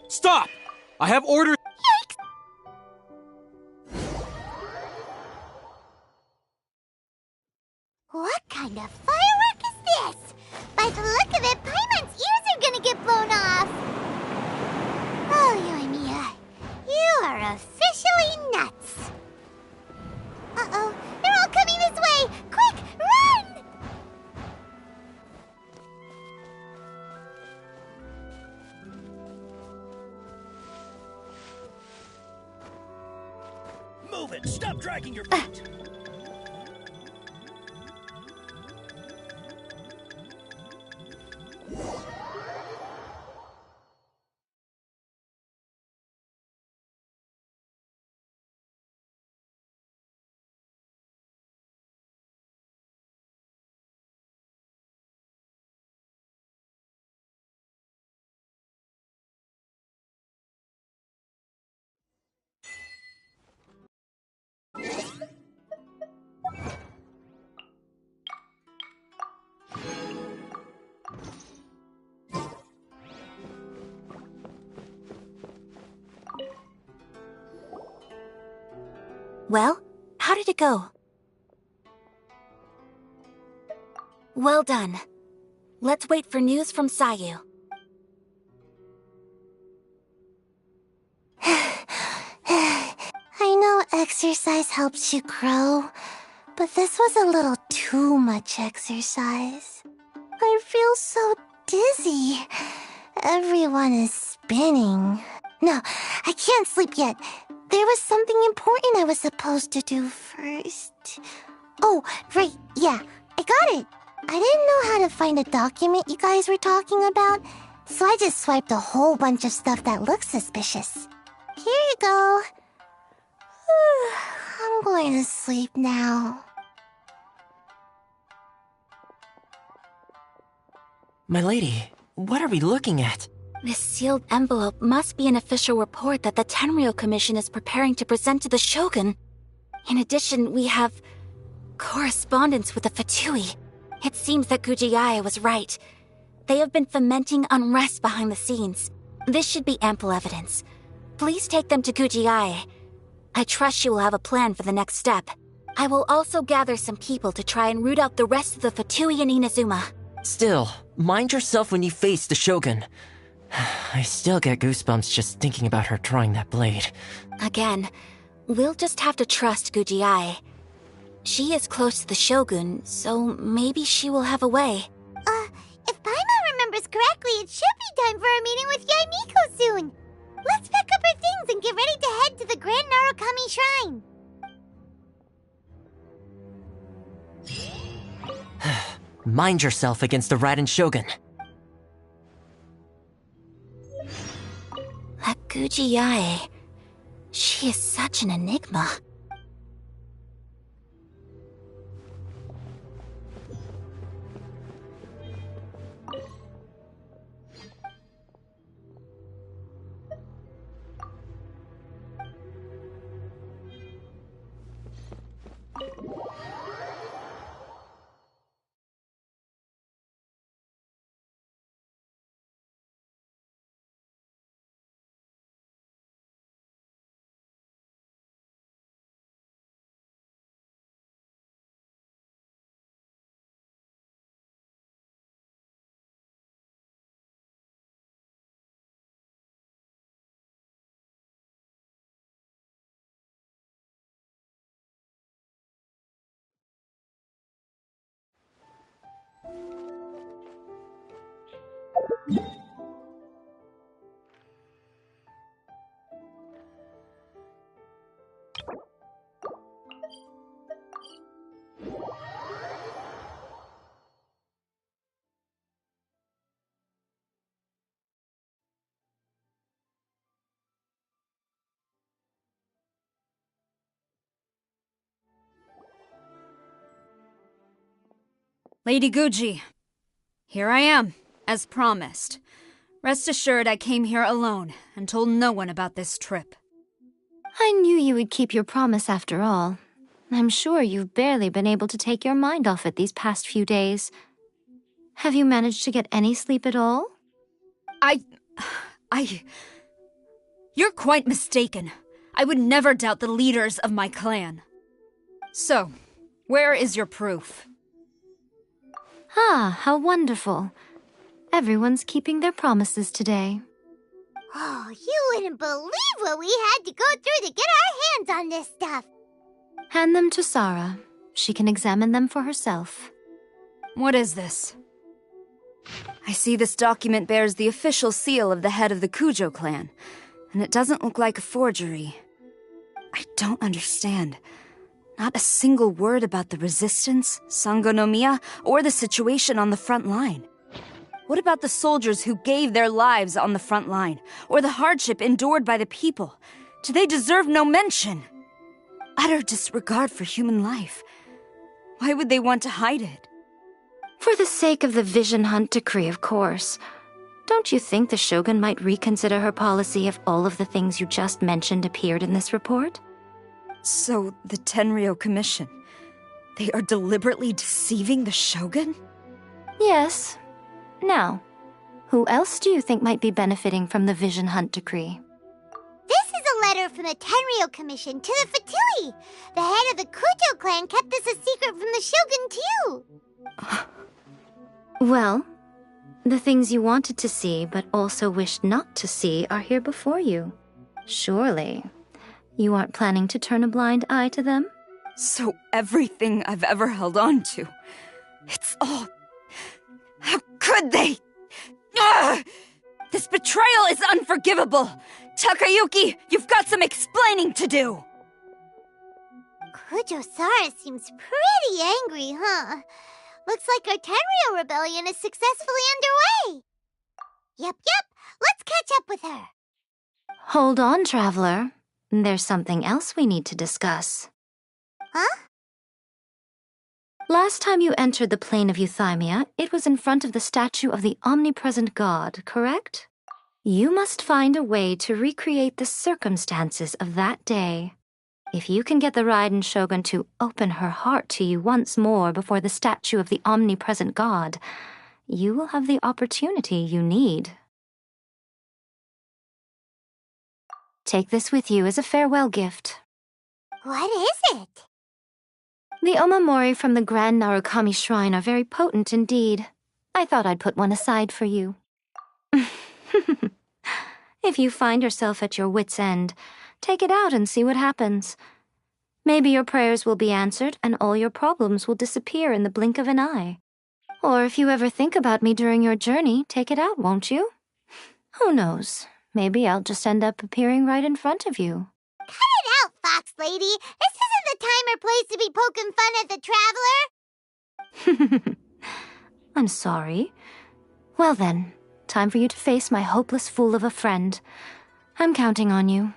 Stop! I have orders. What kind of firework is this? By the look of it, Paimon's ears are gonna get blown off. Oh, Yoimiya, you are officially nuts. Uh-oh, they're all coming this way! Quick, run! Move it! Stop dragging your feet! Well, how did it go? Well done. Let's wait for news from Sayu. exercise helps you grow, but this was a little too much exercise. I feel so dizzy. Everyone is spinning. No, I can't sleep yet. There was something important I was supposed to do first. Oh, right, yeah, I got it. I didn't know how to find a document you guys were talking about, so I just swiped a whole bunch of stuff that looks suspicious. Here you go. I'm going to sleep now. My lady, what are we looking at? This sealed envelope must be an official report that the Tenryou Commission is preparing to present to the Shogun. In addition, we have correspondence with the Fatui. It seems that Gujiae was right. They have been fomenting unrest behind the scenes. This should be ample evidence. Please take them to Gujiae. I trust she will have a plan for the next step. I will also gather some people to try and root out the rest of the Fatui and Inazuma. Still, mind yourself when you face the Shogun. I still get goosebumps just thinking about her drawing that blade. Again, we'll just have to trust Gujiae. She is close to the Shogun, so maybe she will have a way. If Paimon remembers correctly, it should be time for a meeting with Yaimiko soon. Let's pack up our things and get ready to head to the Grand Narukami Shrine. Mind yourself against the Raiden Shogun. That Gujiae, she is such an enigma. Lady Guji, here I am, as promised. Rest assured I came here alone and told no one about this trip. I knew you would keep your promise after all. I'm sure you've barely been able to take your mind off it these past few days. Have you managed to get any sleep at all? You're quite mistaken. I would never doubt the leaders of my clan. So, where is your proof? Ah, how wonderful. Everyone's keeping their promises today. Oh, you wouldn't believe what we had to go through to get our hands on this stuff. Hand them to Sarah. She can examine them for herself. What is this? I see this document bears the official seal of the head of the Kujo clan, and it doesn't look like a forgery. I don't understand. Not a single word about the resistance, Sangonomiya, or the situation on the front line. What about the soldiers who gave their lives on the front line, or the hardship endured by the people? Do they deserve no mention? Utter disregard for human life. Why would they want to hide it? For the sake of the Vision Hunt decree, of course. Don't you think the Shogun might reconsider her policy if all of the things you just mentioned appeared in this report? So, the Tenryou Commission, they are deliberately deceiving the Shogun? Yes. Now, who else do you think might be benefiting from the Vision Hunt decree? This is a letter from the Tenryou Commission to the Fatui. The head of the Kujo clan kept this a secret from the Shogun, too. Well, the things you wanted to see but also wished not to see are here before you. Surely, You aren't planning to turn a blind eye to them? So everything I've ever held on to, it's all... How could they? Ugh! This betrayal is unforgivable! Takayuki, you've got some explaining to do! Kujo-Sara seems pretty angry, huh? Looks like our Tenryou rebellion is successfully underway. Yep, let's catch up with her. Hold on, Traveler. There's something else we need to discuss. Huh? Last time you entered the plane of Euthymia, it was in front of the statue of the omnipresent god, correct? You must find a way to recreate the circumstances of that day. If you can get the Raiden Shogun to open her heart to you once more before the statue of the omnipresent god, you will have the opportunity you need. Take this with you as a farewell gift. What is it? The omamori from the Grand Narukami Shrine are very potent indeed. I thought I'd put one aside for you. If you find yourself at your wit's end, take it out and see what happens. Maybe your prayers will be answered and all your problems will disappear in the blink of an eye. Or if you ever think about me during your journey, take it out, won't you? Who knows? Maybe I'll just end up appearing right in front of you. Cut it out, Fox Lady! This isn't the time or place to be poking fun at the Traveler! I'm sorry. Well then, time for you to face my hopeless fool of a friend. I'm counting on you.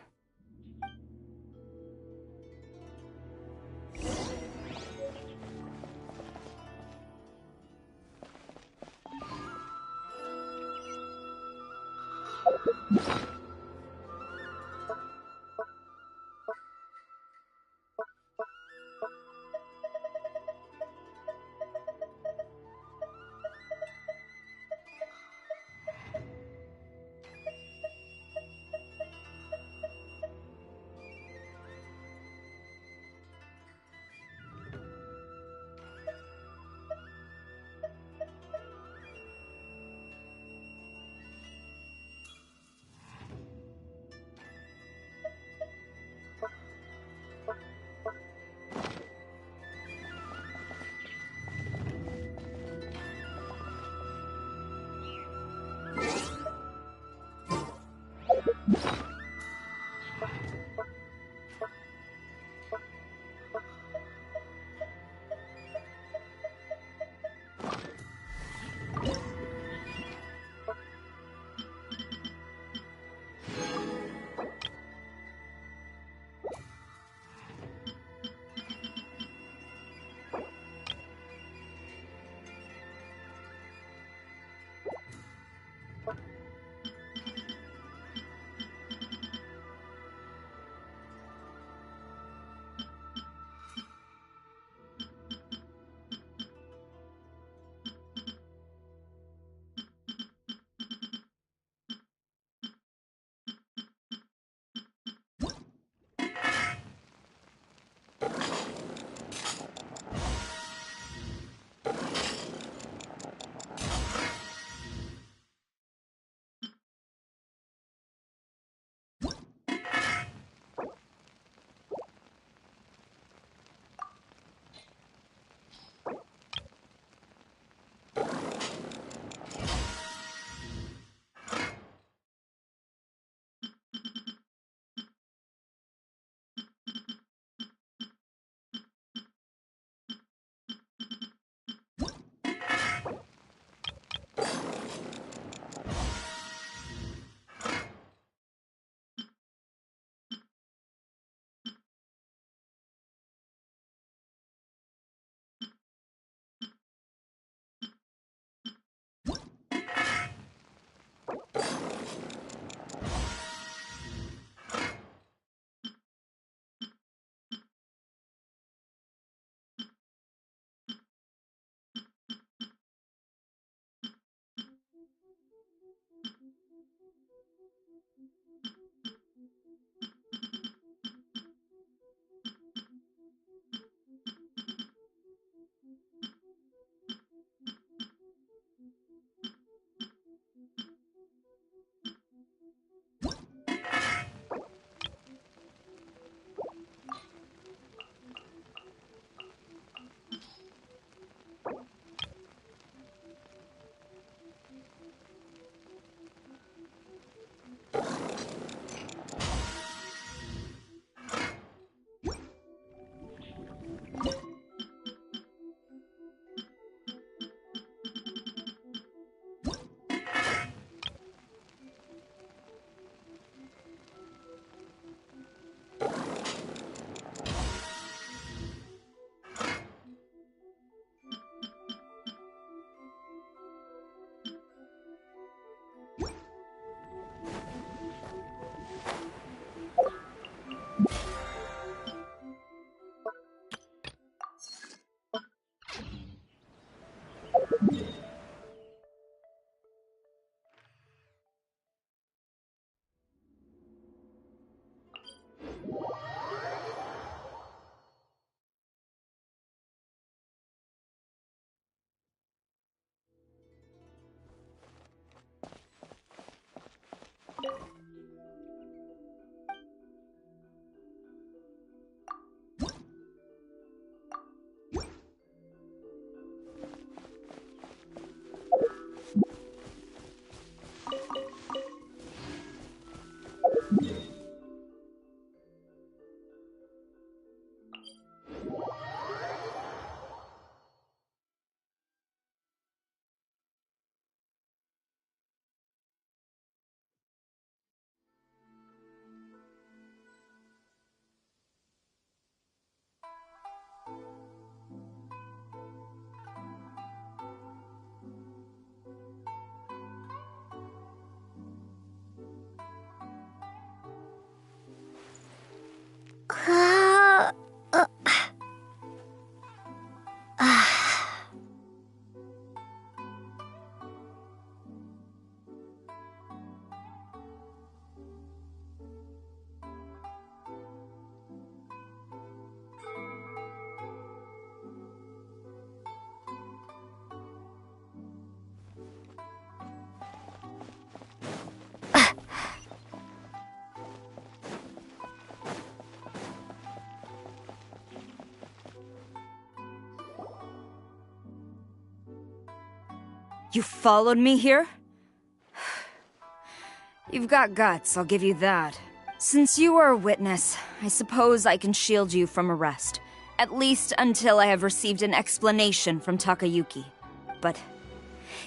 You followed me here? You've got guts, I'll give you that. Since you are a witness, I suppose I can shield you from arrest. At least until I have received an explanation from Takayuki. But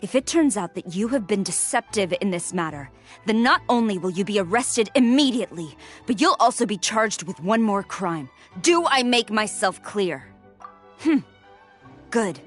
if it turns out that you have been deceptive in this matter, then not only will you be arrested immediately, but you'll also be charged with one more crime. Do I make myself clear? Good.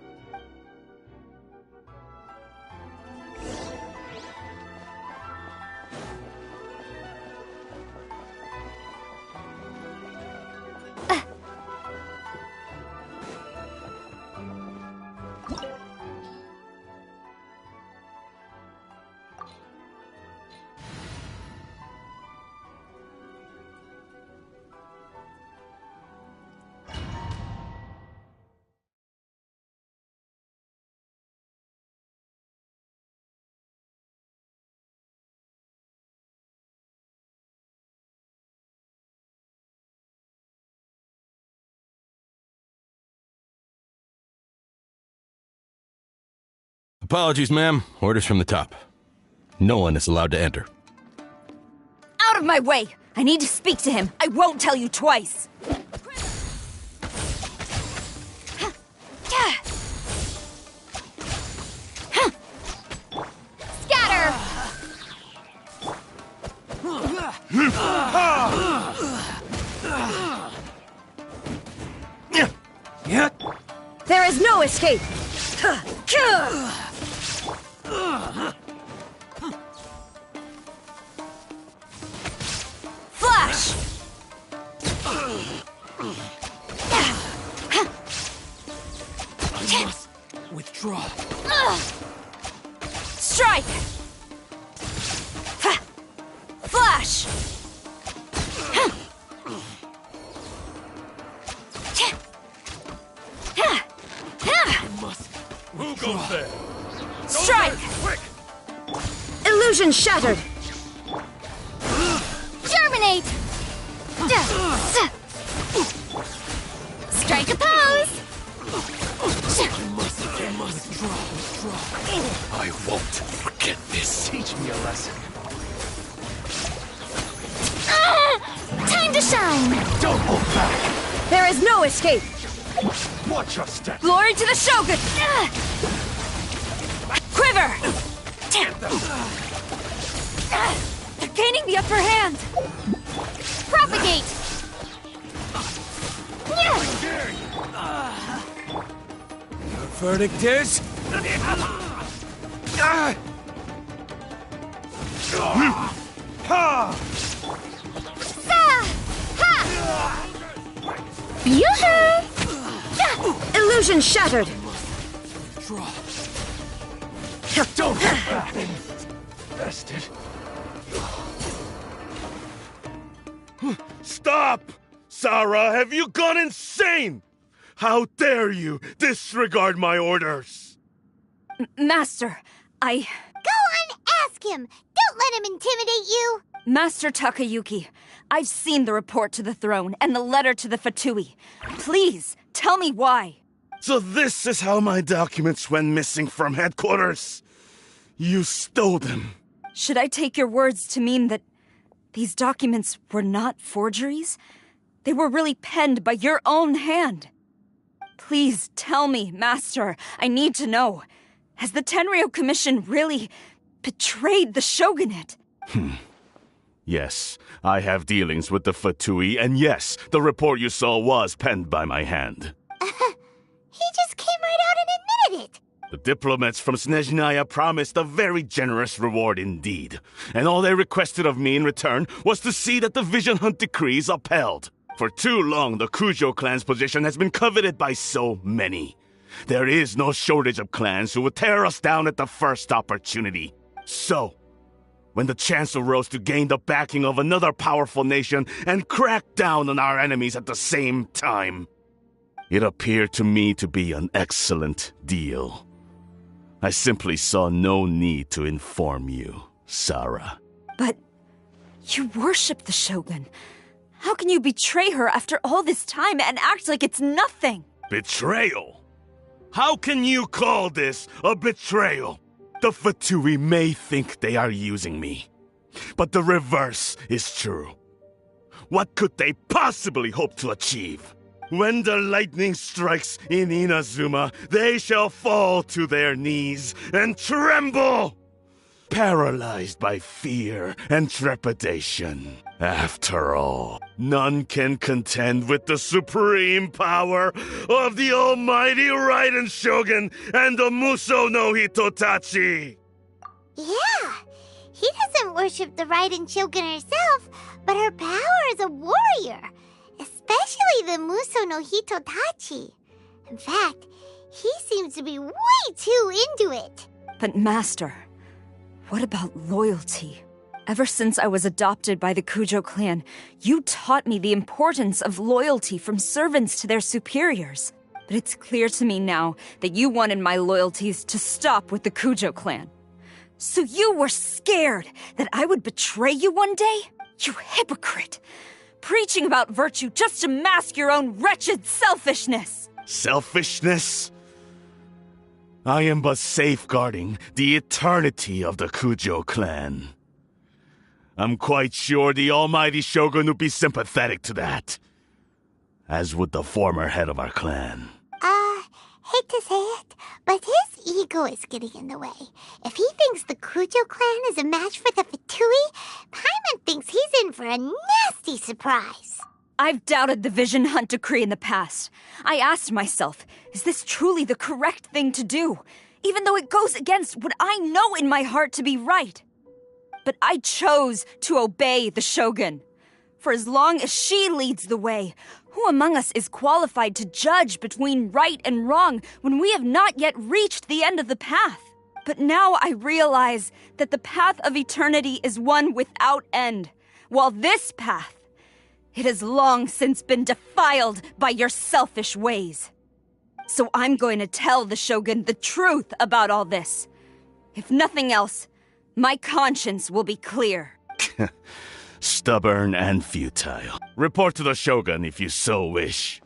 Apologies, ma'am. Orders from the top. No one is allowed to enter. Out of my way! I need to speak to him. I won't tell you twice. Scatter! There is no escape! Flash! I must withdraw. Strike! Flash! Who goes there? Strike! Illusion shattered! Germinate! Strike a pose! I must withdraw. I won't forget this. Teach me a lesson. Time to shine! Don't hold back. There is no escape! Watch your step. Glory to the Shogun! Quiver! They're gaining the upper hand! Propagate! Your verdict is? Yoo-hoo! Illusion shattered! Don't hold back. Bastard. Stop! Sarah, have you gone insane? How dare you disregard my orders? Master, Go on, ask him! Don't let him intimidate you! Master Takayuki, I've seen the report to the throne and the letter to the Fatui. Please, tell me why. So this is how my documents went missing from headquarters. You stole them. Should I take your words to mean that these documents were not forgeries? They were really penned by your own hand. Please tell me, Master. I need to know. Has the Tenryo Commission really betrayed the Shogunate? Yes, I have dealings with the Fatui, and yes, the report you saw was penned by my hand. He just came right out and admitted it! The diplomats from Snezhnaya promised a very generous reward indeed, and all they requested of me in return was to see that the Vision Hunt decree is upheld. For too long, the Kujo clan's position has been coveted by so many. There is no shortage of clans who would tear us down at the first opportunity. So, when the chance arose to gain the backing of another powerful nation and crack down on our enemies at the same time, it appeared to me to be an excellent deal. I simply saw no need to inform you, Sarah. But you worship the Shogun. How can you betray her after all this time and act like it's nothing? Betrayal? How can you call this a betrayal? The Fatui may think they are using me, but the reverse is true. What could they possibly hope to achieve? When the lightning strikes in Inazuma, they shall fall to their knees and tremble, paralyzed by fear and trepidation. After all, none can contend with the supreme power of the almighty Raiden Shogun and the Muso no Hitotachi! Yeah, he doesn't worship the Raiden Shogun herself, but her power as a warrior, especially the Muso no Hitotachi. In fact, he seems to be way too into it. But Master, what about loyalty? Ever since I was adopted by the Kujo clan, you taught me the importance of loyalty from servants to their superiors. But it's clear to me now that you wanted my loyalties to stop with the Kujo clan. So you were scared that I would betray you one day? You hypocrite! Preaching about virtue just to mask your own wretched selfishness! Selfishness? I am but safeguarding the eternity of the Kujo clan. I'm quite sure the almighty Shogun would be sympathetic to that. As would the former head of our clan. Hate to say it, but his ego is getting in the way. If he thinks the Kujo clan is a match for the Fatui, Paimon thinks he's in for a nasty surprise. I've doubted the Vision Hunt decree in the past. I asked myself, is this truly the correct thing to do? Even though it goes against what I know in my heart to be right. But I chose to obey the Shogun. For as long as she leads the way, who among us is qualified to judge between right and wrong when we have not yet reached the end of the path? But now I realize that the path of eternity is one without end, while this path, it has long since been defiled by your selfish ways. So I'm going to tell the Shogun the truth about all this. If nothing else, my conscience will be clear. Stubborn and futile. Report to the Shogun if you so wish.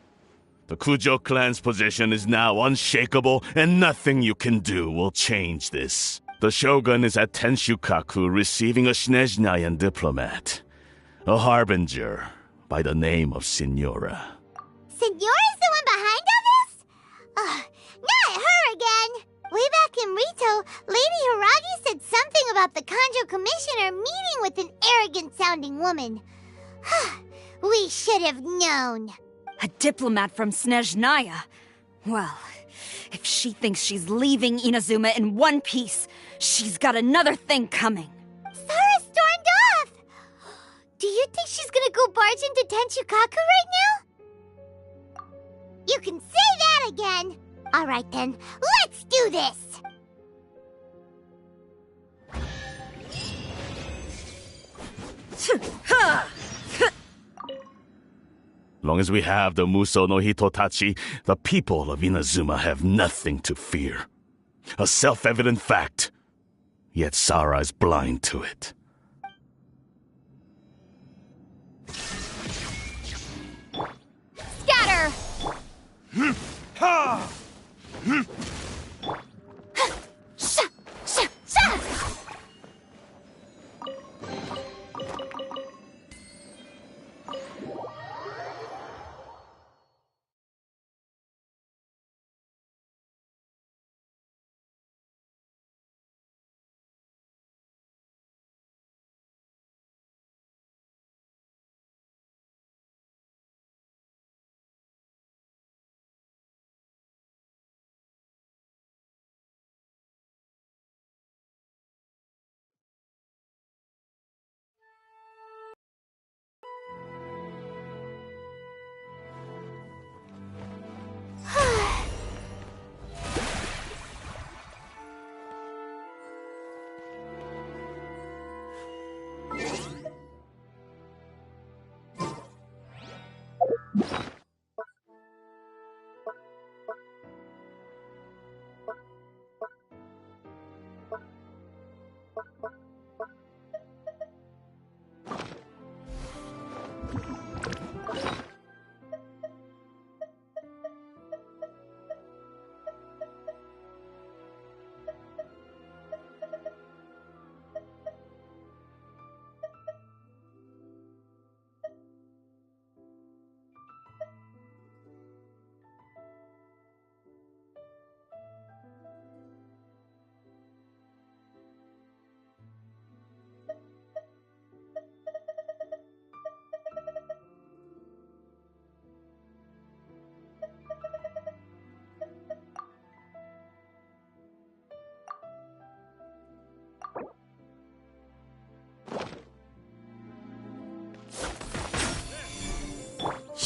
The Kujo clan's position is now unshakable, and nothing you can do will change this. The Shogun is at Tenshukaku receiving a Snezhnayan diplomat, a harbinger by the name of Signora. Signora's the one behind all this? Not her again! Way back in Rito, Lady Hiragi said something about the Kanjo Commissioner meeting with an arrogant-sounding woman. We should have known. A diplomat from Snezhnaya? Well, if she thinks she's leaving Inazuma in one piece, she's got another thing coming. Sara stormed off! Do you think she's gonna go barge into Tenshukaku right now? You can say that again! Alright then, let's do this! Long as we have the Muso no Hitotachi, the people of Inazuma have nothing to fear. A self-evident fact. Yet Sara is blind to it. Scatter!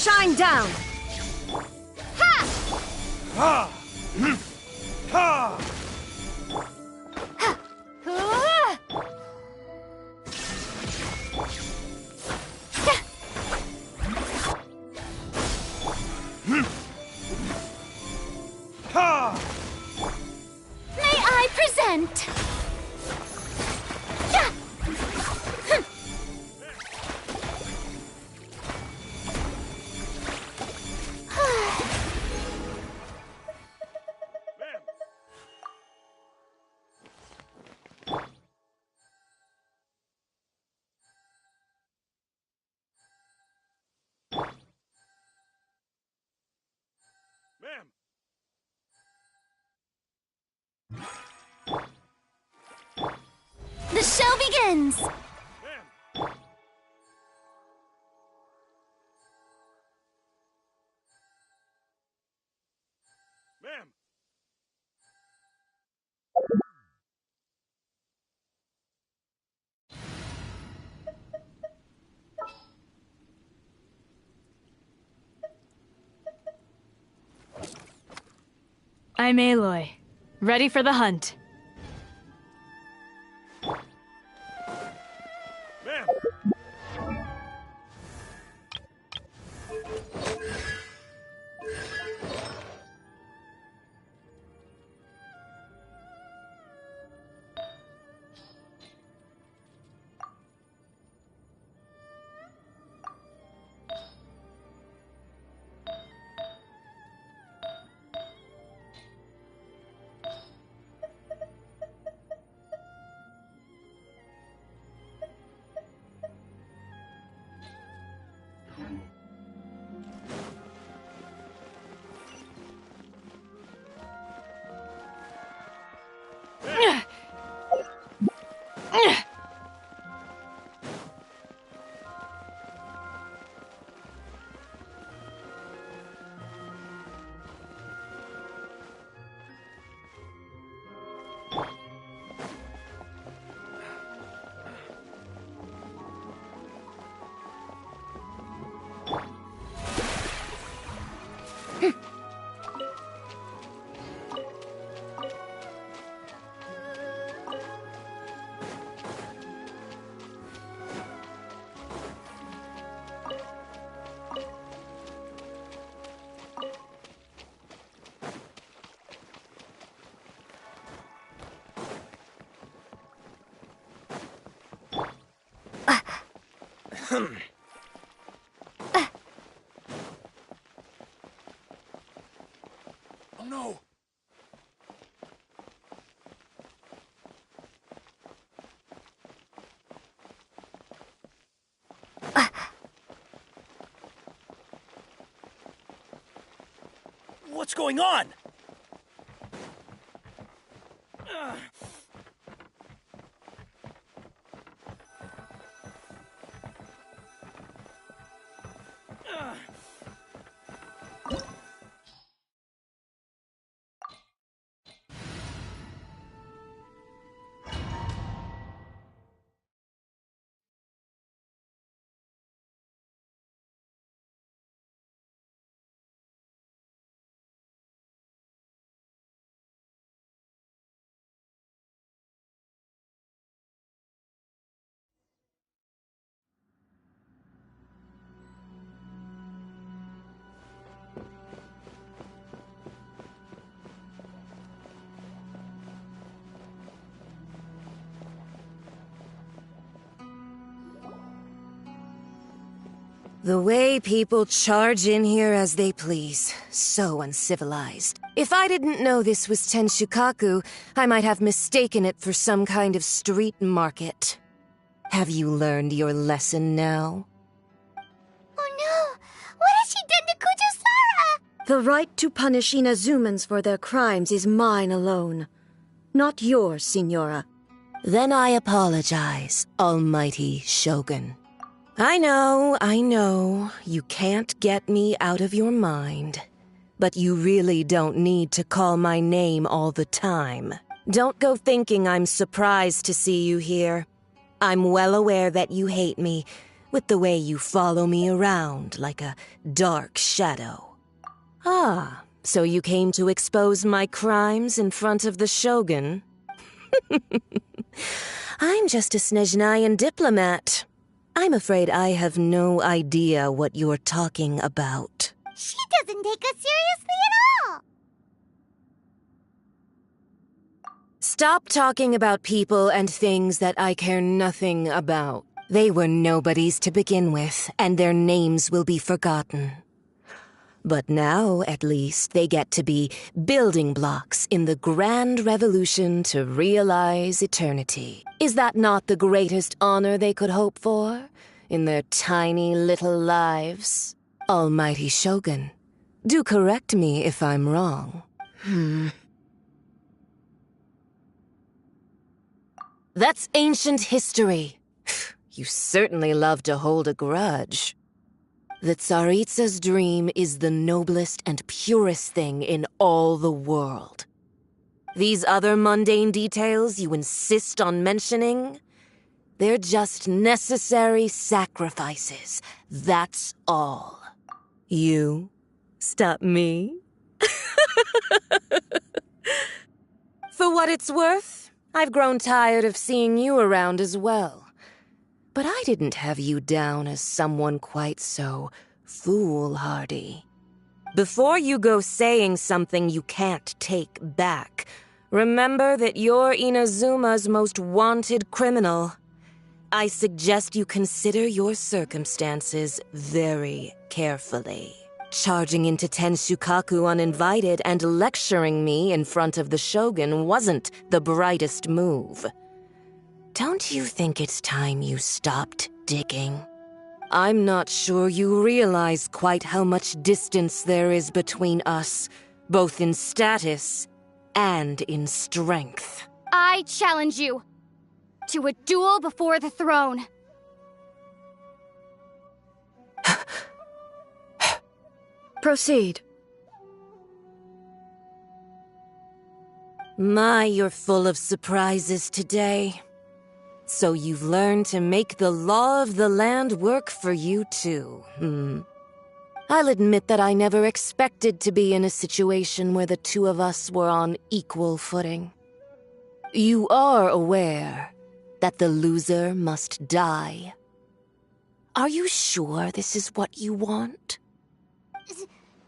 shine down! Ha! Ha! Ha! May I present? The show begins! I'm Aloy. Ready for the hunt. Oh no! What's going on? The way people charge in here as they please. So uncivilized. If I didn't know this was Tenshukaku, I might have mistaken it for some kind of street market. Have you learned your lesson now? Oh no! What has she done to Kujusara? The right to punish Inazumans for their crimes is mine alone. Not yours, Signora. Then I apologize, Almighty Shogun. I know, you can't get me out of your mind. But you really don't need to call my name all the time. Don't go thinking I'm surprised to see you here. I'm well aware that you hate me, with the way you follow me around like a dark shadow. Ah, so you came to expose my crimes in front of the Shogun? I'm just a Snezhnayan diplomat. I'm afraid I have no idea what you're talking about. She doesn't take us seriously at all! Stop talking about people and things that I care nothing about. They were nobodies to begin with, and their names will be forgotten. But now, at least, they get to be building blocks in the grand revolution to realize eternity. Is that not the greatest honor they could hope for in their tiny little lives? Almighty Shogun, do correct me if I'm wrong. That's ancient history. You certainly love to hold a grudge. The Tsaritsa's dream is the noblest and purest thing in all the world. These other mundane details you insist on mentioning, they're just necessary sacrifices. That's all. You stop me? For what it's worth, I've grown tired of seeing you around as well. But I didn't have you down as someone quite so foolhardy. Before you go saying something you can't take back, remember that you're Inazuma's most wanted criminal. I suggest you consider your circumstances very carefully. Charging into Tenshukaku uninvited and lecturing me in front of the Shogun wasn't the brightest move. Don't you think it's time you stopped digging? I'm not sure you realize quite how much distance there is between us, both in status and in strength. I challenge you to a duel before the throne. Proceed. My, you're full of surprises today. So you've learned to make the law of the land work for you too, I'll admit that I never expected to be in a situation where the two of us were on equal footing. You are aware that the loser must die. Are you sure this is what you want?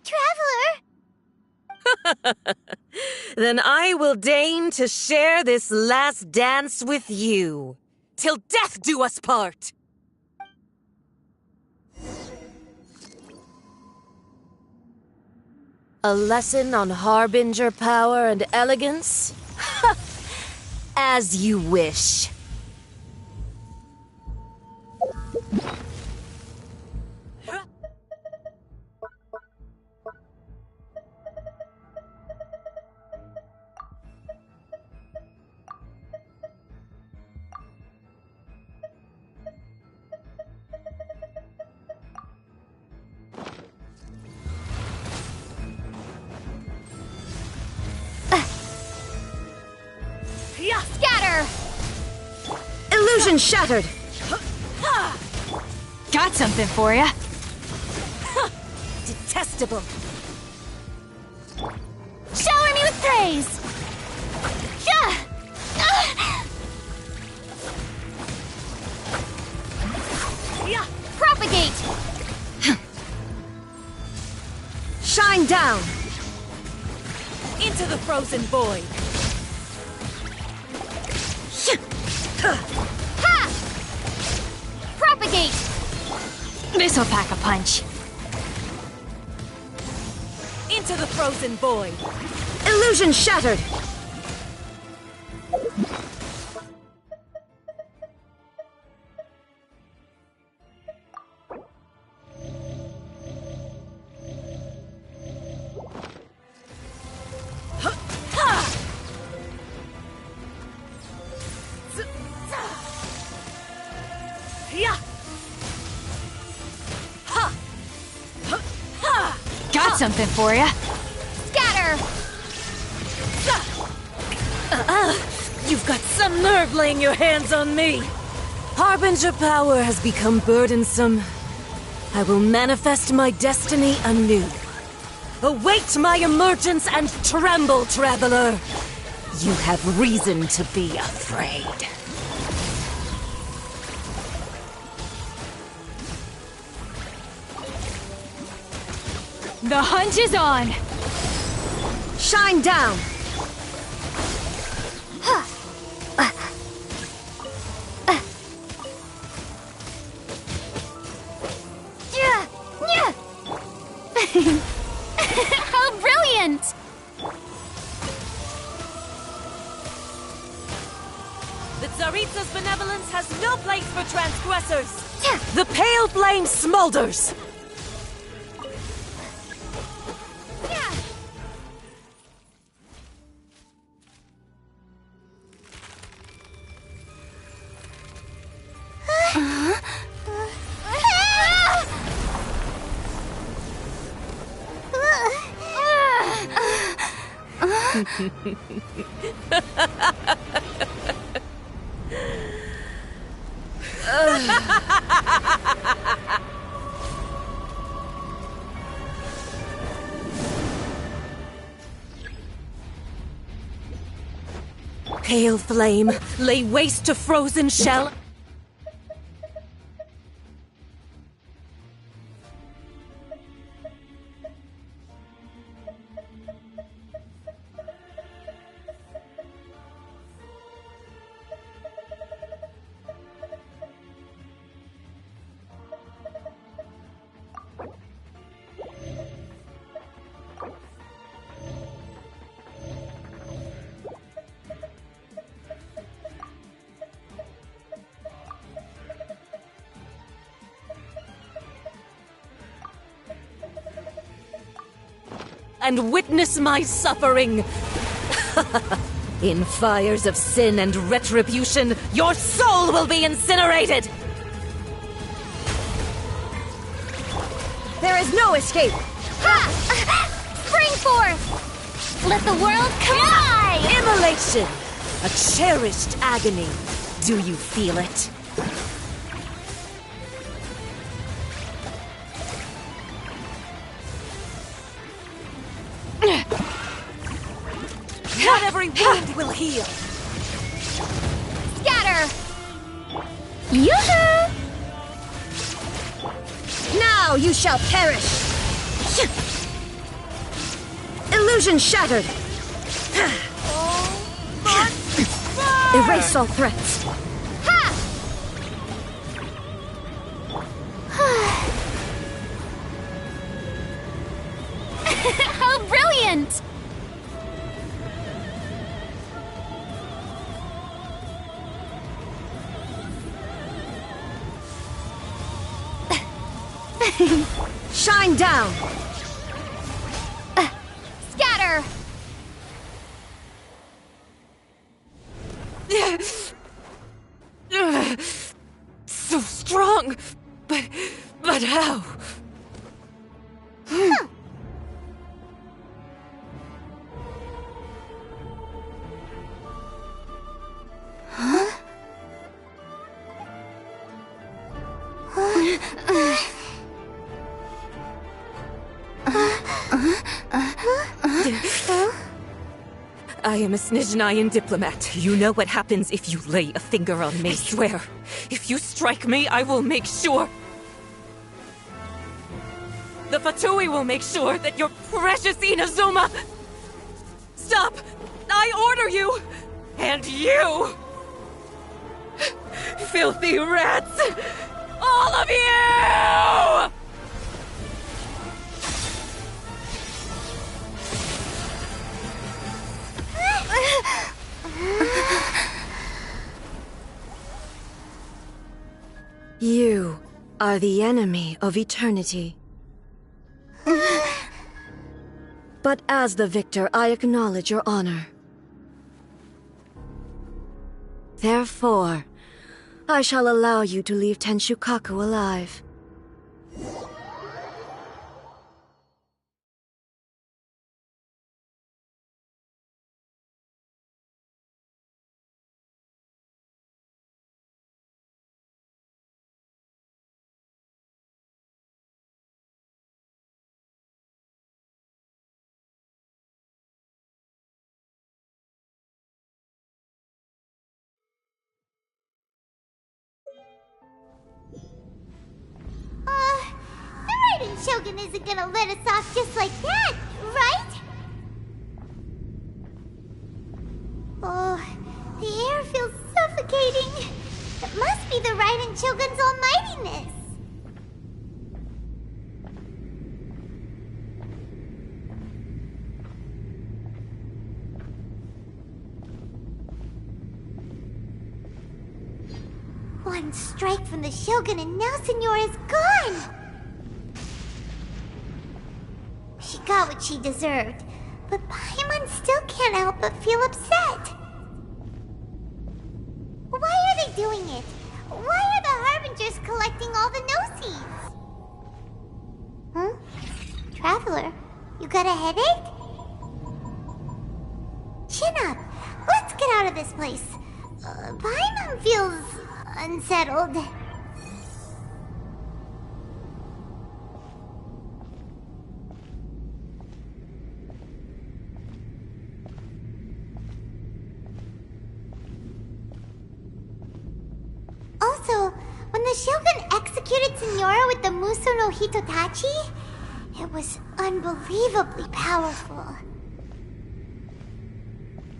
Traveler! Then I will deign to share this last dance with you. Till death do us part! A lesson on harbinger power and elegance? As you wish. Scatter! Illusion shattered! Got something for ya. Detestable. Shower me with praise! Propagate! Shine down! Into the frozen void! Ha! Propagate! This'll pack a punch. Into the frozen void! Illusion shattered! Got something for ya. Scatter! You've got some nerve laying your hands on me! Harbinger power has become burdensome. I will manifest my destiny anew. Await my emergence and tremble, traveler. You have reason to be afraid. The hunt is on! Shine down! How brilliant! The Tsaritsa's benevolence has no place for transgressors! The pale flame smolders! Pale flame, lay waste to frozen shell. And witness my suffering. In fires of sin and retribution, your soul will be incinerated! There is no escape! Ha! Spring forth! Let the world cry! Immolation! A cherished agony. Do you feel it? Not every wound will heal. Scatter! Yoo-hoo! Now you shall perish! Illusion shattered! Erase all threats. How brilliant! Shine down! Scatter! So strong! But how? I am a Snezhnayan diplomat. You know what happens if you lay a finger on me. I swear, if you strike me, I will make sure. The Fatui will make sure that your precious Inazuma... Stop! I order you! And you! Filthy rats! All of you! You are the enemy of eternity. But as the victor, I acknowledge your honor. Therefore, I shall allow you to leave Tenshukaku alive. Shogun isn't gonna let us off just like that, right? Oh, the air feels suffocating. It must be the Raiden Shogun's almightiness. One strike from the Shogun and now Signora's gone! She got what she deserved, but Paimon still can't help but feel upset. Why are they doing it? Why are the Harbingers collecting all the no-seeds? Huh? Traveler, you got a headache? Chin up. Let's get out of this place. Paimon feels unsettled. Also, when the Shogun executed Signora with the Muso no Hitotachi, it was unbelievably powerful.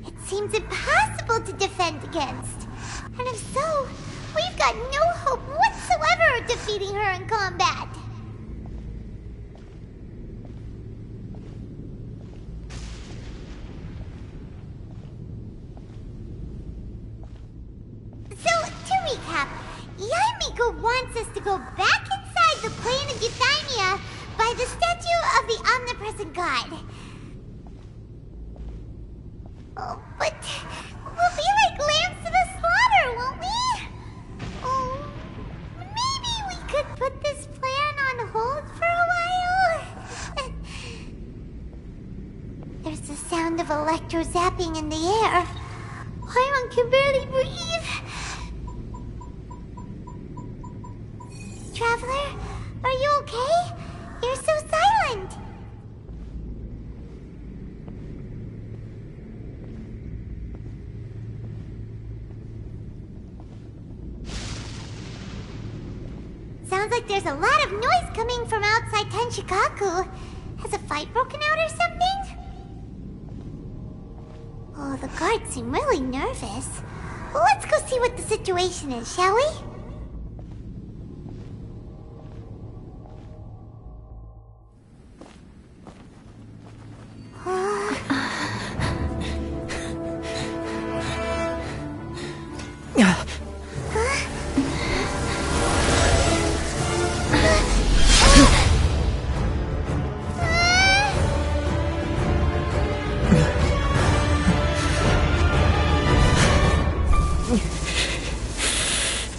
It seems impossible to defend against. And if so, we've got no hope whatsoever of defeating her in combat. So, to recap, Yaimiko wants us to go back inside the plane of Euthymia by the statue of the omnipresent god. Oh, but we'll be like lambs to the slaughter, won't we? Oh, maybe we could put this plan on hold for a while? There's the sound of electro zapping in the air. Paimon can barely breathe. Traveler, are you okay? You're so silent. Sounds like there's a lot of noise coming from outside Tenshikaku. Has a fight broken out or something? Oh, the guards seem really nervous. Well, let's go see what the situation is, shall we?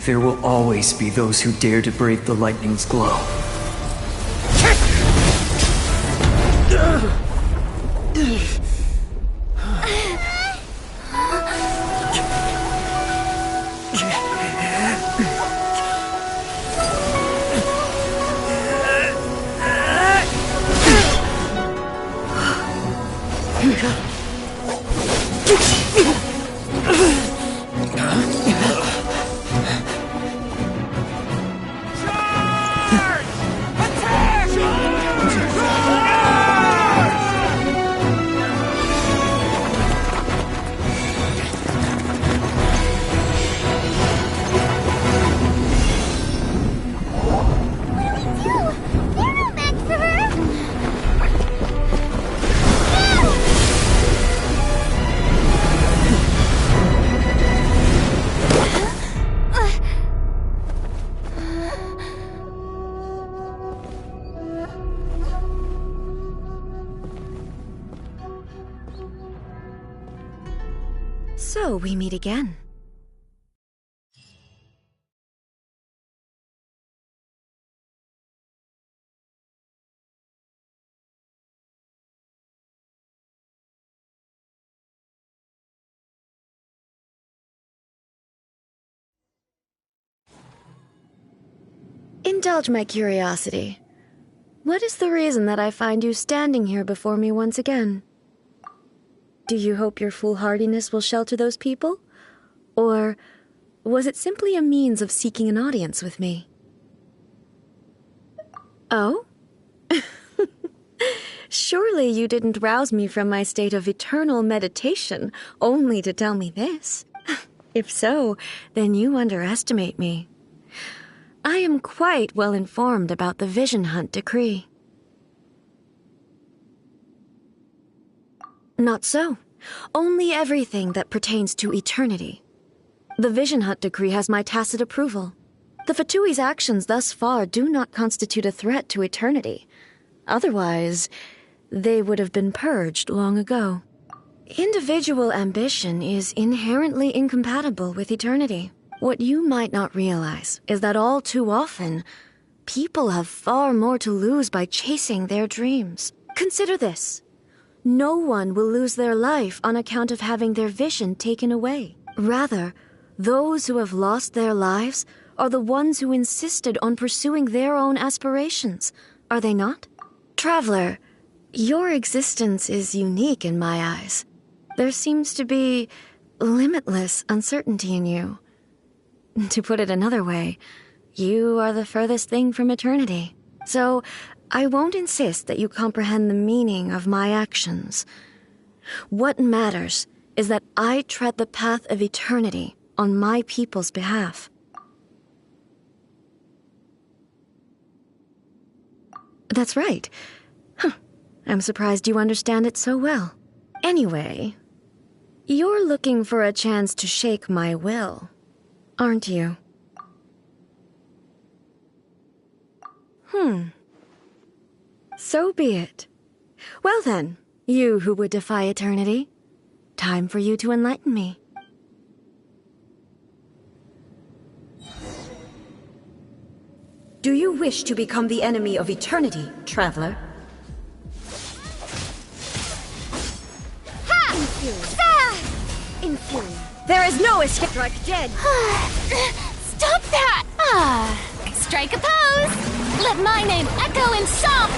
There will always be those who dare to brave the lightning's glow. So we meet again. Indulge my curiosity. What is the reason that I find you standing here before me once again? Do you hope your foolhardiness will shelter those people? Or was it simply a means of seeking an audience with me? Oh? Surely you didn't rouse me from my state of eternal meditation only to tell me this. If so, then you underestimate me. I am quite well informed about the Vision Hunt decree. Not so. Only everything that pertains to eternity. The Vision Hunt decree has my tacit approval. The Fatui's actions thus far do not constitute a threat to eternity. Otherwise, they would have been purged long ago. Individual ambition is inherently incompatible with eternity. What you might not realize is that all too often, people have far more to lose by chasing their dreams. Consider this. No one will lose their life on account of having their vision taken away. Rather, those who have lost their lives are the ones who insisted on pursuing their own aspirations, are they not? Traveler, your existence is unique in my eyes. There seems to be limitless uncertainty in you. To put it another way, you are the furthest thing from eternity. So, I won't insist that you comprehend the meaning of my actions. What matters is that I tread the path of eternity on my people's behalf. That's right. I'm surprised you understand it so well. Anyway, you're looking for a chance to shake my will, aren't you? So be it. Well then, you who would defy eternity, time for you to enlighten me. Do you wish to become the enemy of eternity, traveler? Ha! Inferior. There is no escape. Strike dead. Stop that! Strike a pose! Let my name echo in song!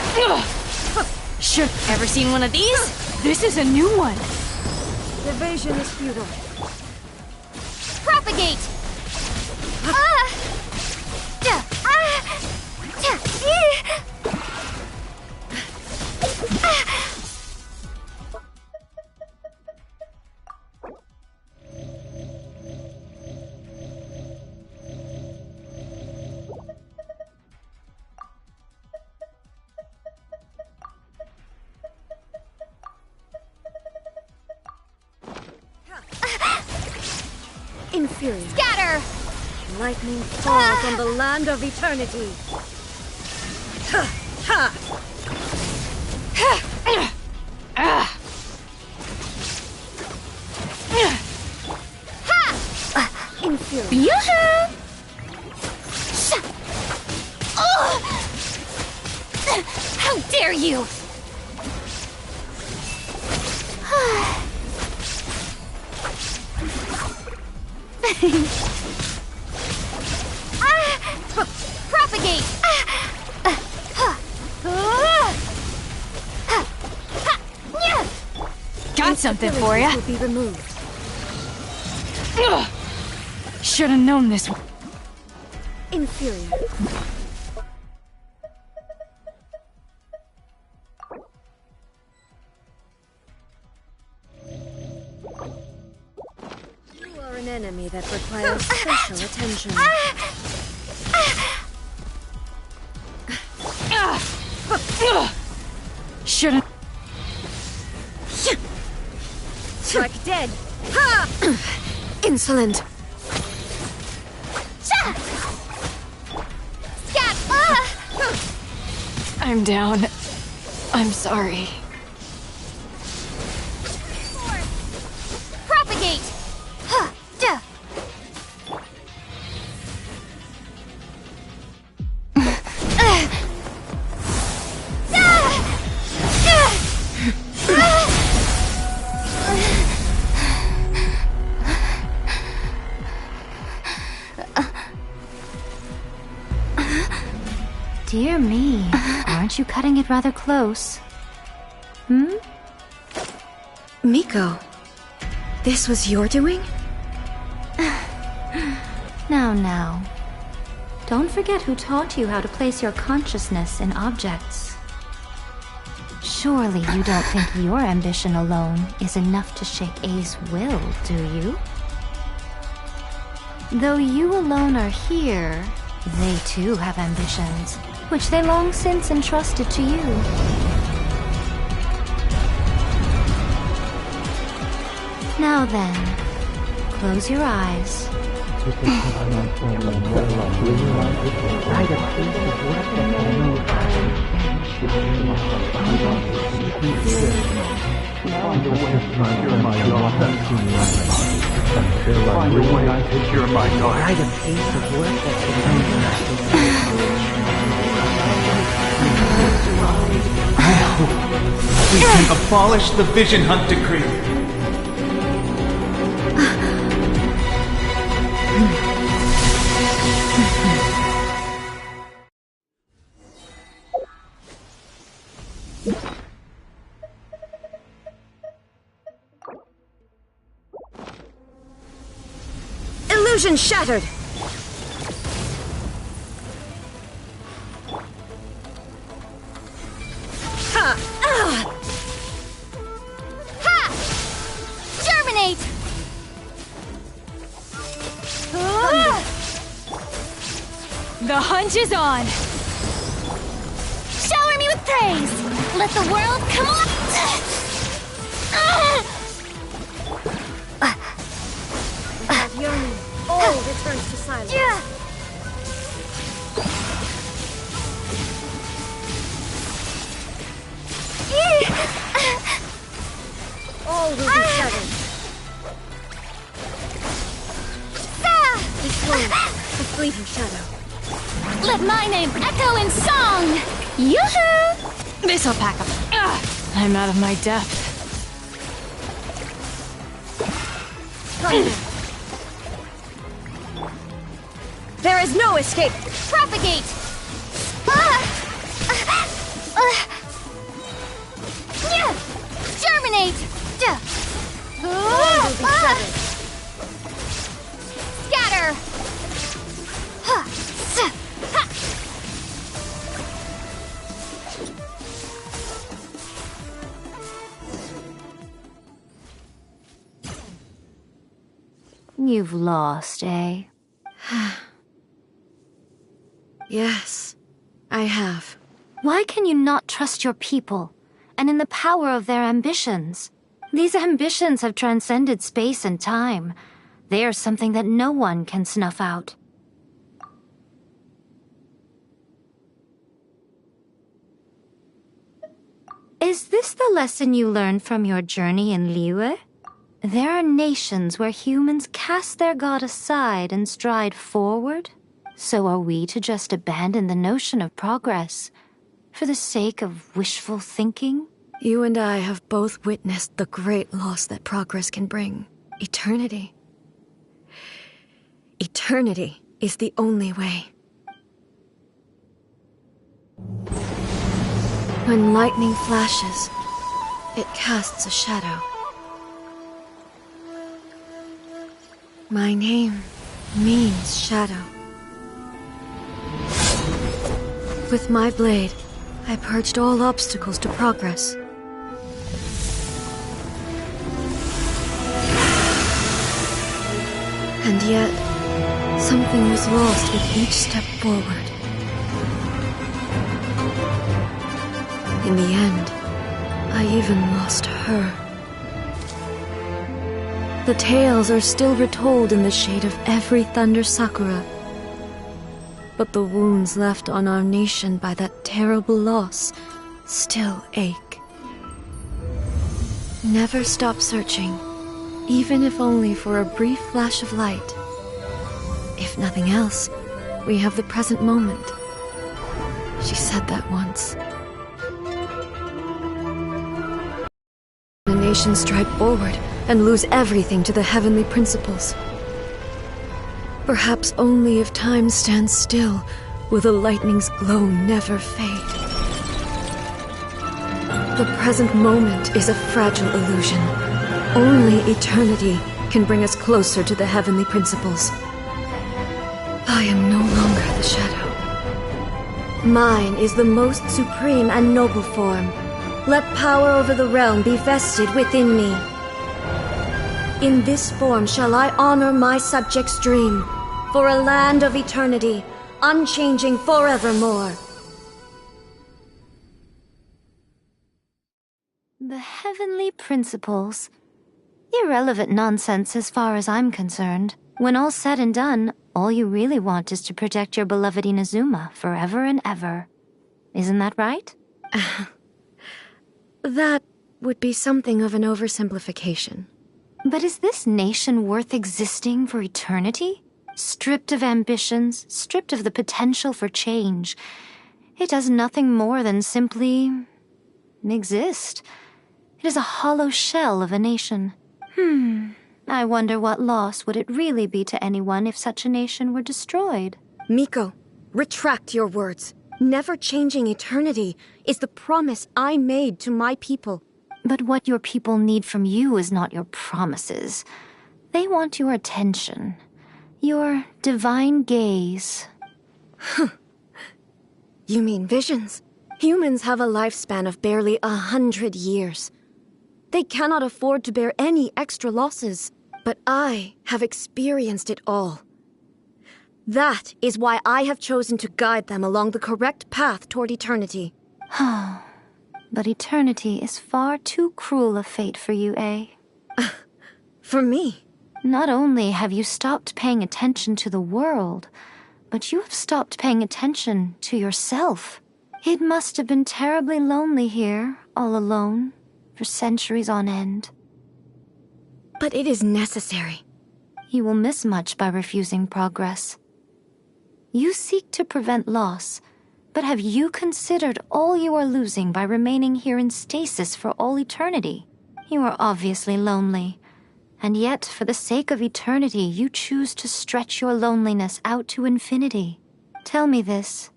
Should ever seen one of these? This is a new one. Evasion is futile. Propagate! Inferior. Scatter! Lightning falls on the land of eternity. Ha! Ha! Inferior. Yoo-hoo! How dare you! Propagate! Got something for ya. Will be removed. Should have known this. Inferior. You are an enemy that requires special attention. Shouldn't. Strike dead. Insolent. Scat! I'm down. I'm sorry. Propagate! Dear me, aren't you cutting it rather close? Miko, this was your doing? Now. Don't forget who taught you how to place your consciousness in objects. Surely you don't think your ambition alone is enough to shake A's will, do you? Though you alone are here, they too have ambitions, which they long since entrusted to you. Now then, close your eyes. We can abolish the Vision Hunt Decree. Illusion shattered! Ha! Ha! Germinate! The hunt is on! Shower me with praise! Let the world come on! Without yearning, all returns to silence. All will be shattered. Be slow, a fleeting shadow. Let my name echo in song! Yoo-hoo! This'll pack 'em. I'm out of my depth. There is no escape! Propagate! Germinate! All will be shattered. Scatter! You've lost, eh? Yes, I have. Why can you not trust your people, and in the power of their ambitions? These ambitions have transcended space and time. They are something that no one can snuff out. Is this the lesson you learned from your journey in Liyue? There are nations where humans cast their god aside and stride forward. So are we to just abandon the notion of progress for the sake of wishful thinking? You and I have both witnessed the great loss that progress can bring. Eternity. Eternity is the only way. When lightning flashes, it casts a shadow. My name means shadow. With my blade, I purged all obstacles to progress. And yet, something was lost with each step forward. In the end, I even lost her. The tales are still retold in the shade of every Thunder Sakura. But the wounds left on our nation by that terrible loss still ache. Never stop searching, even if only for a brief flash of light. If nothing else, we have the present moment. She said that once. The nation stride forward and lose everything to the heavenly principles. Perhaps only if time stands still will the lightning's glow never fade. The present moment is a fragile illusion. Only eternity can bring us closer to the heavenly principles. I am no longer the shadow. Mine is the most supreme and noble form, let power over the realm be vested within me. In this form shall I honor my subjects' dream, for a land of eternity, unchanging forevermore. The heavenly principles. Irrelevant nonsense as far as I'm concerned. When all's said and done, all you really want is to protect your beloved Inazuma forever and ever. Isn't that right? That would be something of an oversimplification. But is this nation worth existing for eternity? Stripped of ambitions, stripped of the potential for change. It does nothing more than simply exist. It is a hollow shell of a nation. I wonder what loss would it really be to anyone if such a nation were destroyed. Miko, retract your words. Never changing eternity is the promise I made to my people. But what your people need from you is not your promises. They want your attention. Your divine gaze. You mean visions? Humans have a lifespan of barely 100 years. They cannot afford to bear any extra losses. But I have experienced it all. That is why I have chosen to guide them along the correct path toward eternity. But eternity is far too cruel a fate for you, eh? For me? Not only have you stopped paying attention to the world, but you have stopped paying attention to yourself. It must have been terribly lonely here, all alone, for centuries on end. But it is necessary. You will miss much by refusing progress. You seek to prevent loss, but have you considered all you are losing by remaining here in stasis for all eternity? You are obviously lonely, and yet for the sake of eternity you choose to stretch your loneliness out to infinity. Tell me this.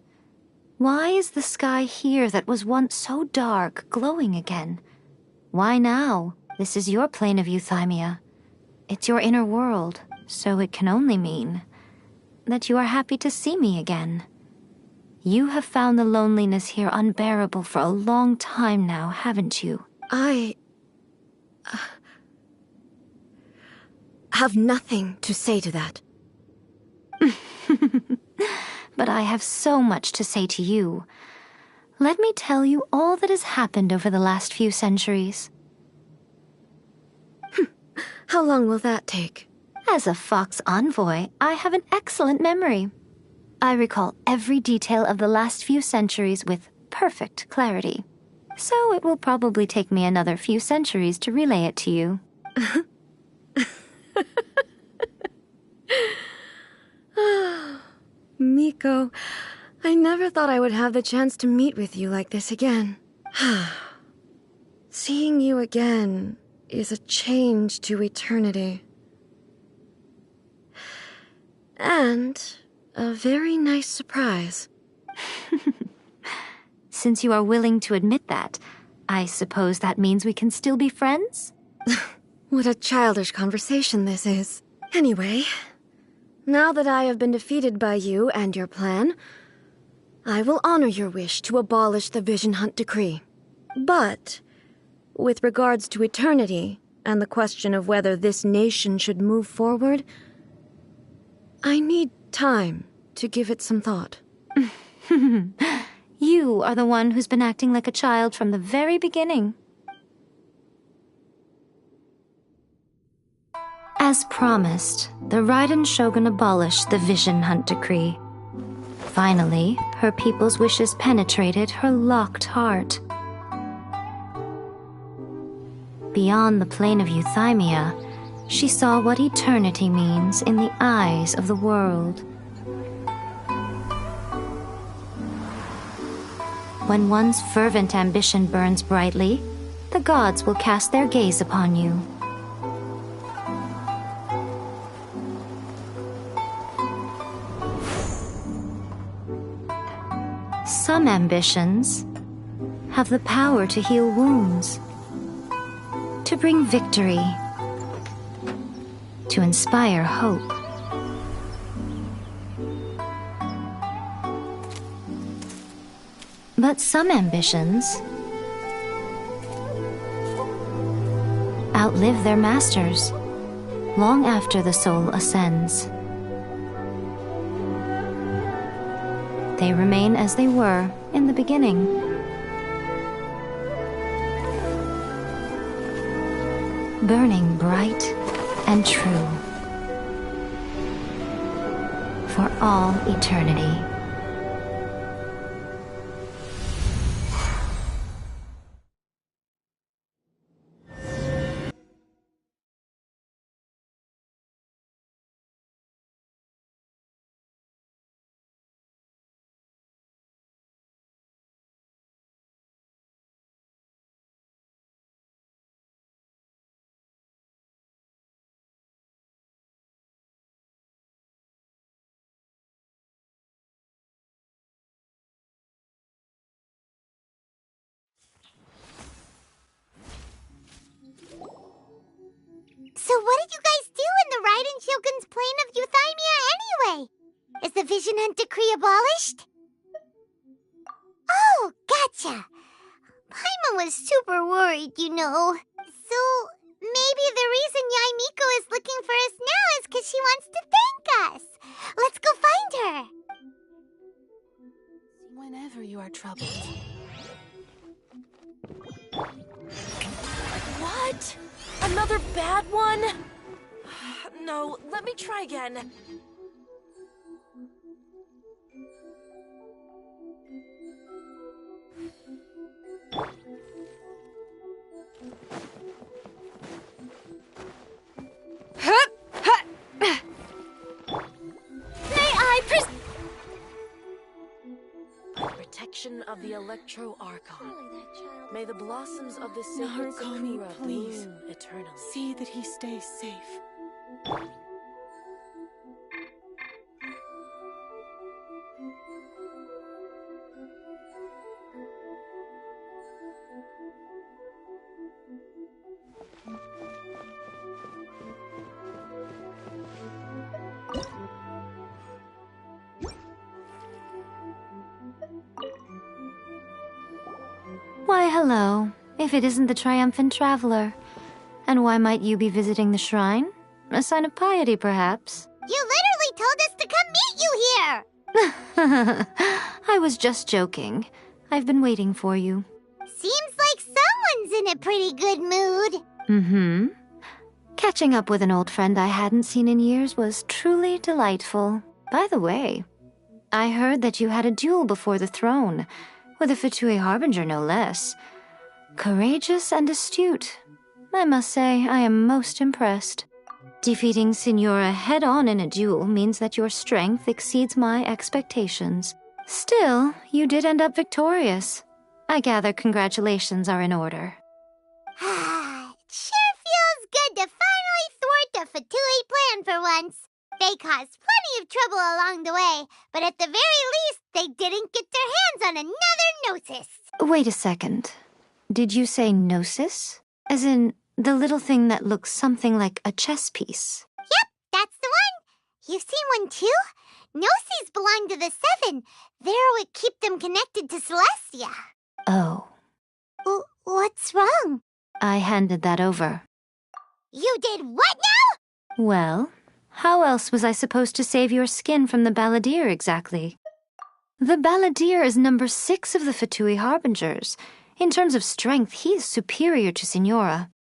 Why is the sky here that was once so dark glowing again? Why now? This is your plane of euthymia. It's your inner world, so it can only mean that you are happy to see me again. You have found the loneliness here unbearable for a long time now, haven't you? I have nothing to say to that. But I have so much to say to you. Let me tell you all that has happened over the last few centuries. How long will that take? As a Fox envoy, I have an excellent memory. I recall every detail of the last few centuries with perfect clarity. So it will probably take me another few centuries to relay it to you. Miko, I never thought I would have the chance to meet with you like this again. Seeing you again is a change to eternity. And a very nice surprise. Since you are willing to admit that, I suppose that means we can still be friends? What a childish conversation this is. Anyway, now that I have been defeated by you and your plan, I will honor your wish to abolish the Vision Hunt decree. But with regards to eternity and the question of whether this nation should move forward, I need time to give it some thought. You are the one who's been acting like a child from the very beginning. As promised, the Raiden Shogun abolished the Vision Hunt decree. Finally, her people's wishes penetrated her locked heart. Beyond the plane of euthymia, she saw what eternity means in the eyes of the world. When one's fervent ambition burns brightly, the gods will cast their gaze upon you. Some ambitions have the power to heal wounds, to bring victory, to inspire hope. But some ambitions outlive their masters, long after the soul ascends. They remain as they were in the beginning. Burning bright and true for all eternity. So what did you guys do in the Raiden Shogun's plane of Euthymia anyway? Is the Vision Hunt decree abolished? Oh, gotcha. Paimon was super worried, you know. So maybe the reason Yaimiko is looking for us now is because she wants to thank us. Let's go find her. Whenever you are troubled. What? Another bad one? No, let me try again. Protection of the Electro Archon. May the blossoms of the sacred Sakura bloom eternally. See that he stays safe. Why, hello, if it isn't the triumphant traveler. And why might you be visiting the shrine? A sign of piety, perhaps? You literally told us to come meet you here! I was just joking. I've been waiting for you. Seems like someone's in a pretty good mood. Mm-hmm. Catching up with an old friend I hadn't seen in years was truly delightful. By the way, I heard that you had a duel before the throne, with a Fatui Harbinger no less. Courageous and astute. I must say, I am most impressed. Defeating Signora head-on in a duel means that your strength exceeds my expectations. Still, you did end up victorious. I gather congratulations are in order. It sure feels good to finally thwart the Fatui plan for once. They caused plenty of trouble along the way, but at the very least, they didn't get their hands on another Gnosis. Wait a second. Did you say Gnosis? As in, the little thing that looks something like a chess piece? Yep, that's the one. You've seen one too? Gnosis belong to the Seven. They're what keep them connected to Celestia. Oh. What's wrong? I handed that over. You did what now? Well, how else was I supposed to save your skin from the Balladeer exactly? The Balladeer is number 6 of the Fatui Harbingers. In terms of strength, he is superior to Signora.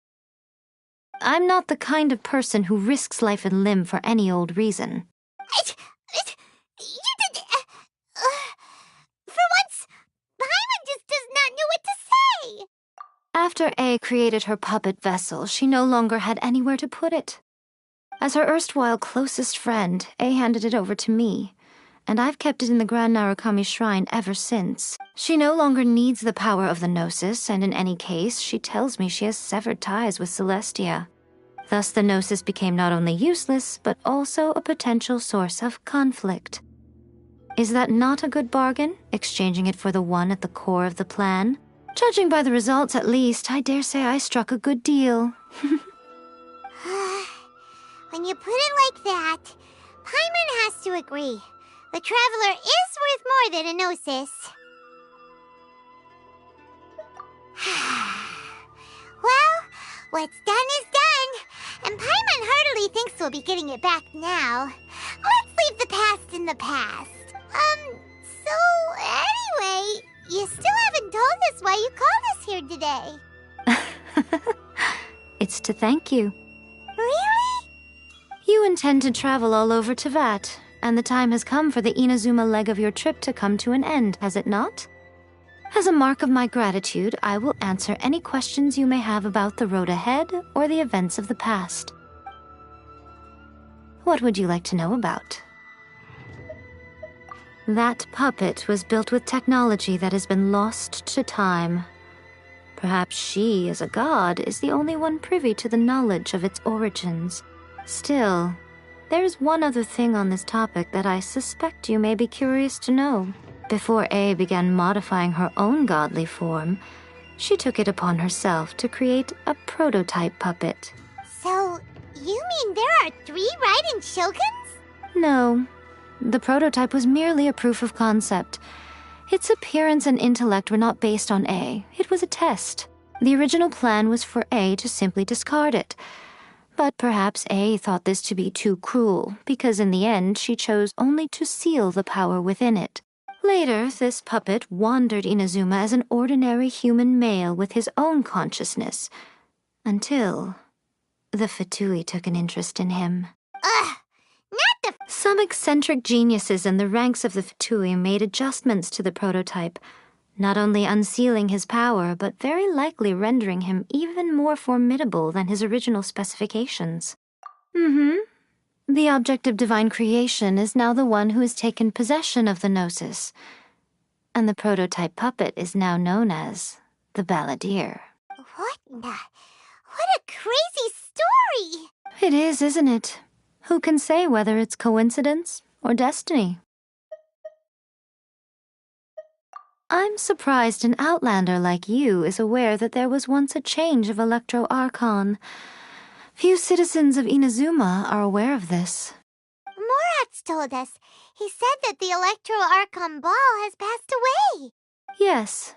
I'm not the kind of person who risks life and limb for any old reason. You did... for once, Paimon just does not know what to say. After A created her puppet vessel, she no longer had anywhere to put it. As her erstwhile closest friend, A handed it over to me, and I've kept it in the Grand Narukami Shrine ever since. She no longer needs the power of the Gnosis, and in any case, she tells me she has severed ties with Celestia. Thus the Gnosis became not only useless, but also a potential source of conflict. Is that not a good bargain, exchanging it for the one at the core of the plan? Judging by the results, at least, I dare say I struck a good deal. When you put it like that, Paimon has to agree. The Traveler is worth more than a Gnosis. Well, what's done is done. he thinks we'll be getting it back now. Let's leave the past in the past. So anyway, you still haven't told us why you called us here today. It's to thank you. Really? You intend to travel all over Teyvat, and the time has come for the Inazuma leg of your trip to come to an end, has it not? As a mark of my gratitude, I will answer any questions you may have about the road ahead or the events of the past. What would you like to know about? That puppet was built with technology that has been lost to time. Perhaps she, as a god, is the only one privy to the knowledge of its origins. Still, there's one other thing on this topic that I suspect you may be curious to know. Before A began modifying her own godly form, she took it upon herself to create a prototype puppet. So, you mean there are 3 Raiden Shoguns? No. The prototype was merely a proof of concept. Its appearance and intellect were not based on A. It was a test. The original plan was for A to simply discard it. But perhaps A thought this to be too cruel, because in the end she chose only to seal the power within it. Later, this puppet wandered Inazuma as an ordinary human male with his own consciousness, until the Fatui took an interest in him. Ugh! Not the... Some eccentric geniuses in the ranks of the Fatui made adjustments to the prototype, not only unsealing his power, but very likely rendering him even more formidable than his original specifications. The object of divine creation is now the one who has taken possession of the Gnosis, and the prototype puppet is now known as the Balladeer. What a crazy story! It is, isn't it? Who can say whether it's coincidence or destiny? I'm surprised an outlander like you is aware that there was once a change of Electro Archon. Few citizens of Inazuma are aware of this. Morat's told us. He said that the Electro Archon Ball has passed away. Yes.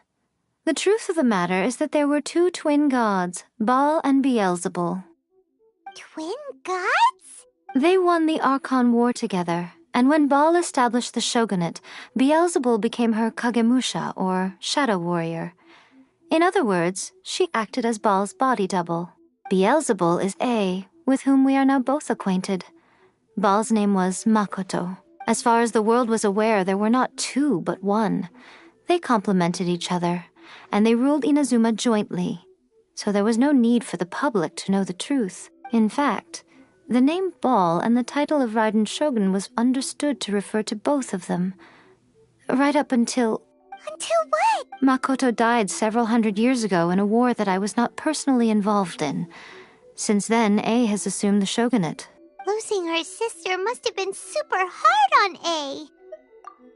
The truth of the matter is that there were 2 twin gods, Baal and Beelzebul. Twin gods? They won the Archon War together, and when Baal established the shogunate, Beelzebul became her Kagemusha, or shadow warrior. In other words, she acted as Baal's body double. Beelzebul is A, with whom we are now both acquainted. Baal's name was Makoto. As far as the world was aware, there were not 2, but 1. They complemented each other, and they ruled Inazuma jointly, so there was no need for the public to know the truth. In fact, the name Baal and the title of Raiden Shogun was understood to refer to both of them. Right up until... Until what? Makoto died several hundred years ago in a war that I was not personally involved in. Since then, A has assumed the shogunate. Losing her sister must have been super hard on A.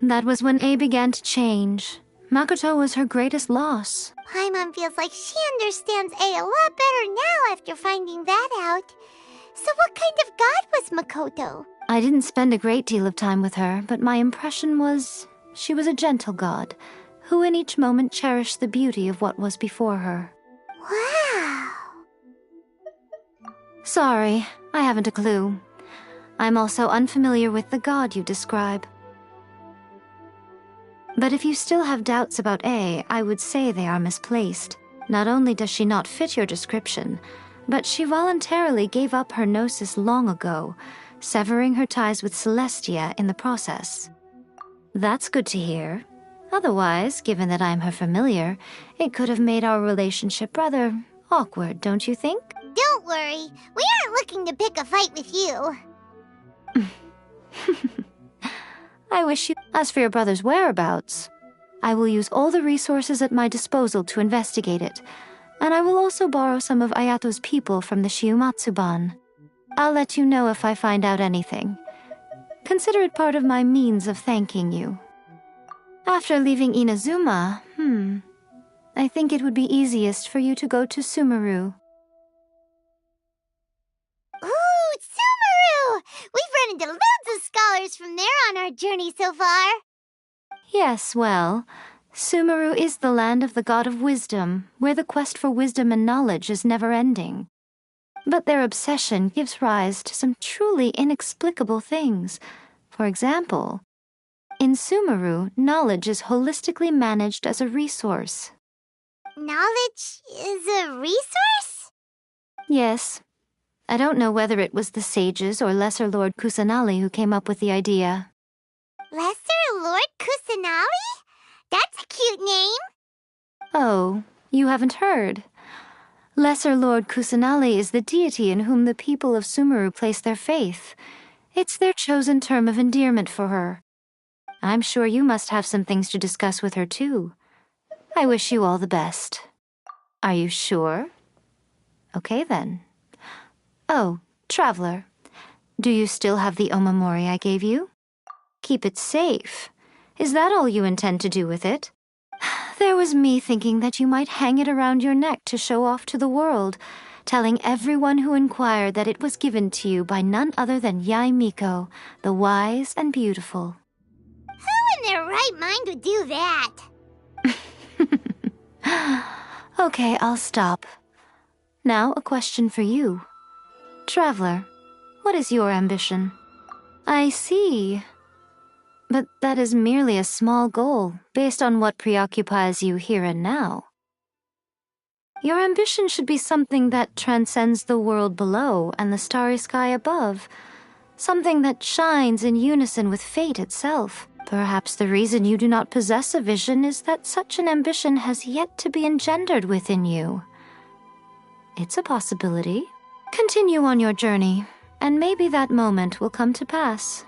That was when A began to change. Makoto was her greatest loss. Paimon feels like she understands A a lot better now after finding that out. So what kind of god was Makoto? I didn't spend a great deal of time with her, but my impression was she was a gentle god, who in each moment cherished the beauty of what was before her. Wow! Sorry, I haven't a clue. I'm also unfamiliar with the god you describe. But if you still have doubts about A, I would say they are misplaced. Not only does she not fit your description, but she voluntarily gave up her gnosis long ago, severing her ties with Celestia in the process. That's good to hear. Otherwise, given that I'm her familiar, it could have made our relationship rather awkward, don't you think? Don't worry, we aren't looking to pick a fight with you. I wish you... As for your brother's whereabouts, I will use all the resources at my disposal to investigate it, and I will also borrow some of Ayato's people from the Shiumatsuban. I'll let you know if I find out anything. Consider it part of my means of thanking you. After leaving Inazuma, I think it would be easiest for you to go to Sumeru. Ooh, Sumeru! We've run into loads of scholars from there on our journey so far. Yes, well, Sumeru is the land of the god of wisdom, where the quest for wisdom and knowledge is never-ending. But their obsession gives rise to some truly inexplicable things. For example, in Sumeru, knowledge is holistically managed as a resource. Knowledge is a resource? Yes. I don't know whether it was the sages or Lesser Lord Kusanali who came up with the idea. Lesser Lord Kusanali? That's a cute name. Oh, you haven't heard. Lesser Lord Kusanali is the deity in whom the people of Sumeru place their faith. It's their chosen term of endearment for her. I'm sure you must have some things to discuss with her, too. I wish you all the best. Are you sure? Okay, then. Oh, Traveler, do you still have the omamori I gave you? Keep it safe. Is that all you intend to do with it? There was me thinking that you might hang it around your neck to show off to the world, telling everyone who inquired that it was given to you by none other than Yae Miko, the wise and beautiful. Who in their right mind would do that? Okay, I'll stop. Now, a question for you. Traveler, what is your ambition? I see. But that is merely a small goal, based on what preoccupies you here and now. Your ambition should be something that transcends the world below and the starry sky above. Something that shines in unison with fate itself. Perhaps the reason you do not possess a vision is that such an ambition has yet to be engendered within you. It's a possibility. Continue on your journey, and maybe that moment will come to pass.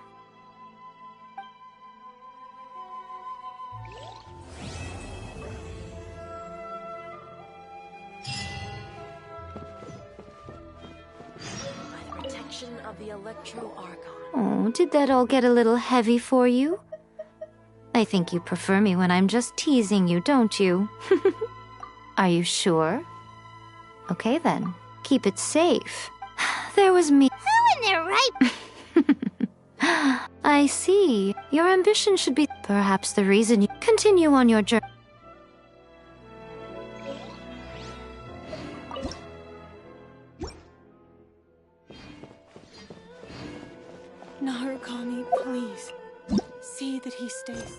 By the protection of the Electro Archon. Oh, did that all get a little heavy for you? I think you prefer me when I'm just teasing you, don't you? Are you sure? Okay then, keep it safe. There was me. Who in their right... I see. Your ambition should be perhaps the reason you continue on your journey. Narukami, please. See that he stays.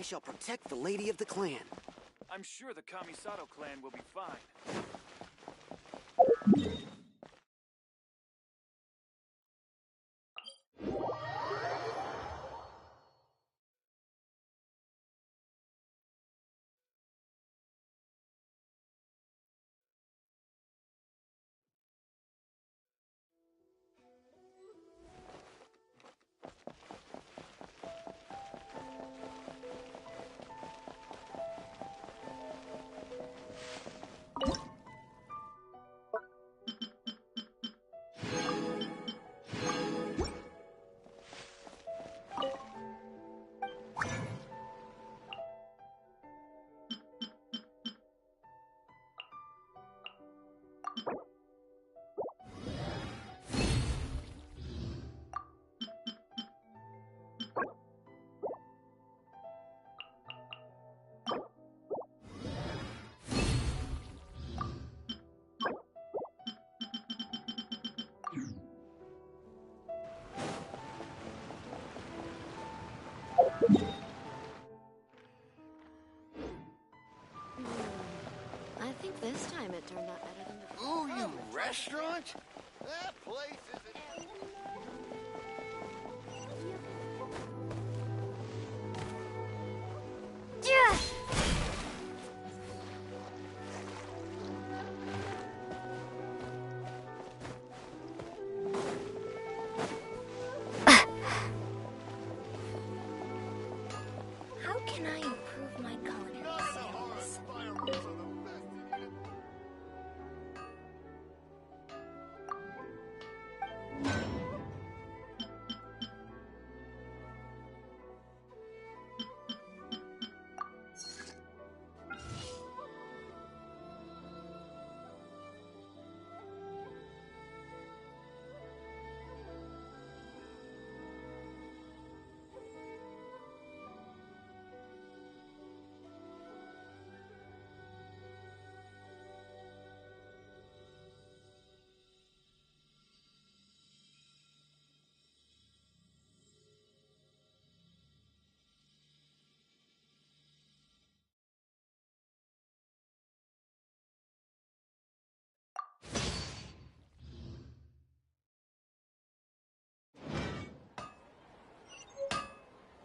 I shall protect the lady of the clan. I'm sure the Kamisato clan will be fine. I think this time it turned out better than before. Ooh, you restaurant? That place is... How can I improve my culinary skills?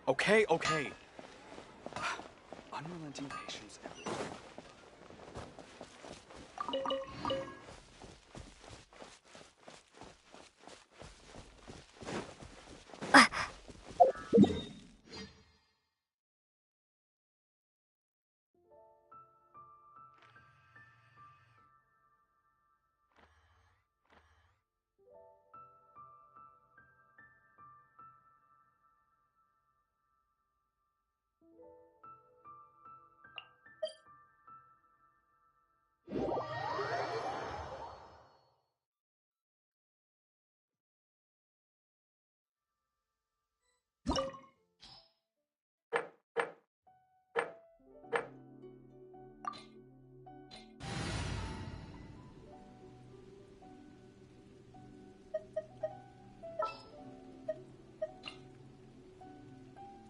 Okay, okay. Unrelenting patience, everyone.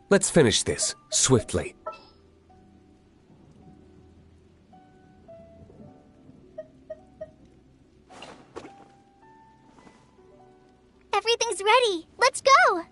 Let's finish this, swiftly. Everything's ready. Let's go!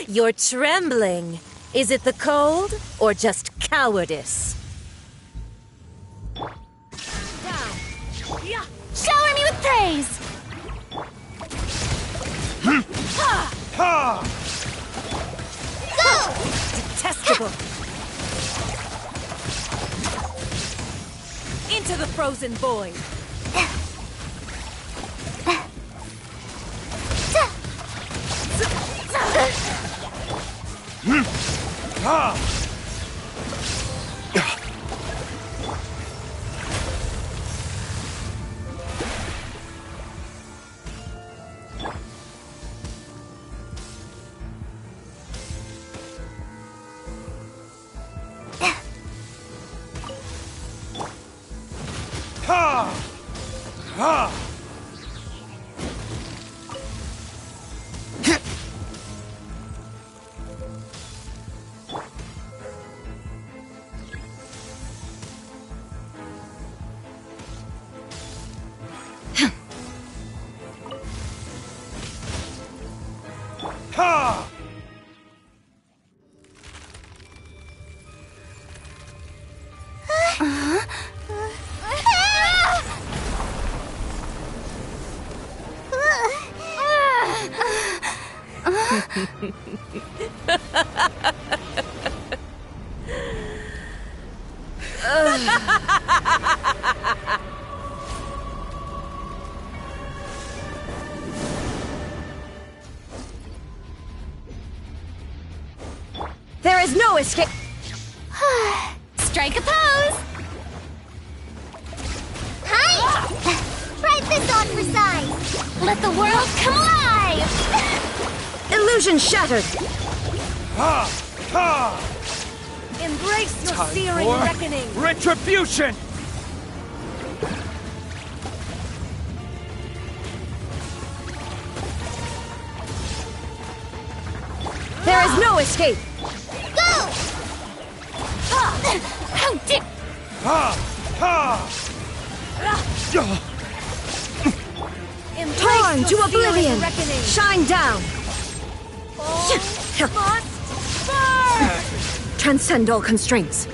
You're trembling. Is it the cold or just cowardice? Shower me with praise! Go! Detestable! Into the frozen void! There is no escape! Strike a pose! Hi! Try this on for size! Let the world come alive! Illusion shattered! Embrace your Time searing for reckoning! retribution! There is no escape! Go! How did... Torn to oblivion! Shine down! Transcend all constraints.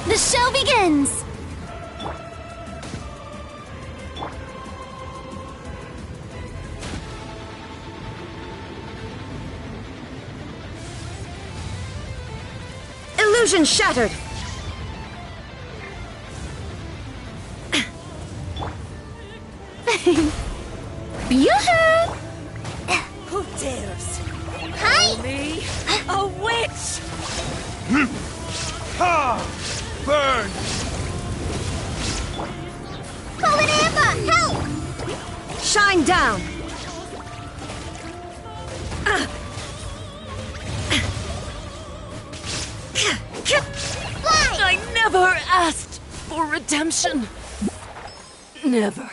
The show begins! Illusion shattered! Yoo-hoo! Who dares? Hi! Me? A witch! Burn! Fallen Amber! Help! Shine down! Fly! I never asked for redemption. Never.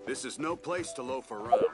This is no place to loaf around.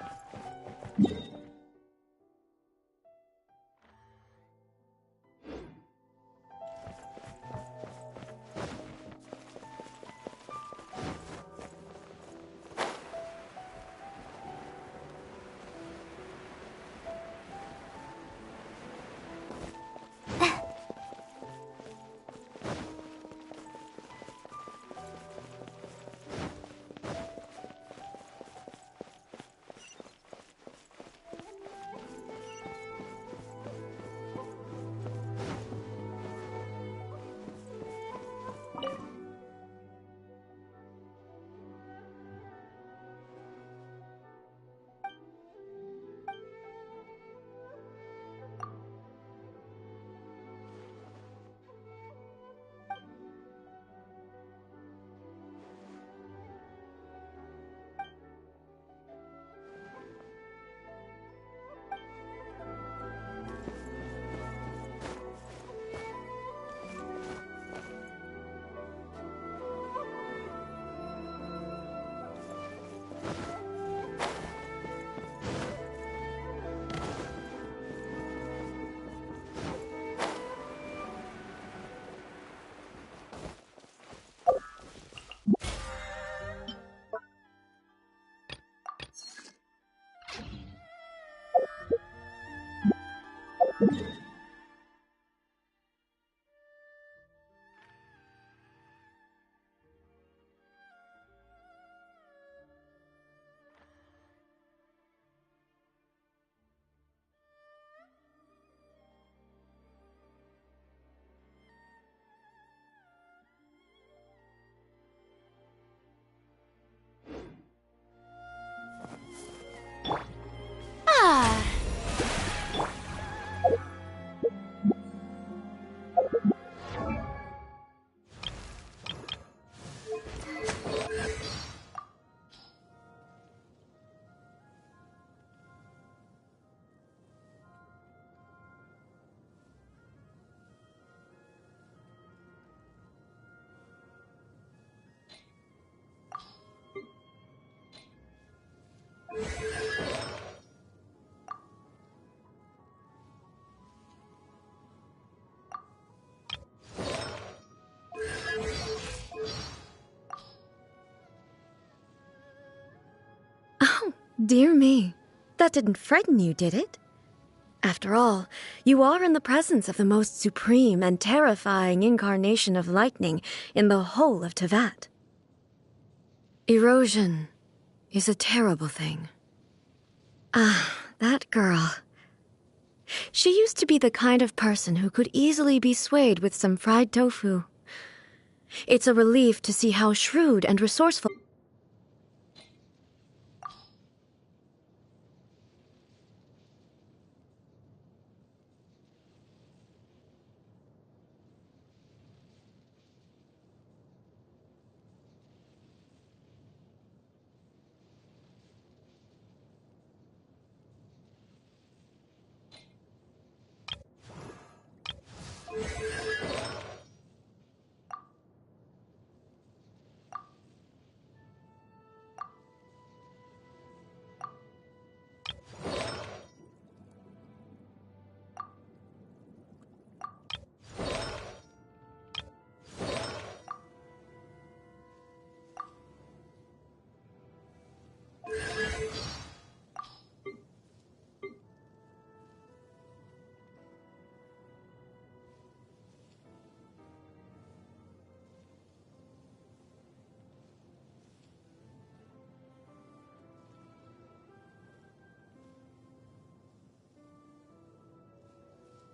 Dear me, that didn't frighten you, did it? After all, you are in the presence of the most supreme and terrifying incarnation of lightning in the whole of Tevat. Erosion is a terrible thing. Ah, that girl. She used to be the kind of person who could easily be swayed with some fried tofu. It's a relief to see how shrewd and resourceful.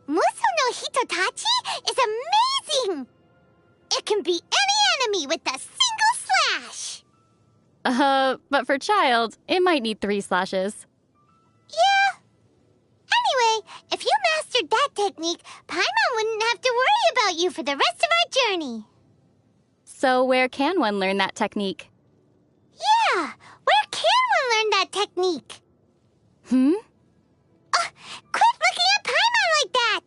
Muso no Hitotachi is amazing! It can beat any enemy with a single slash! But for Child, it might need 3 slashes. Yeah. Anyway, if you mastered that technique, Paimon wouldn't have to worry about you for the rest of our journey. So where can one learn that technique? Yeah, where can one learn that technique? Quit looking at Paimon like that!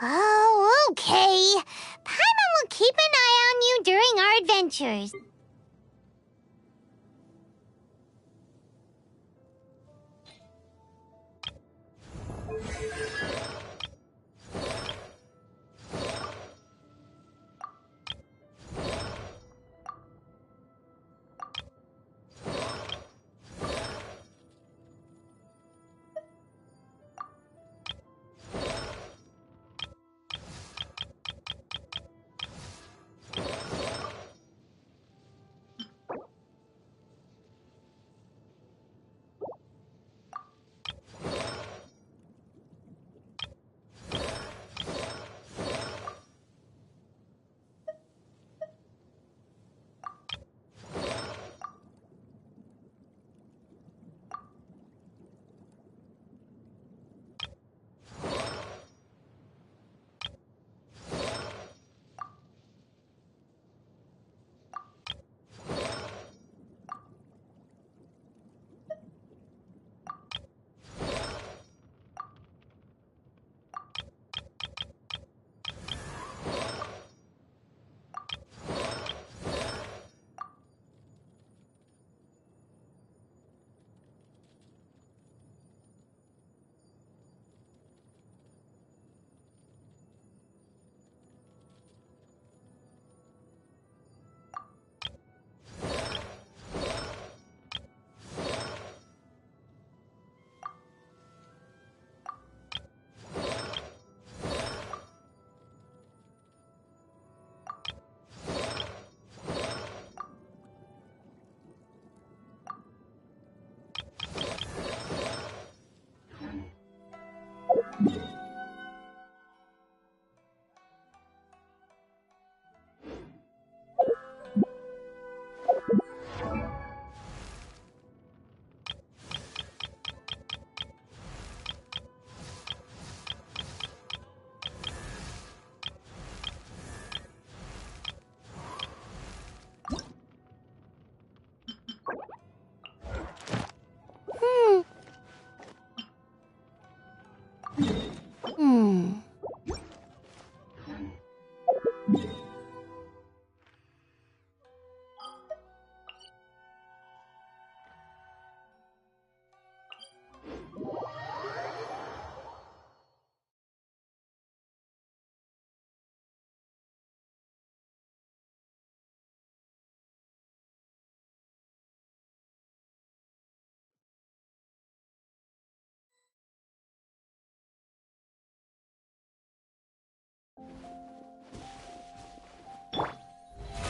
Oh, okay. Paimon will keep an eye on you during our adventures.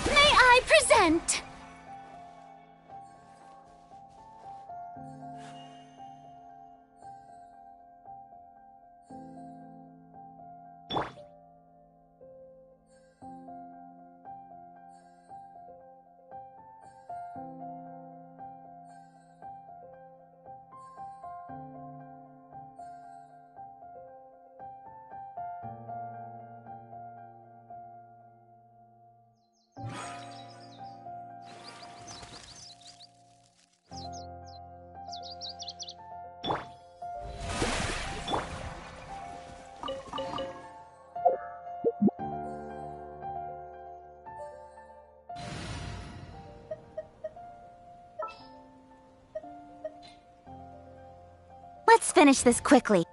May I present? Let's finish this quickly.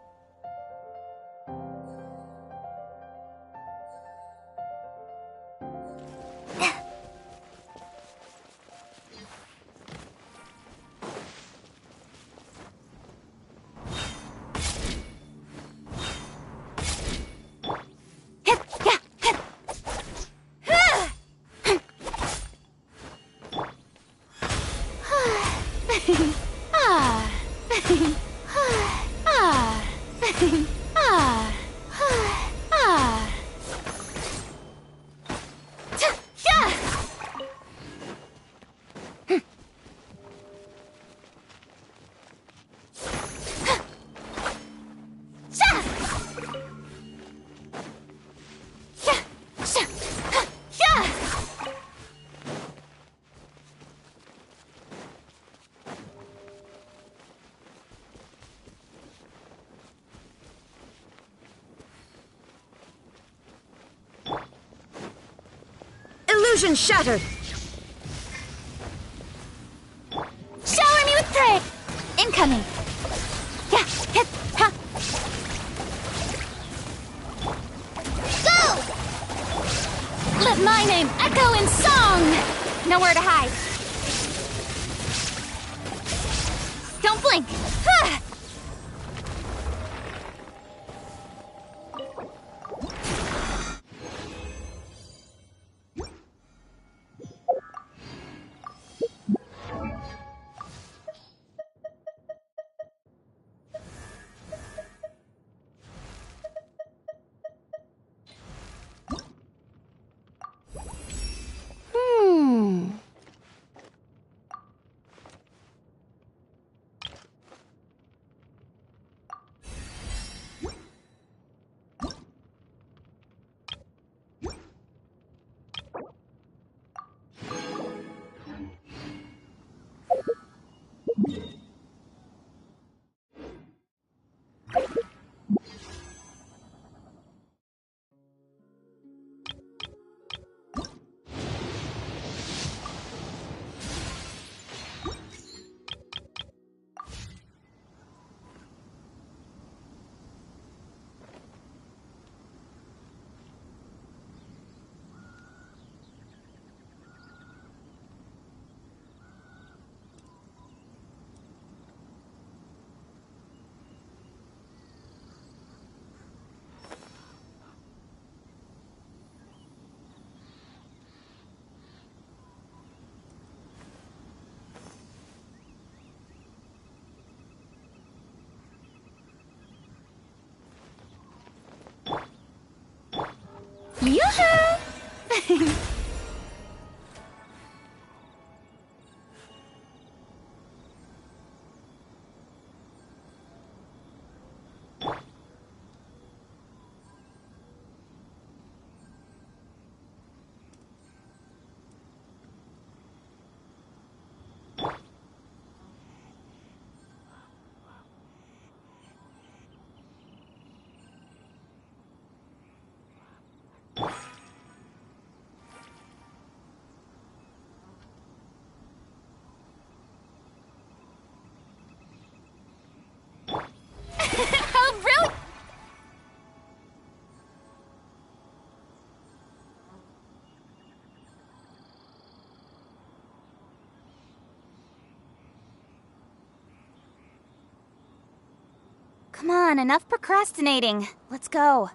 Illusion shattered! Shower me with praise! Incoming! Yeah, hit, ha! Go! Let my name echo in song! Nowhere to hide. Don't blink! Ha! Yoo-hoo! How brilliant! Come on, enough procrastinating. Let's go.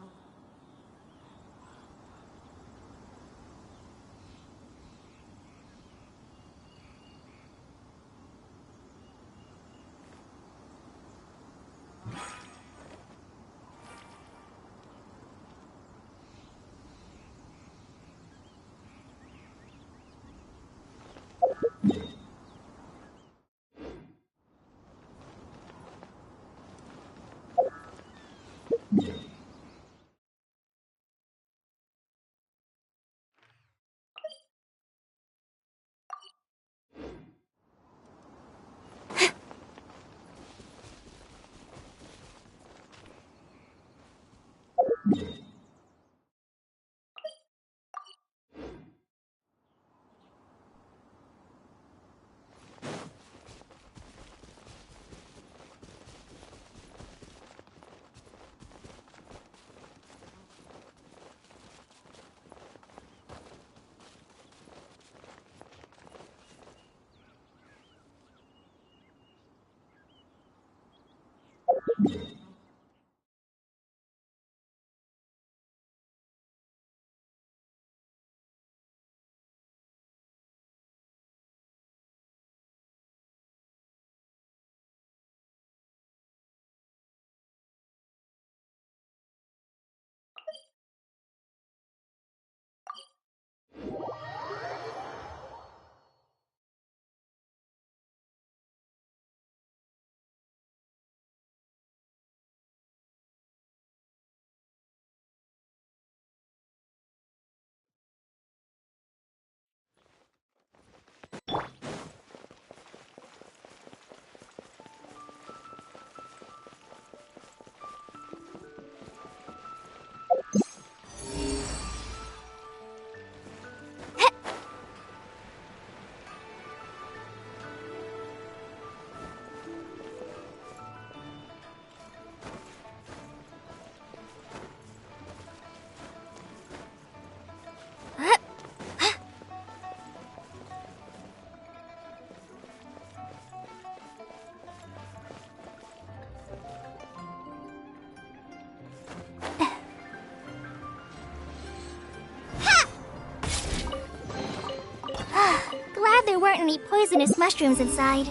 Glad there weren't any poisonous mushrooms inside.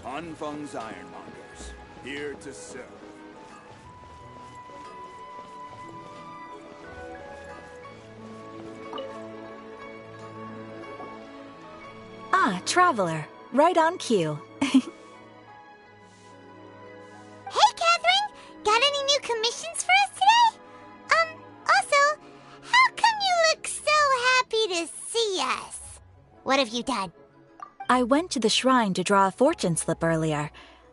Hanfeng's Ironmongers, here to serve. Ah, Traveler. Right on cue. Hey, Catherine! Got any new commissions for us today? Also, how come you look so happy to see us? What have you done? I went to the shrine to draw a fortune slip earlier.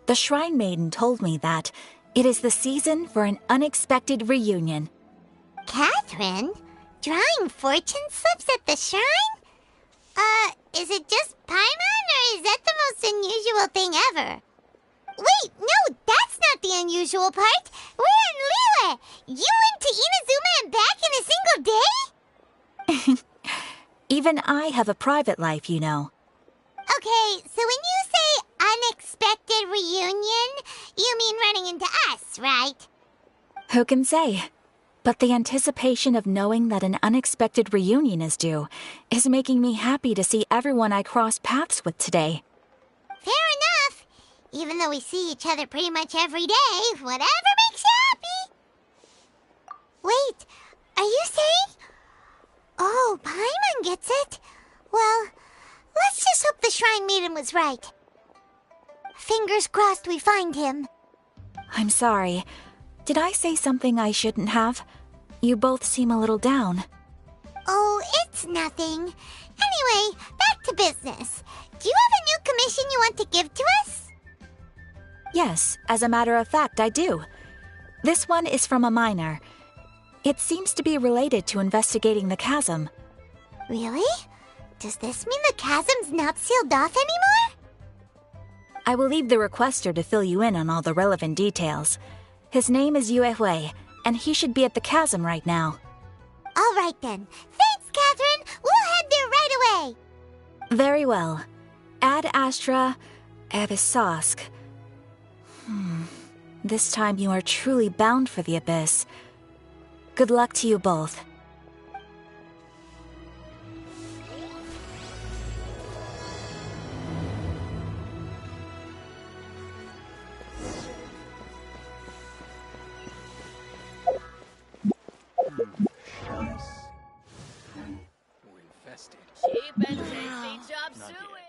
The shrine maiden told me that it is the season for an unexpected reunion. Catherine? Drawing fortune slips at the shrine? Is it just Paimon, or is that the most unusual thing ever? Wait, no, that's not the unusual part. We're in Liyue. You went to Inazuma and back in a single day? Even I have a private life, you know. Okay, so when you say unexpected reunion, you mean running into us, right? Who can say? But the anticipation of knowing that an unexpected reunion is due is making me happy to see everyone I cross paths with today. Fair enough. Even though we see each other pretty much every day, whatever makes you happy. Wait, are you saying? Oh, Paimon gets it. Well, let's just hope the Shrine Maiden was right. Fingers crossed we find him. I'm sorry. Did I say something I shouldn't have? You both seem a little down. Oh, it's nothing. Anyway, back to business. Do you have a new commission you want to give to us? Yes, as a matter of fact, I do. This one is from a miner. It seems to be related to investigating the chasm. Really? Does this mean the chasm's not sealed off anymore? I will leave the requester to fill you in on all the relevant details. His name is Yue Hui, and he should be at the chasm right now. All right then. Thanks, Catherine. We'll head there right away. Very well. Ad Astra, Abyssosque. This time you are truly bound for the Abyss. Good luck to you both. We're infested. Cheap and tasty chop suey.